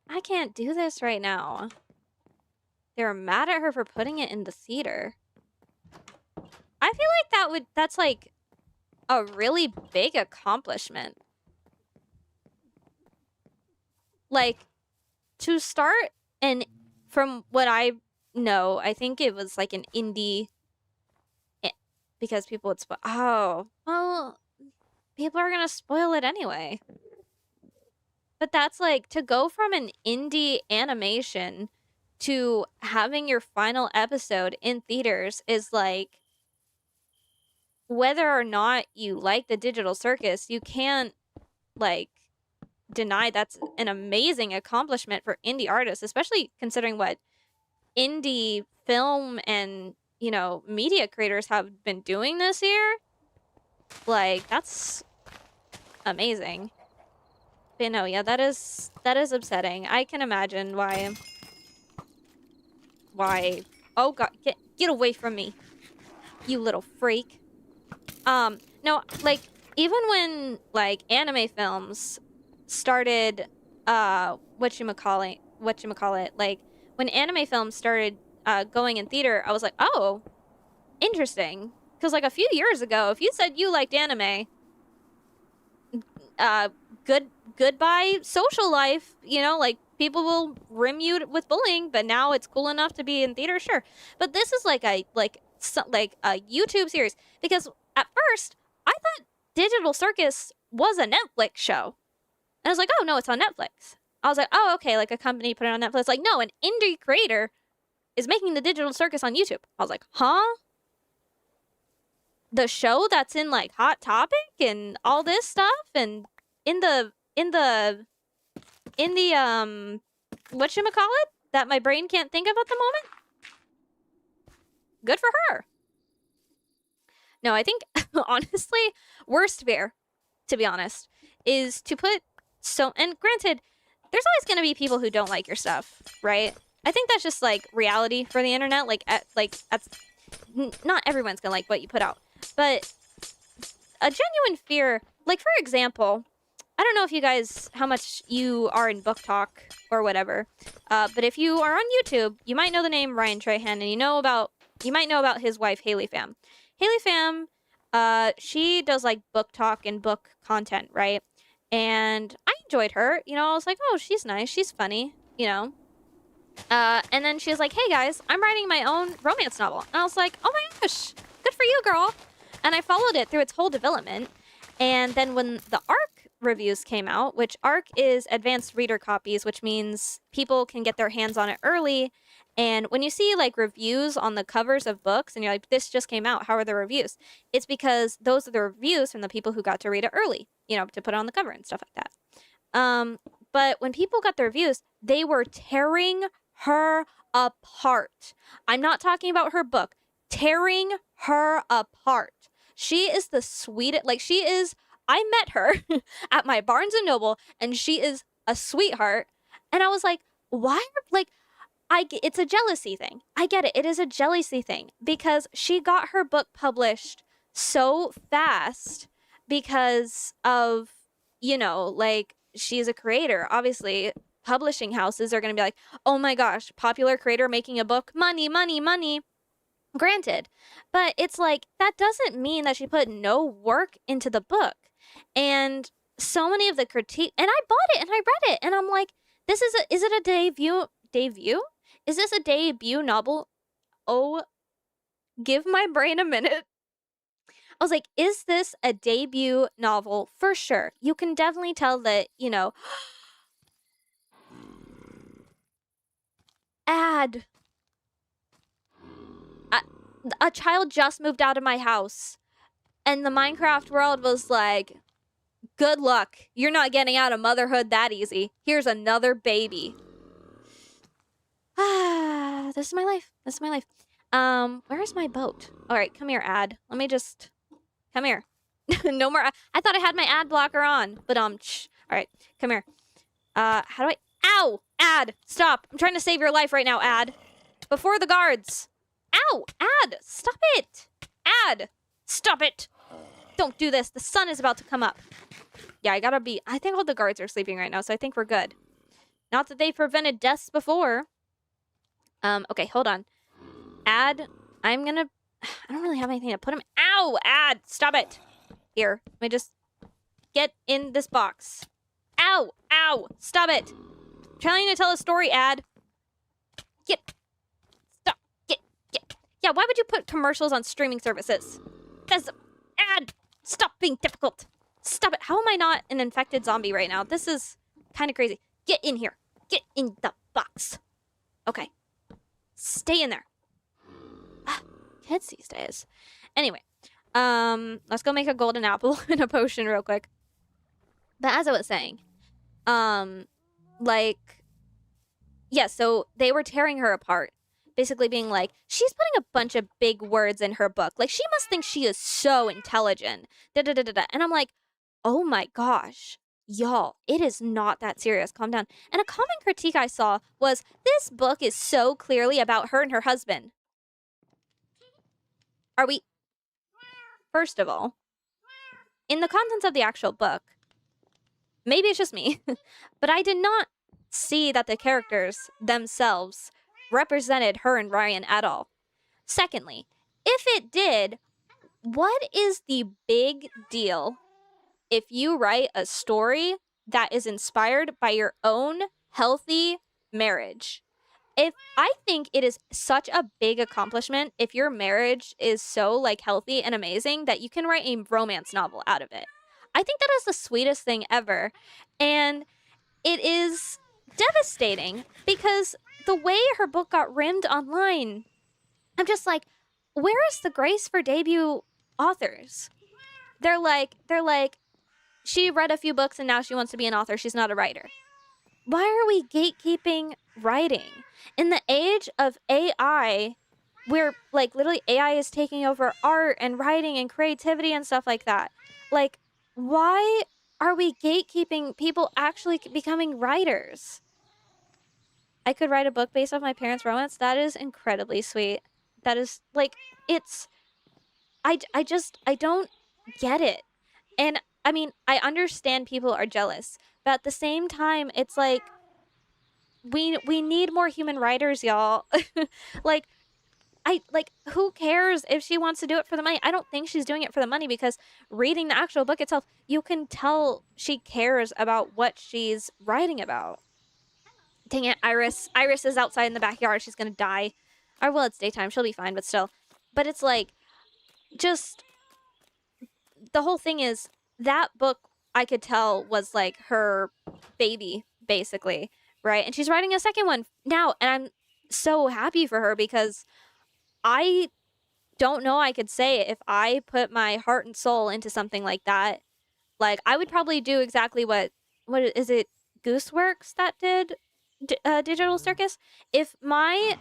I can't do this right now. They were mad at her for putting it in the theater. I feel like that's like a really big accomplishment. Like, to start, and from what I know, I think it was like an indie, because people would spoil. Oh, well, people are gonna spoil it anyway. But that's like, to go from an indie animation to having your final episode in theaters is like, whether or not you like the digital circus, you can't, like, deny that's an amazing accomplishment for indie artists, especially considering what indie film and, you know, media creators have been doing this year. Like, that's amazing. But no, yeah, that is upsetting. I can imagine why. Oh god, get away from me, you little freak. No, like, even when, like, anime films started, whatchamacallit, like, when anime films started, going in theater, I was like, oh, interesting. Because, like, a few years ago, if you said you liked anime, goodbye social life, you know, like, people will rim you with bullying, but now it's cool enough to be in theater, sure. But this is like a YouTube series, because at first I thought Digital Circus was a Netflix show. And I was like, oh no, it's on Netflix. I was like, oh, okay, like a company put it on Netflix. Like, no, an indie creator is making the Digital Circus on YouTube. I was like, huh? The show that's in, like, Hot Topic and all this stuff, and in the whatchamacallit, that my brain can't think of at the moment? Good for her. No, I think, honestly, worst fear, to be honest, is to put and granted, there's always going to be people who don't like your stuff, right? I think that's just, like, reality for the internet. Like, not everyone's going to like what you put out. But a genuine fear, like, for example, I don't know if you guys, how much you are in book talk or whatever, but if you are on YouTube, you might know the name Ryan Trahan, and you might know about his wife, Haley Pham. Haley Pham, she does, like, book talk and book content, right? And I enjoyed her. You know, I was like, oh, she's nice. She's funny, you know? And then she was like, hey, guys, I'm writing my own romance novel. And I was like, oh, my gosh, good for you, girl. And I followed it through its whole development. And then when the ARC reviews came out, which ARC is advanced reader copies, which means people can get their hands on it early. And when you see, like, reviews on the covers of books and you're like, this just came out, how are the reviews? It's because those are the reviews from the people who got to read it early, you know, to put it on the cover and stuff like that. But when people got the reviews, they were tearing her apart. I'm not talking about her book. Tearing her apart. She is the sweetest, like, I met her at my Barnes & Noble, and she is a sweetheart. And I was like, why, like, it's a jealousy thing. I get it. It is a jealousy thing, because she got her book published so fast because of, you know, like, she's a creator. Obviously, publishing houses are going to be like, oh my gosh, popular creator making a book, money, money, money. Granted, but it's like, that doesn't mean that she put no work into the book. And so many of the critique, and I bought it and I read it, and I'm like, is it a debut? Is this a debut novel? Oh, give my brain a minute. I was like, is this a debut novel? For sure. You can definitely tell that, you know, ad. A child just moved out of my house, and the Minecraft world was like, good luck. You're not getting out of motherhood that easy. Here's another baby. Ah, this is my life. This is my life. Where is my boat? All right, come here, ad. Let me just come here. No more. I thought I had my ad blocker on, but all right, come here. How do I? Ow, ad, stop! I'm trying to save your life right now, ad. Before the guards. Ow, ad, stop it. Ad, stop it. Don't do this. The sun is about to come up. Yeah, I think all the guards are sleeping right now, so I think we're good. Not that they've prevented deaths before. Okay, hold on. Ad, I don't really have anything to put him. Ow, ad, stop it. Here, let me just get in this box. Ow, ow, stop it. I'm trying to tell a story, ad. Stop, get. Yeah, why would you put commercials on streaming services? That's, ad, stop being difficult. Stop it. How am I not an infected zombie right now? This is kind of crazy. Get in here. Get in the box. Okay. Stay in there. Kids these days. Anyway, let's go make a golden apple and a potion real quick. But as I was saying, yeah, so they were tearing her apart. Basically being like, she's putting a bunch of big words in her book. Like, she must think she is so intelligent. Da-da-da-da-da. And I'm like, oh my gosh. Y'all, it is not that serious. Calm down. And a common critique I saw was, this book is so clearly about her and her husband. Are we... First of all, in the contents of the actual book, maybe it's just me, but I did not see that the characters themselves represented her and Ryan at all. Secondly, if it did, what is the big deal if you write a story that is inspired by your own healthy marriage? If I think it is such a big accomplishment if your marriage is so like healthy and amazing that you can write a romance novel out of it. I think that is the sweetest thing ever. And it is devastating because the way her book got rimmed online, I'm just like, where is the grace for debut authors? They're like, she read a few books and now she wants to be an author. She's not a writer. Why are we gatekeeping writing? In the age of AI, where like literally AI is taking over art and writing and creativity and stuff like that. Like, why are we gatekeeping people actually becoming writers? I could write a book based off my parents' romance. That is incredibly sweet. That is like, it's, I don't get it. And I mean, I understand people are jealous, but at the same time, it's like, we need more human writers, y'all. like, who cares if she wants to do it for the money? I don't think she's doing it for the money because reading the actual book itself, you can tell she cares about what she's writing about. Dang it, Iris. Iris is outside in the backyard. She's gonna die. Or, well, it's daytime. She'll be fine, but still. But it's like, just, the whole thing is, that book, I could tell, was like her baby, basically, right? And she's writing a second one now, and I'm so happy for her because I don't know I could say if I put my heart and soul into something like that. Like, I would probably do exactly what is it, Gooseworks that did Digital Circus? If my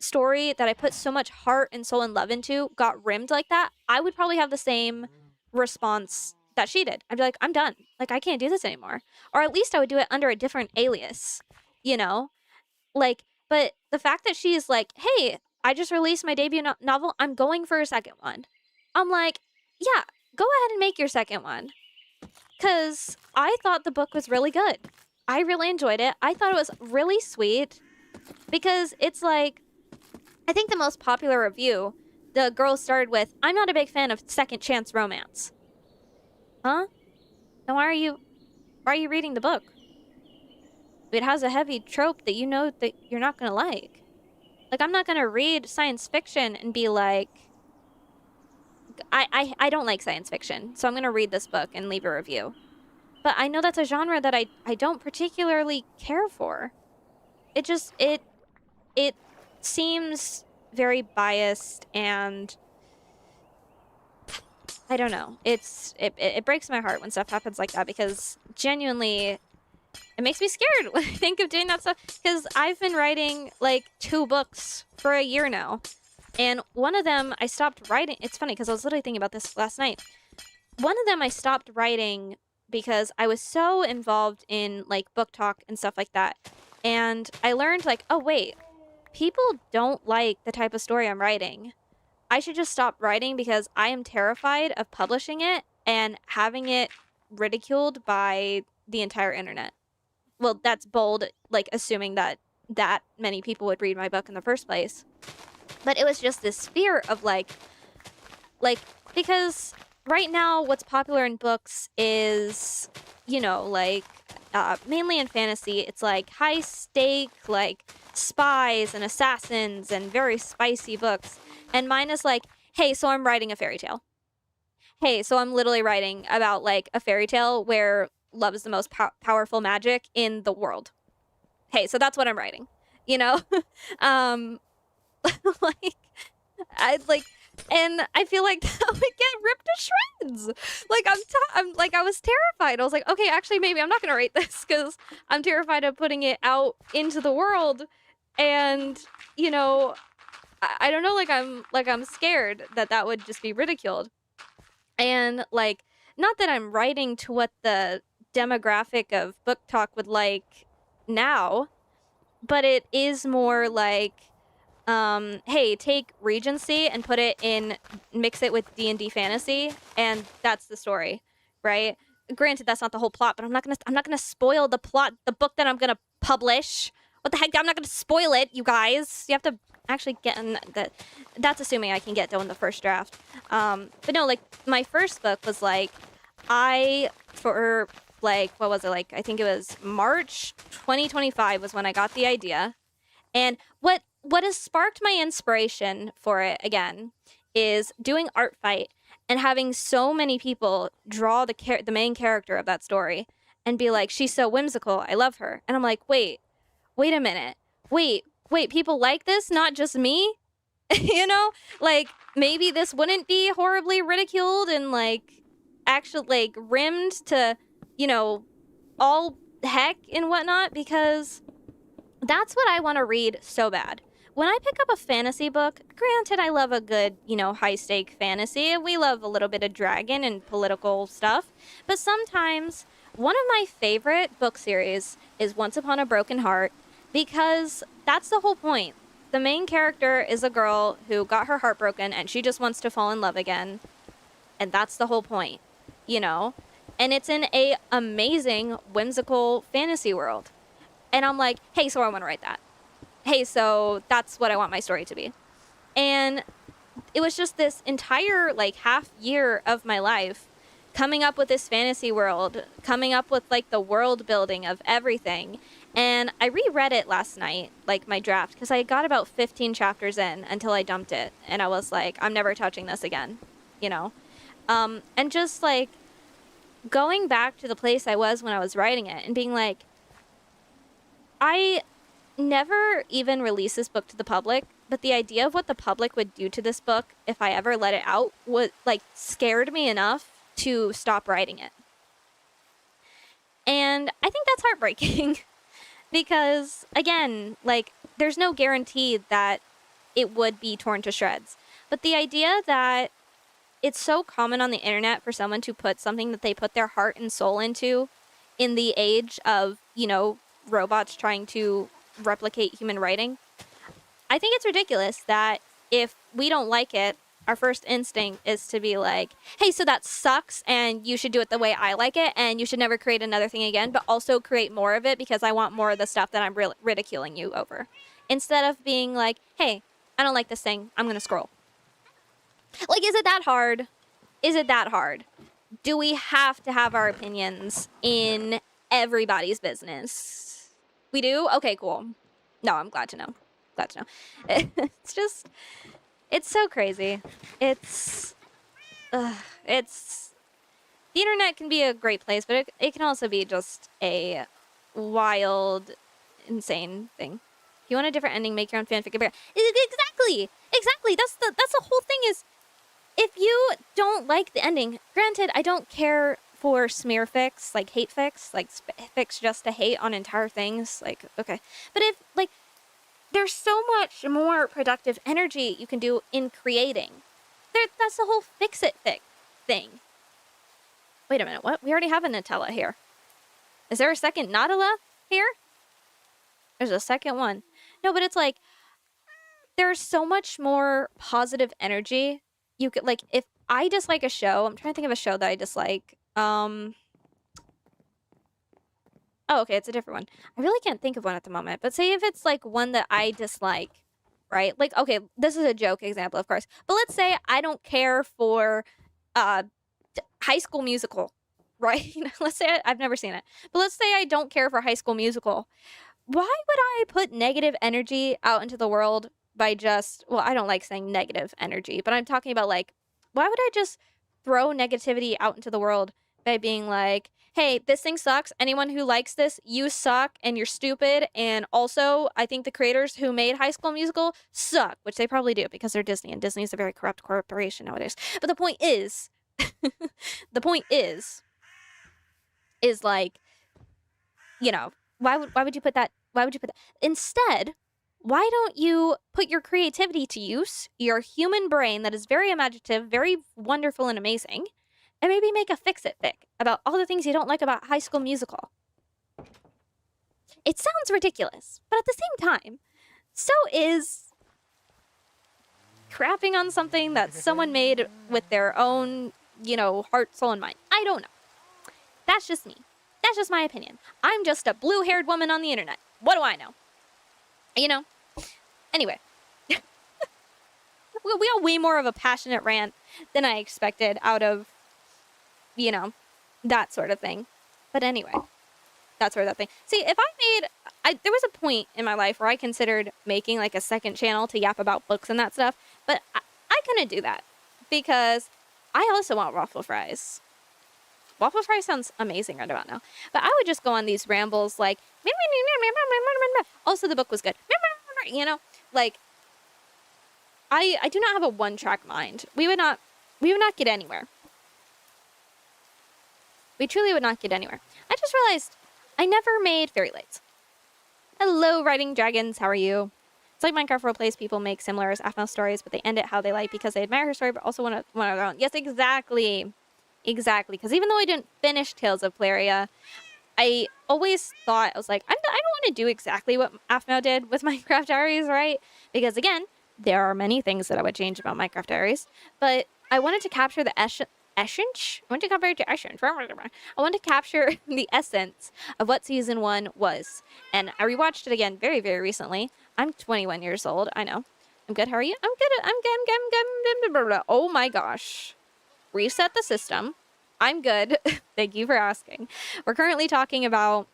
story that I put so much heart and soul and love into got rimmed like that, I would probably have the same response that she did. I'd be like, I'm done. Like, I can't do this anymore. Or at least I would do it under a different alias, you know? Like, but the fact that she's like, hey, I just released my debut novel. I'm going for a second one. I'm like, yeah, go ahead and make your second one. Because I thought the book was really good. I really enjoyed it. I thought it was really sweet. Because it's like, I think the most popular review, the girl started with, I'm not a big fan of second chance romance. Huh? Then why are you reading the book? It has a heavy trope that you know that you're not gonna like. Like, I'm not gonna read science fiction and be like, I don't like science fiction, so I'm gonna read this book and leave a review. But I know that's a genre that I don't particularly care for. It just it seems very biased, and I don't know. It breaks my heart when stuff happens like that, because genuinely it makes me scared when I think of doing that stuff, because I've been writing like 2 books for a year now. And one of them I stopped writing. It's funny because I was literally thinking about this last night. One of them I stopped writing because I was so involved in like book talk and stuff like that. And I learned like, oh wait, people don't like the type of story I'm writing. I should just stop writing because I am terrified of publishing it and having it ridiculed by the entire internet. Well, that's bold, like assuming that that many people would read my book in the first place. But it was just this fear of like because right now what's popular in books is, you know, like mainly in fantasy, it's like high stake, like spies and assassins and very spicy books. And mine is like, hey, so I'm writing a fairy tale. Hey, so I'm literally writing about like a fairy tale where love is the most powerful magic in the world. Hey, so that's what I'm writing, you know? um like I like, and I feel like that would get ripped to shreds. Like I'm like, I was terrified. I was like, okay, actually maybe I'm not gonna rate this because I'm terrified of putting it out into the world. And you know, I don't know, like I'm scared that that would just be ridiculed. And like, not that I'm writing to what the demographic of book talk would like now, but it is more like, hey, take Regency and put it in, mix it with D&D fantasy, and that's the story, right? Granted, that's not the whole plot, but I'm not gonna spoil the plot, the book that I'm gonna publish. What the heck? I'm not gonna spoil it, you guys. You have to actually get in that. That's assuming I can get done the first draft. But no, like my first book was like, for like, what was it, like? I think it was March 2025 was when I got the idea. And what has sparked my inspiration for it again is doing Art Fight and having so many people draw the main character of that story and be like, she's so whimsical, I love her. And I'm like, wait a minute. Wait, people like this, not just me? You know? Like maybe this wouldn't be horribly ridiculed and like actually like rimmed to, you know, all heck and whatnot, because that's what I want to read so bad. When I pick up a fantasy book, granted, I love a good, you know, high stake fantasy. We love a little bit of dragon and political stuff. But sometimes one of my favorite book series is Once Upon a Broken Heart, because that's the whole point. The main character is a girl who got her heart broken and she just wants to fall in love again. And that's the whole point, you know? And it's in a amazing, whimsical fantasy world. And I'm like, hey, so I want to write that. Hey, so that's what I want my story to be. And it was just this entire like half year of my life coming up with this fantasy world, coming up with like the world building of everything. And I reread it last night, like my draft, because I got about 15 chapters in until I dumped it. And I was like, I'm never touching this again, you know? And just like going back to the place I was when I was writing it and being like, I never even released this book to the public, but the idea of what the public would do to this book if I ever let it out was like scared me enough to stop writing it. And I think that's heartbreaking because again, like there's no guarantee that it would be torn to shreds. But the idea that it's so common on the internet for someone to put something that they put their heart and soul into in the age of, you know, robots trying to replicate human writing. I think it's ridiculous that if we don't like it, our first instinct is to be like, hey, so that sucks and you should do it the way I like it and you should never create another thing again, but also create more of it because I want more of the stuff that I'm ridiculing you over. Instead of being like, hey, I don't like this thing, I'm going to scroll. Like, is it that hard? Is it that hard? Do we have to have our opinions in everybody's business? We do? Okay, cool. No, I'm glad to know. Glad to know. It's just, it's so crazy. It's it's the internet can be a great place, but it can also be just a wild, insane thing. If you want a different ending, make your own fanfic. Exactly. That's the whole thing. Is if you don't like the ending, granted, I don't care for smear fics, like hate fics, like fics just to hate on entire things. Like, okay, but if like there's so much more productive energy you can do in creating. That's the whole fix it fic thing. Wait a minute, what? We already have a Nutella here. Is there a second Nutella here? There's a second one. No, but it's like, there's so much more positive energy. You could, like, if I dislike a show, I'm trying to think of a show that I dislike. Oh, okay, it's a different one. I really can't think of one at the moment. But say if it's, like, one that I dislike, right? Like, okay, this is a joke example, of course. But let's say I don't care for, High School Musical, right? Let's say I've never seen it, but let's say I don't care for High School Musical. Why would I put negative energy out into the world by just, well, I don't like saying negative energy, but I'm talking about like, why would I just throw negativity out into the world by being like, hey, this thing sucks. Anyone who likes this, you suck and you're stupid. And also, I think the creators who made High School Musical suck, which they probably do because they're Disney, and Disney is a very corrupt corporation nowadays. But the point is, the point is like, you know, why would you put that? Why would you put that? Instead, why don't you put your creativity to use, your human brain that is very imaginative, very wonderful and amazing, and maybe make a fix-it fic about all the things you don't like about High School Musical? It sounds ridiculous, but at the same time, so is crapping on something that someone made with their own, you know, heart, soul, and mind. I don't know. That's just me. That's just my opinion. I'm just a blue-haired woman on the internet. What do I know? You know? Anyway. we got way more of a passionate rant than I expected out of, you know, that sort of thing. But anyway, that sort of thing. See, if there was a point in my life where I considered making like a second channel to yap about books and that stuff, but I couldn't do that because I also want waffle fries. Waffle fries sounds amazing right about now. But I would just go on these rambles like, also the book was good. You know, like, I do not have a one-track mind. We would not get anywhere. We truly would not get anywhere. I just realized I never made fairy lights. Hello, Writing Dragons. How are you? It's like Minecraft roleplays. People make similar as Aphmau stories, but they end it how they like because they admire her story, but also want of their own. Yes, exactly. Exactly. Because even though I didn't finish Tales of Pleria, I always thought, I was like, I don't want to do exactly what Aphmau did with Minecraft Diaries, right? Because again, there are many things that I would change about Minecraft Diaries, but I wanted to capture the essence. I wanted to capture the essence of what season 1 was. And I rewatched it again very, very recently. I'm 21 years old. I know. I'm good. How are you? I'm good. I'm good. Oh my gosh. Reset the system. I'm good. Thank you for asking. We're currently talking about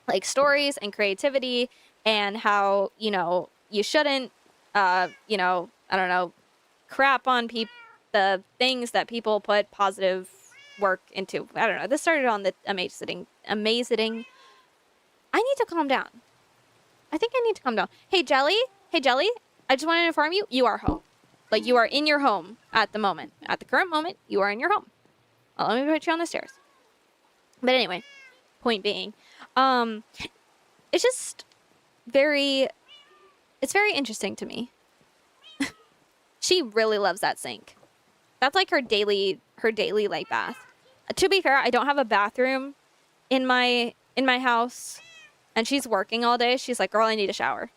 like stories and creativity and how, you know, you shouldn't, you know, I don't know, crap on the things that people put positive work into. I don't know. This started on the amazing. I need to calm down. I think I need to calm down. Hey, Jelly. I just wanted to inform you, you are home. Like, you are in your home at the moment. At the current moment, you are in your home. Well, let me put you on the stairs. But anyway, point being, it's just it's very interesting to me. She really loves that sink. That's like her daily like bath. To be fair, I don't have a bathroom in my house, and she's working all day. She's like, girl, I need a shower.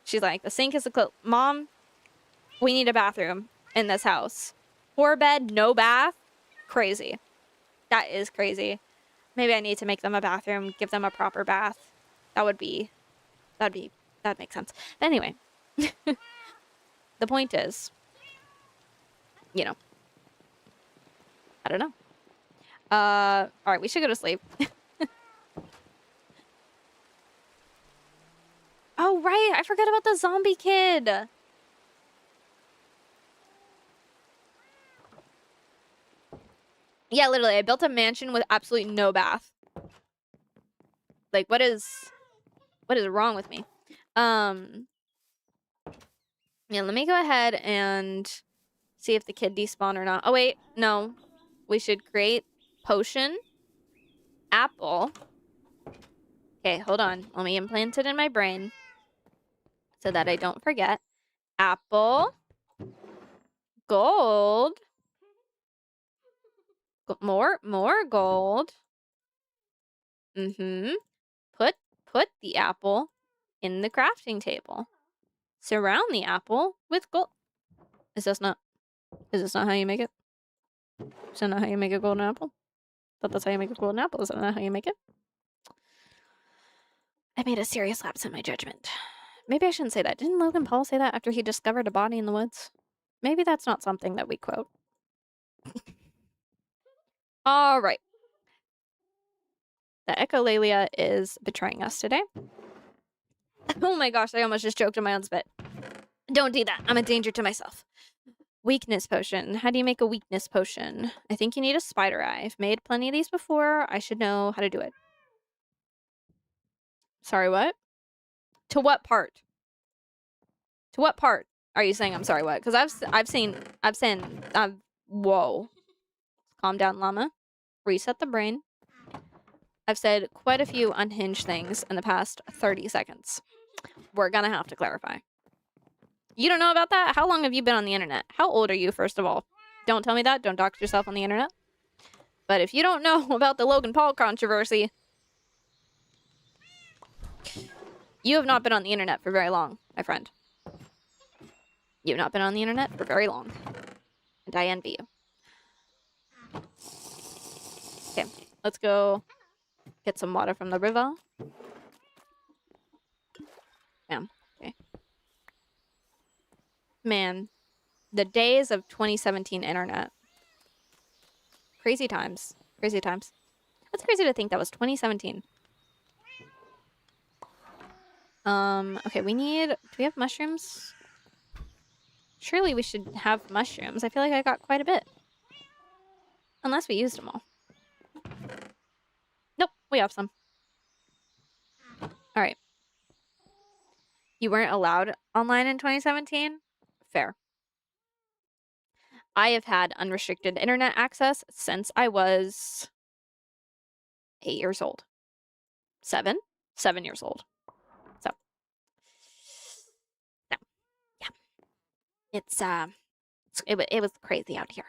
She's like, the sink is Mom, we need a bathroom in this house. 4 bed, no bath. Crazy. That is crazy. Maybe I need to make them a bathroom, give them a proper bath. That'd make sense. But anyway, the point is, you know, I don't know. All right, we should go to sleep. Oh, right. I forgot about the zombie kid. Yeah, literally, I built a mansion with absolutely no bath. Like, what is wrong with me? Yeah, let me go ahead and see if the kid despawned or not. Oh, wait, no. We should create potion, apple. Okay, hold on. Let me implant it in my brain so that I don't forget. Apple, gold, more gold. Put the apple in the crafting table. Surround the apple with gold. Is this not how you make it? Is that not how you make a golden apple? Thought that's how you make a golden apple. Is that not how you make it? I made a serious lapse in my judgment. Maybe I shouldn't say that. Didn't Logan Paul say that after he discovered a body in the woods? Maybe that's not something that we quote. All right. The echolalia is betraying us today. Oh my gosh, I almost just choked on my own spit. Don't do that. I'm a danger to myself. Weakness potion. How do you make a weakness potion? I think you need a spider eye. I've made plenty of these before. I should know how to do it. Sorry, what? To what part? To what part are you saying I'm sorry, what? Because whoa. Calm down, llama. Reset the brain. I've said quite a few unhinged things in the past 30 seconds. We're gonna have to clarify. You don't know about that? How long have you been on the internet? How old are you, first of all? Don't tell me that. Don't dox yourself on the internet. But if you don't know about the Logan Paul controversy, you have not been on the internet for very long, my friend. You have not been on the internet for very long. And I envy you. Okay, let's go get some water from the river. Bam. Okay. Man, the days of 2017 internet. Crazy times. Crazy times. That's crazy to think that was 2017. Okay, do we have mushrooms? Surely we should have mushrooms. I feel like I got quite a bit. Unless we used them all. Nope, we have some. Alright. You weren't allowed online in 2017? Fair. I have had unrestricted internet access since I was 8 years old. 7? 7 years old. So. Yeah. It was crazy out here.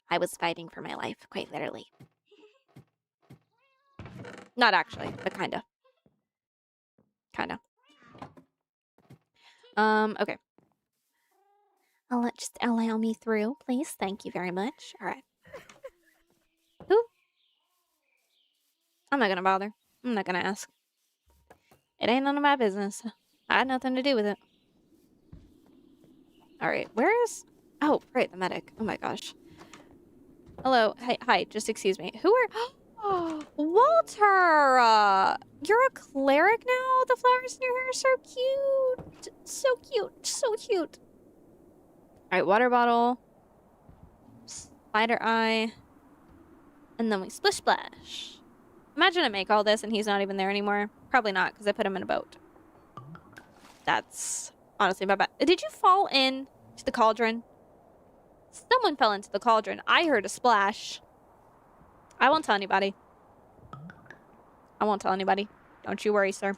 I was fighting for my life, quite literally. Not actually, but kinda. Kinda. Okay. Just allow me through, please. Thank you very much. Alright. Who? I'm not gonna bother. I'm not gonna ask. It ain't none of my business. I had nothing to do with it. Alright, where is... Oh, right, the medic. Oh my gosh. Hello. Hi, just excuse me. Who are... Oh, Walter! You're a cleric now? The flowers in your hair are so cute. So cute. So cute. Alright, water bottle. Spider eye. And then we splish splash. Imagine I make all this and he's not even there anymore. Probably not, because I put him in a boat. That's honestly my bad. Did you fall in to the cauldron? Someone fell into the cauldron. I heard a splash. I won't tell anybody. I won't tell anybody. Don't you worry, sir.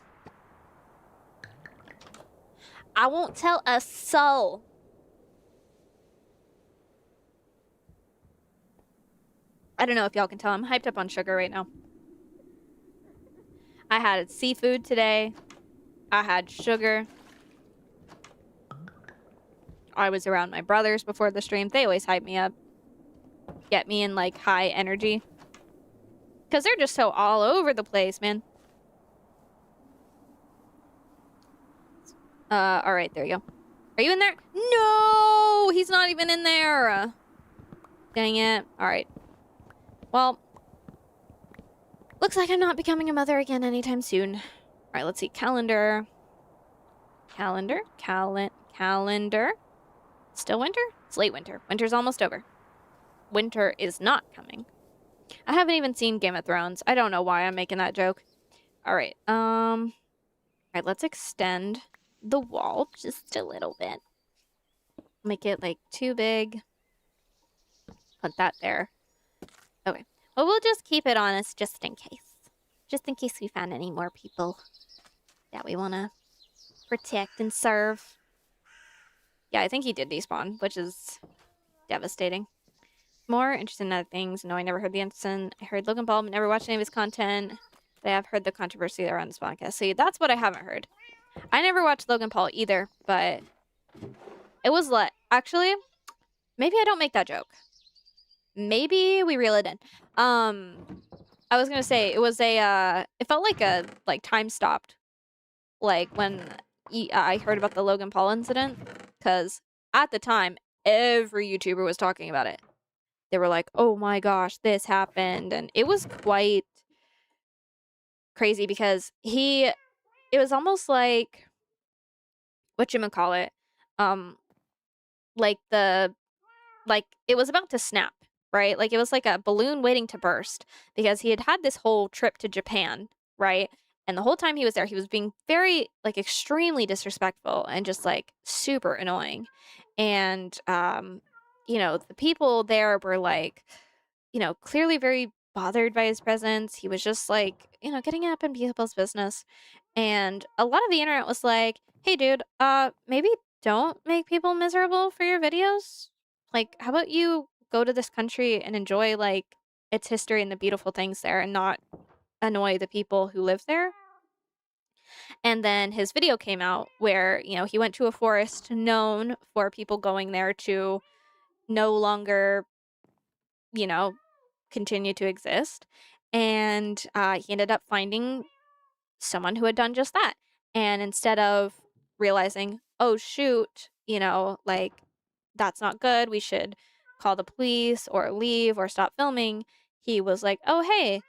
I won't tell a soul. I don't know if y'all can tell. I'm hyped up on sugar right now. I had seafood today. I had sugar. I was around my brothers before the stream. They always hype me up. Get me in, like, high energy. Because they're just so all over the place, man. Alright, there you go. Are you in there? No! He's not even in there! Dang it. Alright. Well, looks like I'm not becoming a mother again anytime soon. Alright, let's see. Calendar. Calendar. Calendar. Still winter? It's late winter. Winter's almost over. Winter is not coming. I haven't even seen Game of Thrones. I don't know why I'm making that joke. All right. All right, let's extend the wall just a little bit. Make it like too big. Put that there. Okay. Well, we'll just keep it honest just in case. Just in case we find any more people that we want to protect and serve. Yeah, I think he did despawn, which is devastating. More interested in other things. No, I never heard the incident. I heard Logan Paul, but never watched any of his content. But I have heard the controversy around this podcast. See, that's what I haven't heard. I never watched Logan Paul either, but it was actually, maybe I don't make that joke. Maybe we reel it in. I was gonna say it was it felt like a time stopped, like when I heard about the Logan Paul incident, because at the time every YouTuber was talking about it. They were like, "Oh my gosh, this happened," and it was quite crazy because it was almost like whatchamacallit, um, like it was about to snap, right? Like it was like a balloon waiting to burst because he had had this whole trip to Japan, right? And the whole time he was there, he was being very extremely disrespectful and just super annoying. And the people there were clearly very bothered by his presence. He was just getting up in people's business. And a lot of the internet was like, "Hey dude, maybe don't make people miserable for your videos. Like, how about you go to this country and enjoy its history and the beautiful things there and not annoy the people who live there?" And then his video came out where, he went to a forest known for people going there to no longer, you know, continue to exist. And he ended up finding someone who had done just that. And instead of realizing, oh, shoot, that's not good, we should call the police or leave or stop filming, he was like, oh, hey,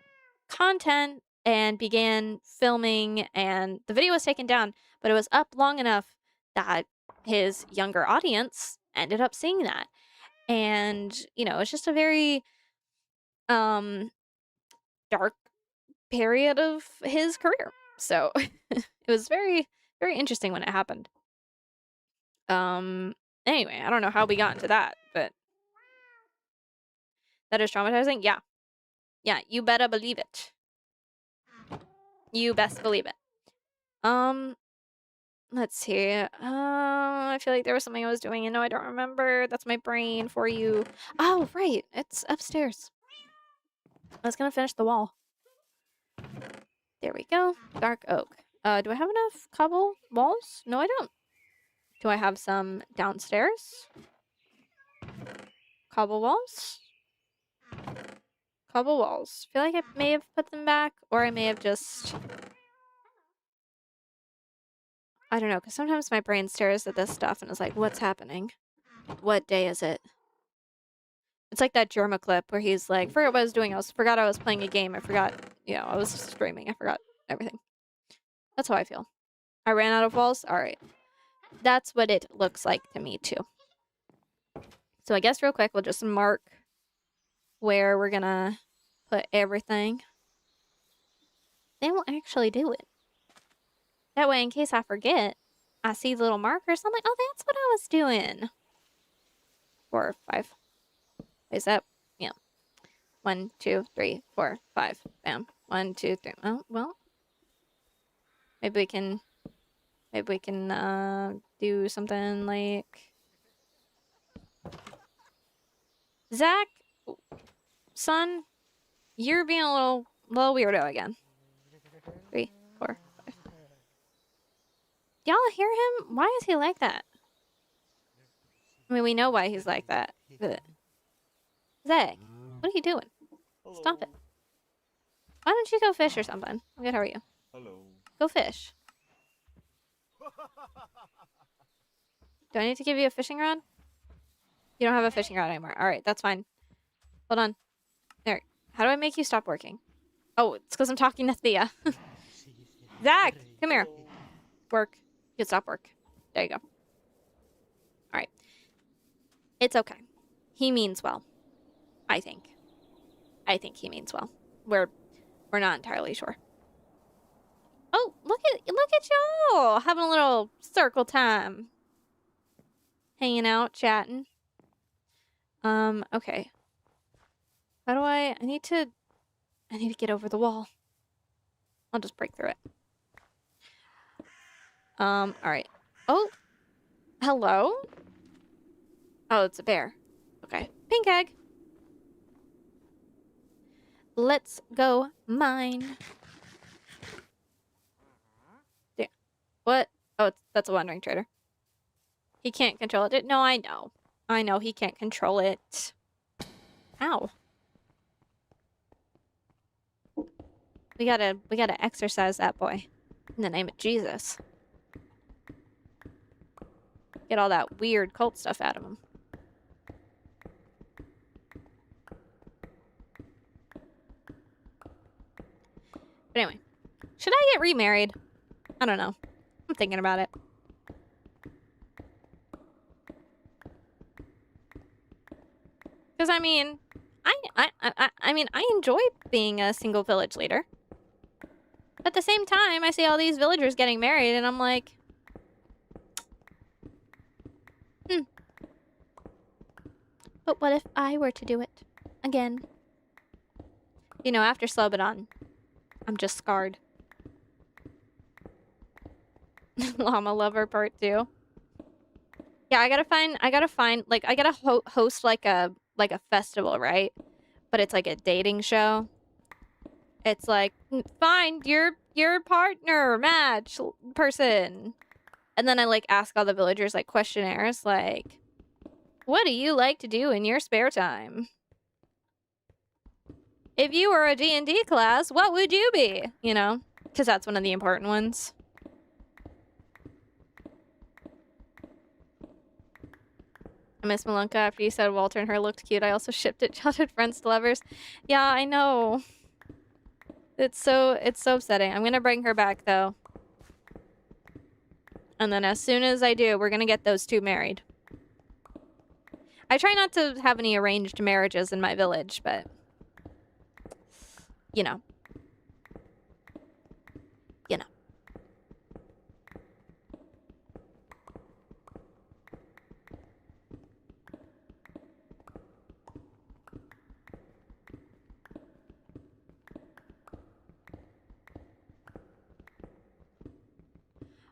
content, and began filming. And the video was taken down, but it was up long enough that his younger audience ended up seeing that. And, it's just a very dark period of his career. So it was very, very interesting when it happened. Anyway, I don't know how we got into that, but that is traumatizing. Yeah. Yeah, you better believe it. You best believe it. Let's see. I feel like there was something I was doing and no, I don't remember. That's my brain for you. Oh, right. It's upstairs. I was gonna finish the wall. There we go. Dark oak. Do I have enough cobble walls? No, I don't. Do I have some downstairs? Cobble walls? Cobble walls. I feel like I may have put them back, or I may have just... I don't know, because sometimes my brain stares at this stuff and is like, what's happening? What day is it? It's like that Jorma clip where he's like, forgot what I was doing. Forgot I was playing a game. I forgot, I was streaming. I forgot everything. That's how I feel. I ran out of walls. All right. That's what it looks like to me, too. So I guess real quick, we'll just mark where we're going to put everything. Then we'll actually do it. That way, in case I forget, I see the little markers. I'm like, oh, that's what I was doing. 4 or 5. Is that? Yeah. 1, 2, 3, 4, 5. Bam. 1, 2, 3. Oh, well. Maybe we can do something like... Zach, son, you're being a little weirdo again. 3, 4, 5. Y'all hear him? Why is he like that? I mean, we know why he's like that. But Zach, what are you doing? Hello. Stop it. Why don't you go fish or something? I'm good, how are you? Hello. Go fish. Do I need to give you a fishing rod? You don't have a fishing rod anymore. Alright, that's fine. Hold on. There. How do I make you stop working? Oh, it's because I'm talking to Thea. Zach, come here. Work. You can stop work. There you go. Alright. It's okay. He means well. I think. I think he means well. We're not entirely sure. Oh, look at y'all having a little circle time. Hanging out, chatting. Okay. How do I need to get over the wall. I'll just break through it. All right. Oh, hello? Oh, it's a bear. Okay. Pink egg. Let's go mine. Yeah. What? Oh, that's a wandering trader. He can't control it. No, I know. I know he can't control it. Ow. We gotta exercise that boy. In the name of Jesus. Get all that weird cult stuff out of him. But anyway. Should I get remarried? I don't know. I'm thinking about it. Because I mean, I mean, I enjoy being a single village leader. At the same time, I see all these villagers getting married, and I'm like, But what if I were to do it again? You know, after Slobodan, I'm just scarred. Llama Lover Part 2. Yeah, I gotta find, like, I gotta host, like a festival, right? But it's like a dating show. It's like, find your partner, match, person. And then I, like, ask all the villagers, like, questionnaires, like, what do you like to do in your spare time? If you were a D&D class, what would you be? You know? Because that's one of the important ones. I miss Malunka after you said Walter and her looked cute. I also shipped it childhood friends to lovers. Yeah, I know. It's so upsetting. I'm gonna bring her back, though. And then as soon as I do, we're gonna get those two married. I try not to have any arranged marriages in my village, but... You know. You know.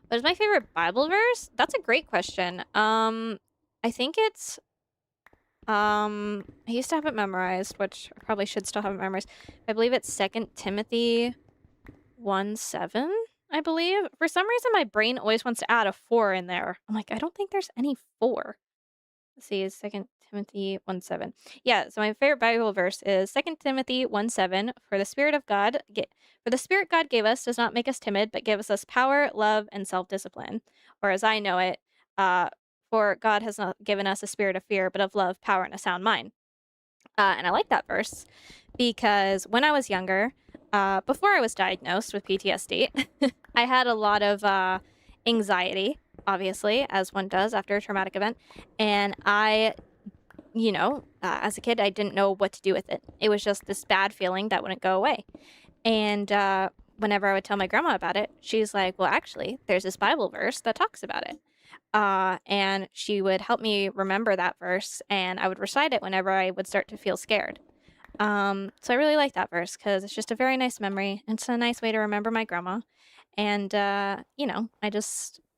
What is my favorite Bible verse? That's a great question. I think it's... I used to have it memorized, which I probably should still have it memorized. I believe it's 2 Timothy 1:7, I believe. For some reason, my brain always wants to add a 4 in there. I'm like, I don't think there's any 4. Let's see, is 2 Timothy 1:7. Yeah, so my favorite Bible verse is 2 Timothy 1:7. For the Spirit God gave us does not make us timid, but gives us power, love, and self-discipline. Or as I know it, for God has not given us a spirit of fear, but of love, power, and a sound mind. And I like that verse because when I was younger, before I was diagnosed with PTSD, I had a lot of anxiety, obviously, as one does after a traumatic event. And I, you know, as a kid, I didn't know what to do with it. It was just this bad feeling that wouldn't go away. And whenever I would tell my grandma about it, she's like, well, actually, there's this Bible verse that talks about it. And she would help me remember that verse, and I would recite it whenever I would start to feel scared. So I really like that verse because it's just a very nice memory. It's a nice way to remember my grandma. And, you know, I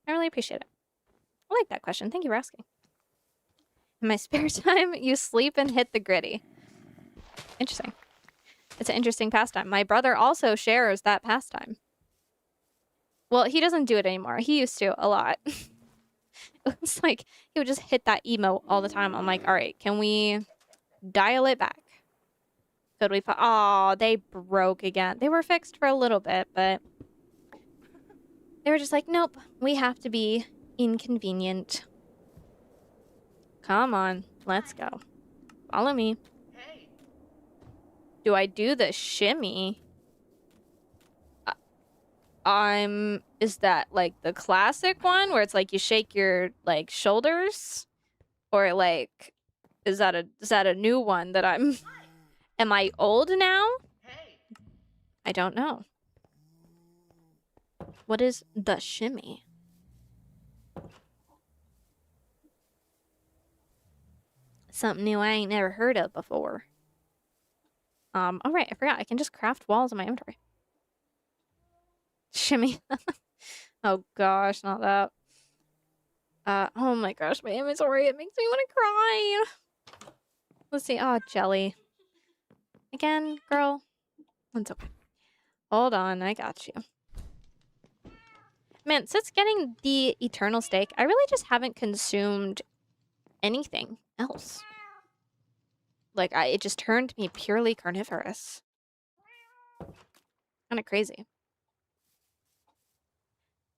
really appreciate it. I like that question. Thank you for asking. In my spare time, you sleep and hit the gritty. Interesting. It's an interesting pastime. My brother also shares that pastime. Well, he doesn't do it anymore. He used to a lot. It was like, he would just hit that emote all the time. I'm like, all right, can we dial it back? Could we oh, they broke again. They were fixed for a little bit, but they were just like, nope, we have to be inconvenient. Come on, let's go. Follow me. Hey. Do I do the shimmy? Is that like the classic one where it's like you shake your like shoulders? Or like, is that a new one that I'm Am I old now? Hey, I don't know. What is the shimmy? Something new I ain't never heard of before. Oh right, I forgot. I can just craft walls in my inventory. Shimmy. Oh gosh, not that. Oh my gosh, my inventory. It makes me want to cry. Let's see. Oh, jelly. Again, girl. It's okay. Hold on, I got you. Man, since getting the eternal steak, I really just haven't consumed anything else. Like, it just turned me purely carnivorous. Kind of crazy.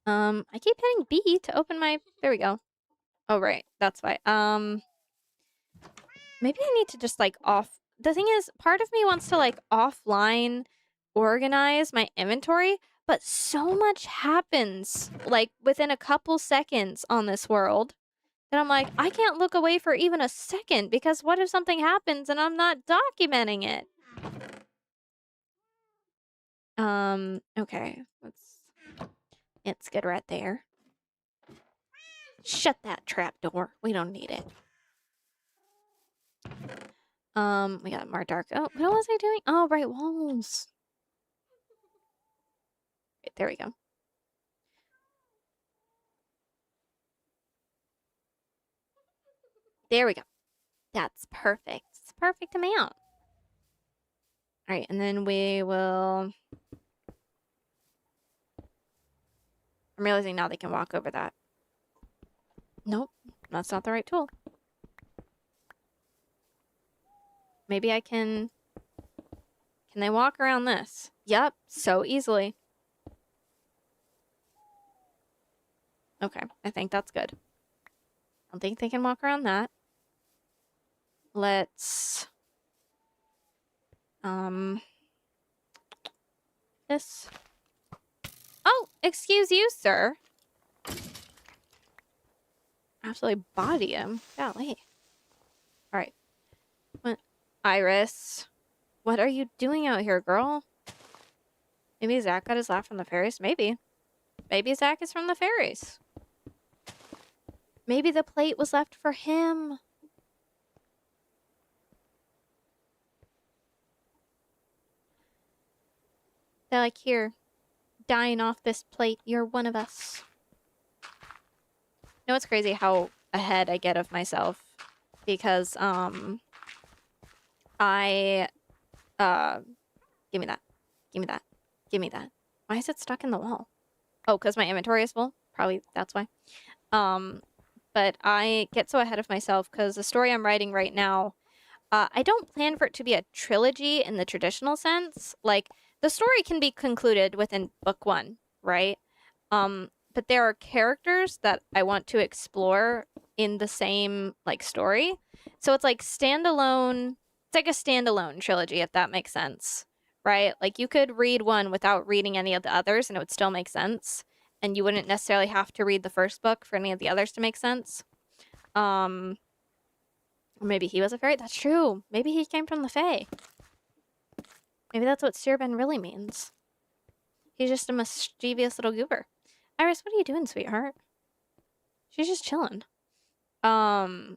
I keep hitting B to open my... There we go. Oh, right. That's why. Maybe I need to just, like, The thing is, part of me wants to, like, offline organize my inventory, but so much happens, like, within a couple seconds on this world that I'm like, I can't look away for even a second because what if something happens and I'm not documenting it? Okay. It's good right there. Shut that trap door. We don't need it. We got more dark. Oh, what was I doing? Oh, right, walls. Right, there we go. There we go. That's perfect. It's a perfect amount. All right, and then we will... I'm realizing now they can walk over that. Nope, that's not the right tool. Maybe I can... Can they walk around this? Yep, so easily. Okay, I think that's good. I don't think they can walk around that. Let's... This... Oh, excuse you, sir. Absolutely body him. Golly. Alright. What? Iris. What are you doing out here, girl? Maybe Zach got his laugh from the fairies? Maybe. Maybe Zach is from the fairies. Maybe the plate was left for him. They're like, here, dying off this plate. You're one of us. You know, it's crazy how ahead I get of myself. Because, I, give me that. Give me that. Give me that. Why is it stuck in the wall? Oh, because my inventory is full? Probably that's why. But I get so ahead of myself because the story I'm writing right now, I don't plan for it to be a trilogy in the traditional sense. Like, the story can be concluded within book one, right? But there are characters that I want to explore in the same, like, story. So it's like standalone, it's like a standalone trilogy, if that makes sense, right? Like, you could read one without reading any of the others and it would still make sense. And you wouldn't necessarily have to read the first book for any of the others to make sense. Or maybe he was a fairy. That's true. Maybe he came from the Fae. Maybe that's what Sirben really means. He's just a mischievous little goober. Iris, what are you doing, sweetheart? She's just chilling. But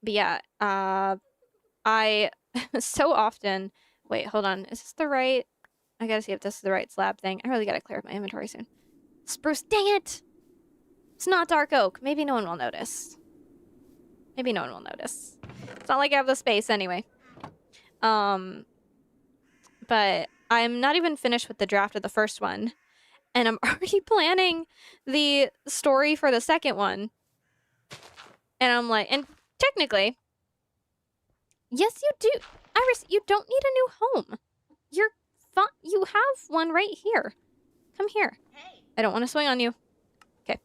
yeah, I so often... Wait, hold on. Is this the right... I gotta see if this is the right slab thing. I really gotta clear up my inventory soon. Spruce, dang it! It's not dark oak. Maybe no one will notice. Maybe no one will notice. It's not like I have the space anyway. But I'm not even finished with the draft of the first one. And I'm already planning the story for the second one. And I'm like, and technically, yes, you do. Iris, you don't need a new home. You're fine. You have one right here. Come here. hey. I don't want to swing on you. Okay.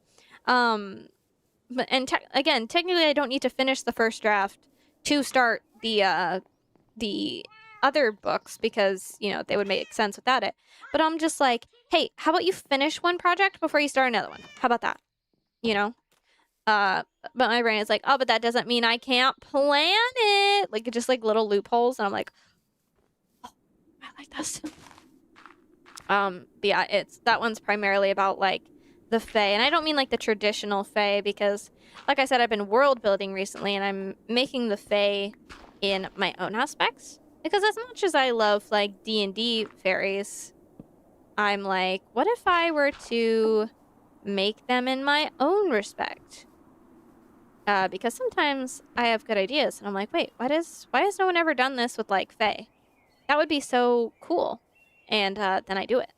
But again, technically, I don't need to finish the first draft to start the other books because, you know, they would make sense without it. But I'm just like, hey, how about you finish one project before you start another one? How about that? You know? But my brain is like, oh, but that doesn't mean I can't plan it. Like, just like little loopholes. And I'm like, I like this. But yeah, that one's primarily about like the Fae, and I don't mean like the traditional Fae because, like I said, I've been world building recently, and I'm making the Fae in my own aspects. Because as much as I love like D&D fairies, I'm like, what if I were to make them in my own respect? Because sometimes I have good ideas, and I'm like, wait, why has no one ever done this with like Fae? That would be so cool. And then I do it,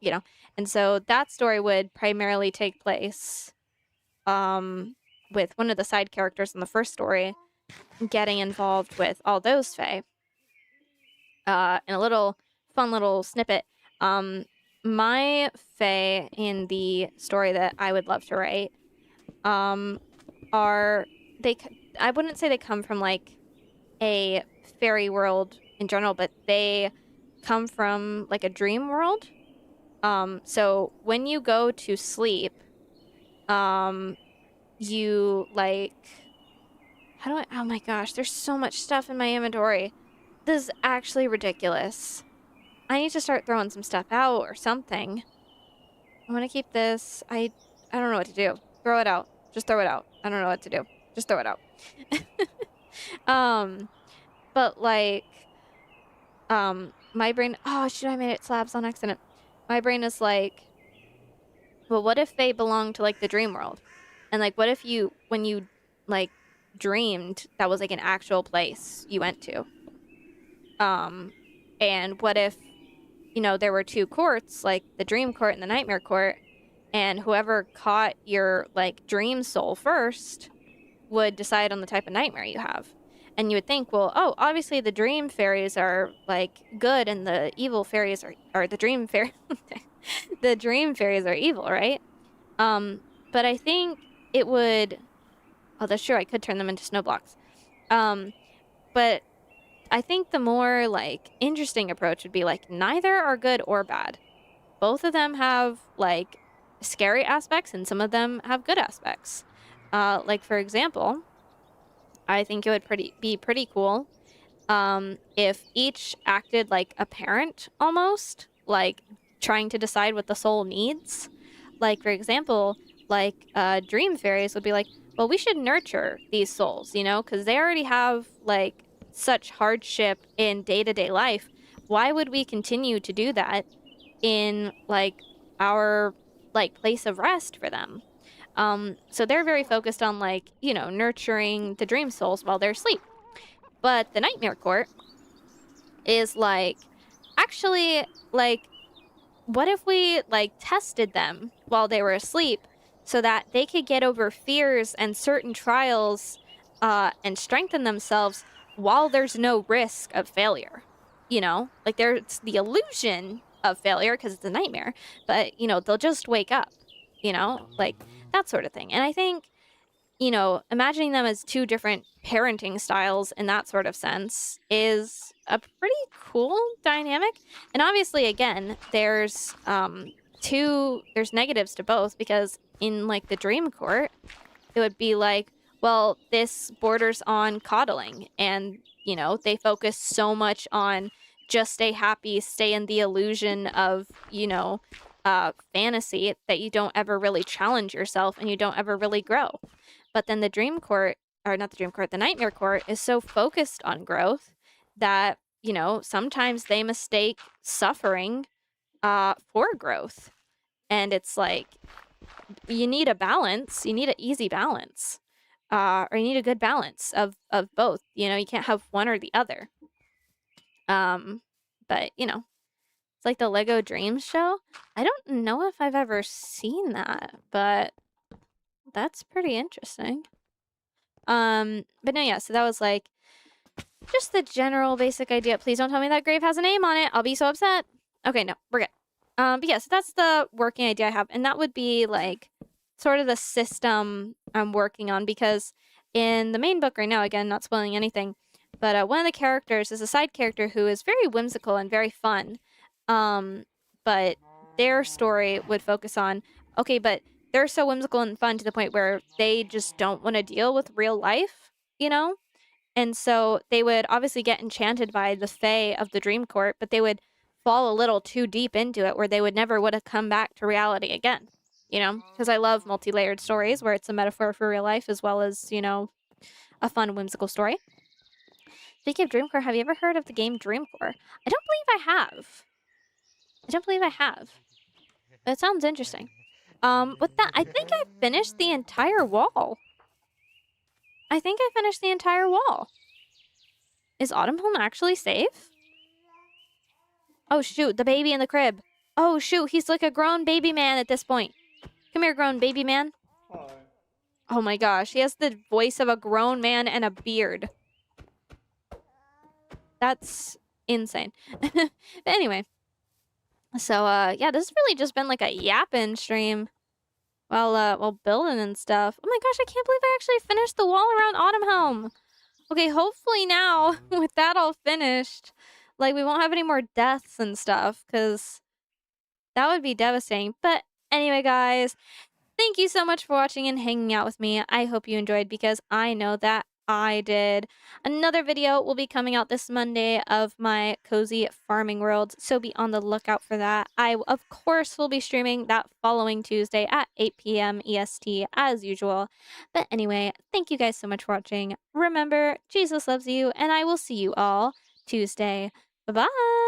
you know. And so that story would primarily take place with one of the side characters in the first story getting involved with all those Fae. In a little fun little snippet, um, my Fae in the story that I would love to write, um, are they? I wouldn't say they come from like a fairy world in general, but they come from like a dream world. So when you go to sleep, um, you like, how do I, oh my gosh, there's so much stuff in my inventory. This is actually ridiculous. I need to start throwing some stuff out or something. I want to keep this. I don't know what to do. Throw it out. Just throw it out. I don't know what to do. Just throw it out. um, but like, my brain, oh shoot, I made it slabs on accident. My brain is like, well, what if they belong to like the dream world? And like, what if when you like dreamed, that was like an actual place you went to? Um, and what if, there were two courts, like the dream court and the nightmare court, and whoever caught your like dream soul first would decide on the type of nightmare you have. And you would think, well, oh, obviously the dream fairies are like good and the evil fairies are the dream fairy the dream fairies are evil, right? But I think it would, oh, that's true, I could turn them into snow blocks. But I think the more like interesting approach would be like neither are good or bad. Both of them have like scary aspects and some of them have good aspects. Like for example, I think it would be pretty cool if each acted like a parent almost, like trying to decide what the soul needs. Like for example, like dream fairies would be like, well, we should nurture these souls, because they already have like such hardship in day-to-day life. Why would we continue to do that in like our like place of rest for them? So they're very focused on like, nurturing the dream souls while they're asleep. But the nightmare court is like, actually, like, what if we like tested them while they were asleep so that they could get over fears and certain trials and strengthen themselves while there's no risk of failure? Like there's the illusion of failure because it's a nightmare, but they'll just wake up, like that sort of thing. And I think imagining them as two different parenting styles in that sort of sense is a pretty cool dynamic. And obviously, again, there's negatives to both because in like the dream court, it would be like, well, this borders on coddling and, they focus so much on just stay happy, stay in the illusion of, fantasy that you don't ever really challenge yourself and you don't ever really grow. But then the dream court, or not the dream court, the nightmare court is so focused on growth that, sometimes they mistake suffering for growth. And it's like, you need a balance. You need an easy balance. Or you need a good balance of both. You can't have one or the other. But, it's like the Lego Dreams show. I don't know if I've ever seen that, but that's pretty interesting. But no, yeah, so that was like just the general basic idea. Please don't tell me that grave has a name on it. I'll be so upset. Okay, no, we're good. But yeah, so that's the working idea I have. And that would be like sort of the system I'm working on because in the main book right now, again, not spoiling anything, but one of the characters is a side character who is very whimsical and very fun. But their story would focus on, okay, but they're so whimsical and fun to the point where they just don't want to deal with real life, you know? And so they would obviously get enchanted by the fae of the dream court, but they would fall a little too deep into it where they would have come back to reality again. Because I love multi-layered stories where it's a metaphor for real life as well as, a fun, whimsical story. Speaking of Dreamcore, have you ever heard of the game Dreamcore? I don't believe I have. I don't believe I have. But it sounds interesting. With that, I think I finished the entire wall. I think I finished the entire wall. Is Autumn Home actually safe? Oh shoot, the baby in the crib. Oh shoot, he's like a grown baby man at this point. Come here, grown baby man. Hi. Oh my gosh, he has the voice of a grown man and a beard. That's insane. But anyway. So, yeah, this has really just been like a yapping stream while building and stuff. Oh my gosh, I can't believe I actually finished the wall around Autumn Home. Okay, hopefully now, with that all finished, like, we won't have any more deaths and stuff, because that would be devastating. But anyway, guys, thank you so much for watching and hanging out with me. I hope you enjoyed because I know that I did. Another video will be coming out this Monday of my cozy farming world, so be on the lookout for that. I, of course, will be streaming that following Tuesday at 8 p.m. EST as usual. But anyway, thank you guys so much for watching. Remember, Jesus loves you, and I will see you all Tuesday. Bye-bye!